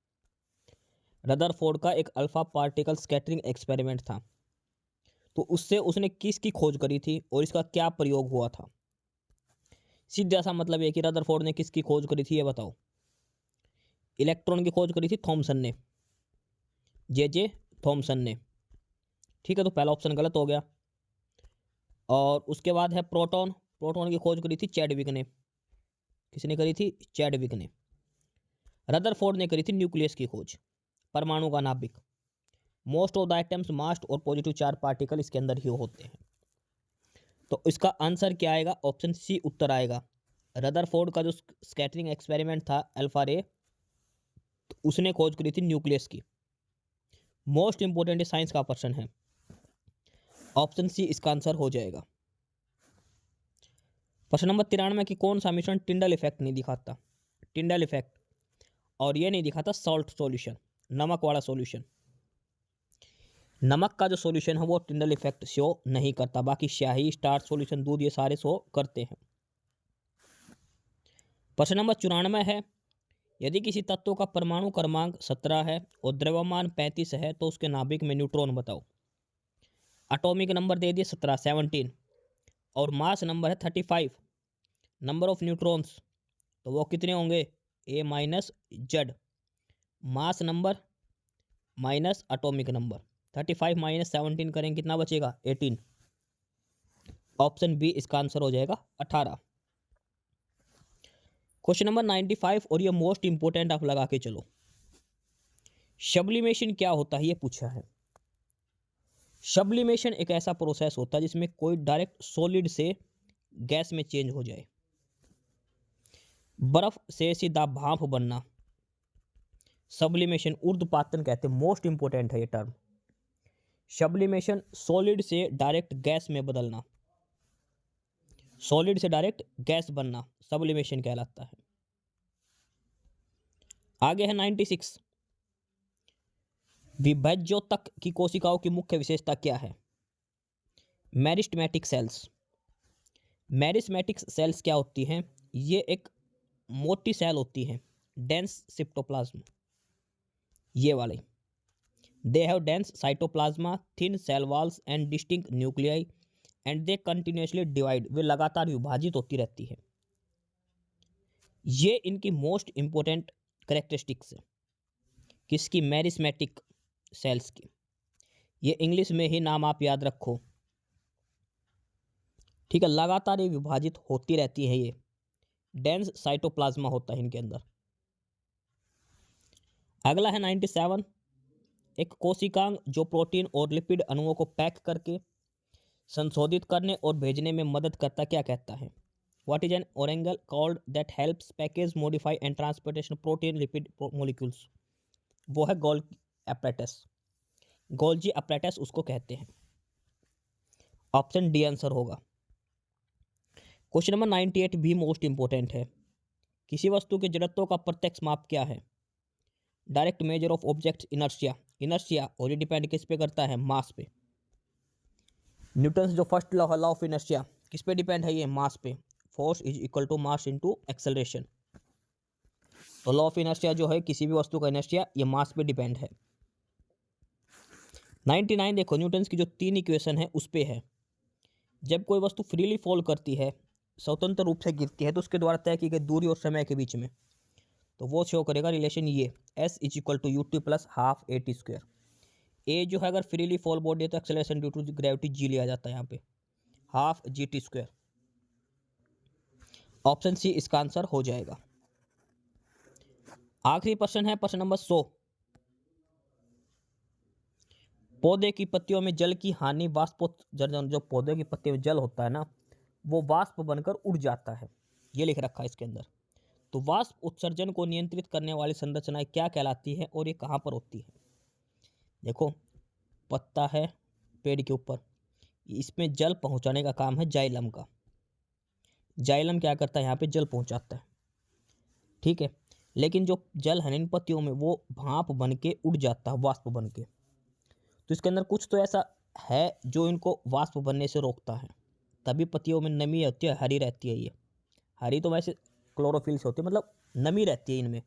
रदरफोर्ड का एक अल्फा पार्टिकल स्कैटरिंग एक्सपेरिमेंट था, तो उससे उसने किसकी खोज करी थी और इसका क्या प्रयोग हुआ था? सीधा सा मतलब है कि रदरफोर्ड ने किसकी खोज करी थी, ये बताओ। इलेक्ट्रॉन की खोज करी थी थॉमसन ने, जे थॉमसन ने। ठीक है, तो पहला ऑप्शन गलत हो गया। और उसके बाद है प्रोटॉन, प्रोटॉन की खोज करी थी चैडविक ने। किसने करी थी? चैडविक ने। रदरफोर्ड ने करी थी न्यूक्लियस की खोज, परमाणु का नाभिक। मोस्ट ऑफ द आइटम्स मास्ट और पॉजिटिव चार्ज पार्टिकल इसके अंदर ही होते हैं। तो इसका आंसर क्या आएगा? ऑप्शन सी उत्तर आएगा। रदरफोर्ड का जो स्कैटरिंग एक्सपेरिमेंट था अल्फा रे, तो उसने खोज करी थी न्यूक्लियस की। मोस्ट इंपोर्टेंट साइंस का प्रश्न है, ऑप्शन सी इसका आंसर हो जाएगा। प्रश्न नंबर 93 कि कौन सा मिश्रण टिंडल इफेक्ट नहीं दिखाता? टिंडल इफेक्ट, और ये नहीं दिखाता सॉल्ट सॉल्यूशन, नमक वाला सॉल्यूशन। नमक का जो सॉल्यूशन है वो टिंडल इफेक्ट शो नहीं करता, बाकी स्याही, स्टार्च सॉल्यूशन, दूध, ये सारे शो करते हैं। प्रश्न नंबर 94 है, यदि किसी तत्व का परमाणु क्रमांक 17 है और द्रव्यमान 35 है तो उसके नाभिक में न्यूट्रॉन बताओ। एटॉमिक नंबर दे दिए 17 और मास नंबर है 35। नंबर ऑफ न्यूट्रॉन्स तो वो कितने होंगे? A minus Z. Mass number minus atomic number, 35 minus 17 करेंगे कितना बचेगा? 18। ऑप्शन बी इसका आंसर हो जाएगा 18। क्वेश्चन नंबर 95 और ये मोस्ट इंपोर्टेंट आप लगा के चलो। सब्लिमेशन क्या होता है ये पूछा है। सब्लिमेशन एक ऐसा प्रोसेस होता है जिसमें कोई डायरेक्ट सॉलिड से गैस में चेंज हो जाए। बर्फ से सीधा भाप बनना सब्लिमेशन, ऊर्ध्वपातन कहते हैं। मोस्ट इंपोर्टेंट है ये टर्म। सब्लिमेशन सॉलिड से डायरेक्ट गैस में बदलना, सॉलिड से डायरेक्ट गैस बनना सब्लिमेशन कहलाता है। आगे है 96, विभज्योतक की कोशिकाओं की मुख्य विशेषता क्या है? Meristematic cells. मेरिस्टेमेटिक सेल्स क्या होती हैं? ये एक मोटी सेल होती है, डेंस साइटोप्लाज्म, ये वाले। They have dense cytoplasm, thin cell walls and distinct nuclei and they continuously divide, वे लगातार विभाजित होती रहती है। ये इनकी मोस्ट इंपोर्टेंट कैरेक्टरिस्टिक्स है। किसकी? मेरिस्टेमेटिक सेल्स की। ये इंग्लिश में ही नाम आप याद रखो, ठीक है। लगातार ये विभाजित होती रहती है, ये डेंस साइटोप्लाज्मा होता है इनके अंदर। अगला है 97, एक कोशिकांग जो प्रोटीन और लिपिड अणुओं को पैक करके संशोधित करने और भेजने में मदद करता, क्या कहता है? What is an organelle called that helps package, modify and transportation protein lipid molecules? वो है गोल्गी एपैरेटस। गोल्जी अपरेटस उसको कहते हैं। ऑप्शन डी आंसर होगा। क्वेश्चन नंबर 98 भी मोस्ट इंपोर्टेंट है। किसी वस्तु के जड़त्व का प्रत्यक्ष माप क्या है? Direct measure of object inertia. Inertia और ये डिपेंड किस पे करता है? मास पे। न्यूटन जो फर्स्ट लॉ ऑफ इनर्शिया किस पे डिपेंड है? ये मास पे। Force is equal to mass into acceleration. तो लॉ ऑफ इनर्शिया जो है किसी भी वस्तु का इनर्शिया ये मास पे डिपेंड है। 99 देखो, न्यूटन की जो 3 इक्वेशन है उस पे है। जब कोई वस्तु फ्रीली फॉल करती है, स्वतंत्र रूप से गिरती है, तो उसके द्वारा तय की गई दूरी और समय के बीच में, तो वो शो करेगा रिलेशन ये S is equal to U T plus half A T square. A जो है अगर फ्रीली फॉल बॉडी है तो acceleration due to gravity G लिया जाता है यहाँ पे, half G T square. Option C इसका आंसर हो जाएगा। आखिरी प्रश्न है प्रश्न नंबर 100। पौधे की पत्तियों में जल की हानि वाष्पोत्सर्जन। जो पौधे की पत्तियों में जल होता है ना, वो वाष्प बनकर उड़ जाता है, ये लिख रखा है इसके अंदर। तो वाष्प उत्सर्जन को नियंत्रित करने वाली संरचनाएं क्या कहलाती है और ये कहाँ पर होती है? देखो, पत्ता है पेड़ के ऊपर, इसमें जल पहुंचाने का काम है जाइलम का। जाइलम क्या करता है? यहाँ पे जल पहुंचाता है, ठीक है। लेकिन जो जल है इन पत्तियों में वो भाप बन के उड़ जाता है, वाष्प बन के। तो इसके अंदर कुछ तो ऐसा है जो इनको वाष्प बनने से रोकता है, तभी पत्तियों में नमी होती है, हरी रहती है। ये हरी तो वैसे क्लोरोफिल से होती है, मतलब नमी रहती है इनमें।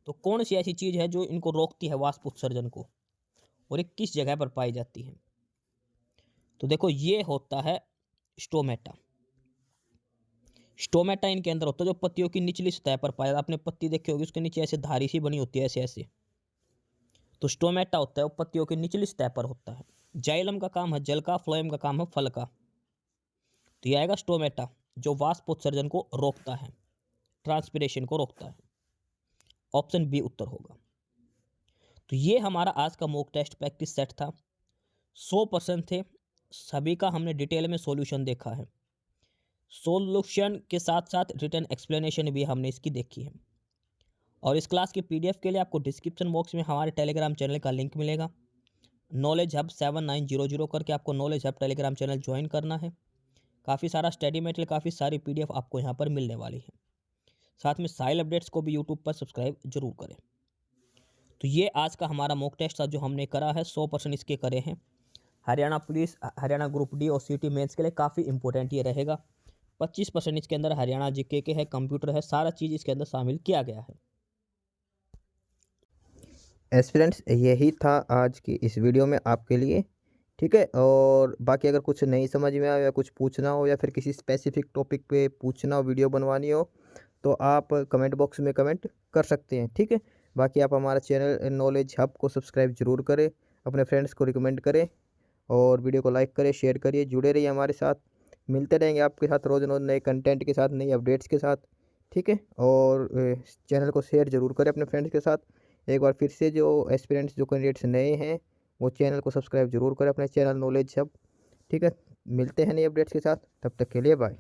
तो कौन सी ऐसी चीज़ है जो इनको रोकती है वाष्प उत्सर्जन को, और ये किस जगह पर पाई जाती है? तो देखो, ये होता है स्टोमेटा। स्टोमेटा इनके अंदर होता है, जो पत्तियों की निचली सतह पर पाया। आपने पत्ती देखी होगी, उसके नीचे ऐसे धारी सी बनी होती है, ऐसे ऐसे। तो स्टोमेटा होता है वो पत्तियों की निचली सतह पर होता है। जाइलम का काम है जल का, फ्लोएम का काम है फल का। तो यह आएगा स्टोमेटा, जो वाष्प उत्सर्जन को रोकता है, ट्रांसपिरेशन को रोकता है। ऑप्शन बी उत्तर होगा। तो ये हमारा आज का मॉक टेस्ट प्रैक्टिस सेट था। 100% थे, सभी का हमने डिटेल में सॉल्यूशन देखा है। सॉल्यूशन के साथ साथ रिटन एक्सप्लेनेशन भी हमने इसकी देखी है। और इस क्लास की पीडीएफ के लिए आपको डिस्क्रिप्शन बॉक्स में हमारे टेलीग्राम चैनल का लिंक मिलेगा। नॉलेज हब 7900 करके आपको knowledge hub Telegram channel join करना है। काफ़ी सारा स्टडी मटेरियल, काफ़ी सारी पीडीएफ आपको यहाँ पर मिलने वाली है। साथ में साइल अपडेट्स को भी यूट्यूब पर सब्सक्राइब जरूर करें। तो ये आज का हमारा मॉक टेस्ट था जो हमने करा है। 100% इसके करे हैं। Haryana police, Haryana group D और सिटी मेंस के लिए काफ़ी इंपॉर्टेंट ये रहेगा। 25% इसके अंदर हरियाणा जीके के है, कंप्यूटर है, सारा चीज़ इसके अंदर शामिल किया गया है।
एस्पिरेंट्स, यही था आज की इस वीडियो में आपके लिए, ठीक है। और बाकी अगर कुछ नहीं समझ में आया या कुछ पूछना हो या फिर किसी स्पेसिफिक टॉपिक पे पूछना हो, वीडियो बनवानी हो, तो आप कमेंट बॉक्स में कमेंट कर सकते हैं, ठीक है। बाकी आप हमारा चैनल नॉलेज हब को सब्सक्राइब जरूर करें, अपने फ्रेंड्स को रिकमेंड करें और वीडियो को लाइक करें, शेयर करिए, जुड़े रहिए हमारे साथ। मिलते रहेंगे आपके साथ रोज़ रोज़ नए कंटेंट के साथ, नई अपडेट्स के साथ, ठीक है। और चैनल को शेयर जरूर करें अपने फ्रेंड्स के साथ। एक बार फिर से जो एस्पिरेंट्स, जो कैंडिडेट्स नए हैं, वो चैनल को सब्सक्राइब जरूर करें, अपने चैनल नॉलेज हब, ठीक है। मिलते हैं नई अपडेट्स के साथ, तब तक के लिए बाय।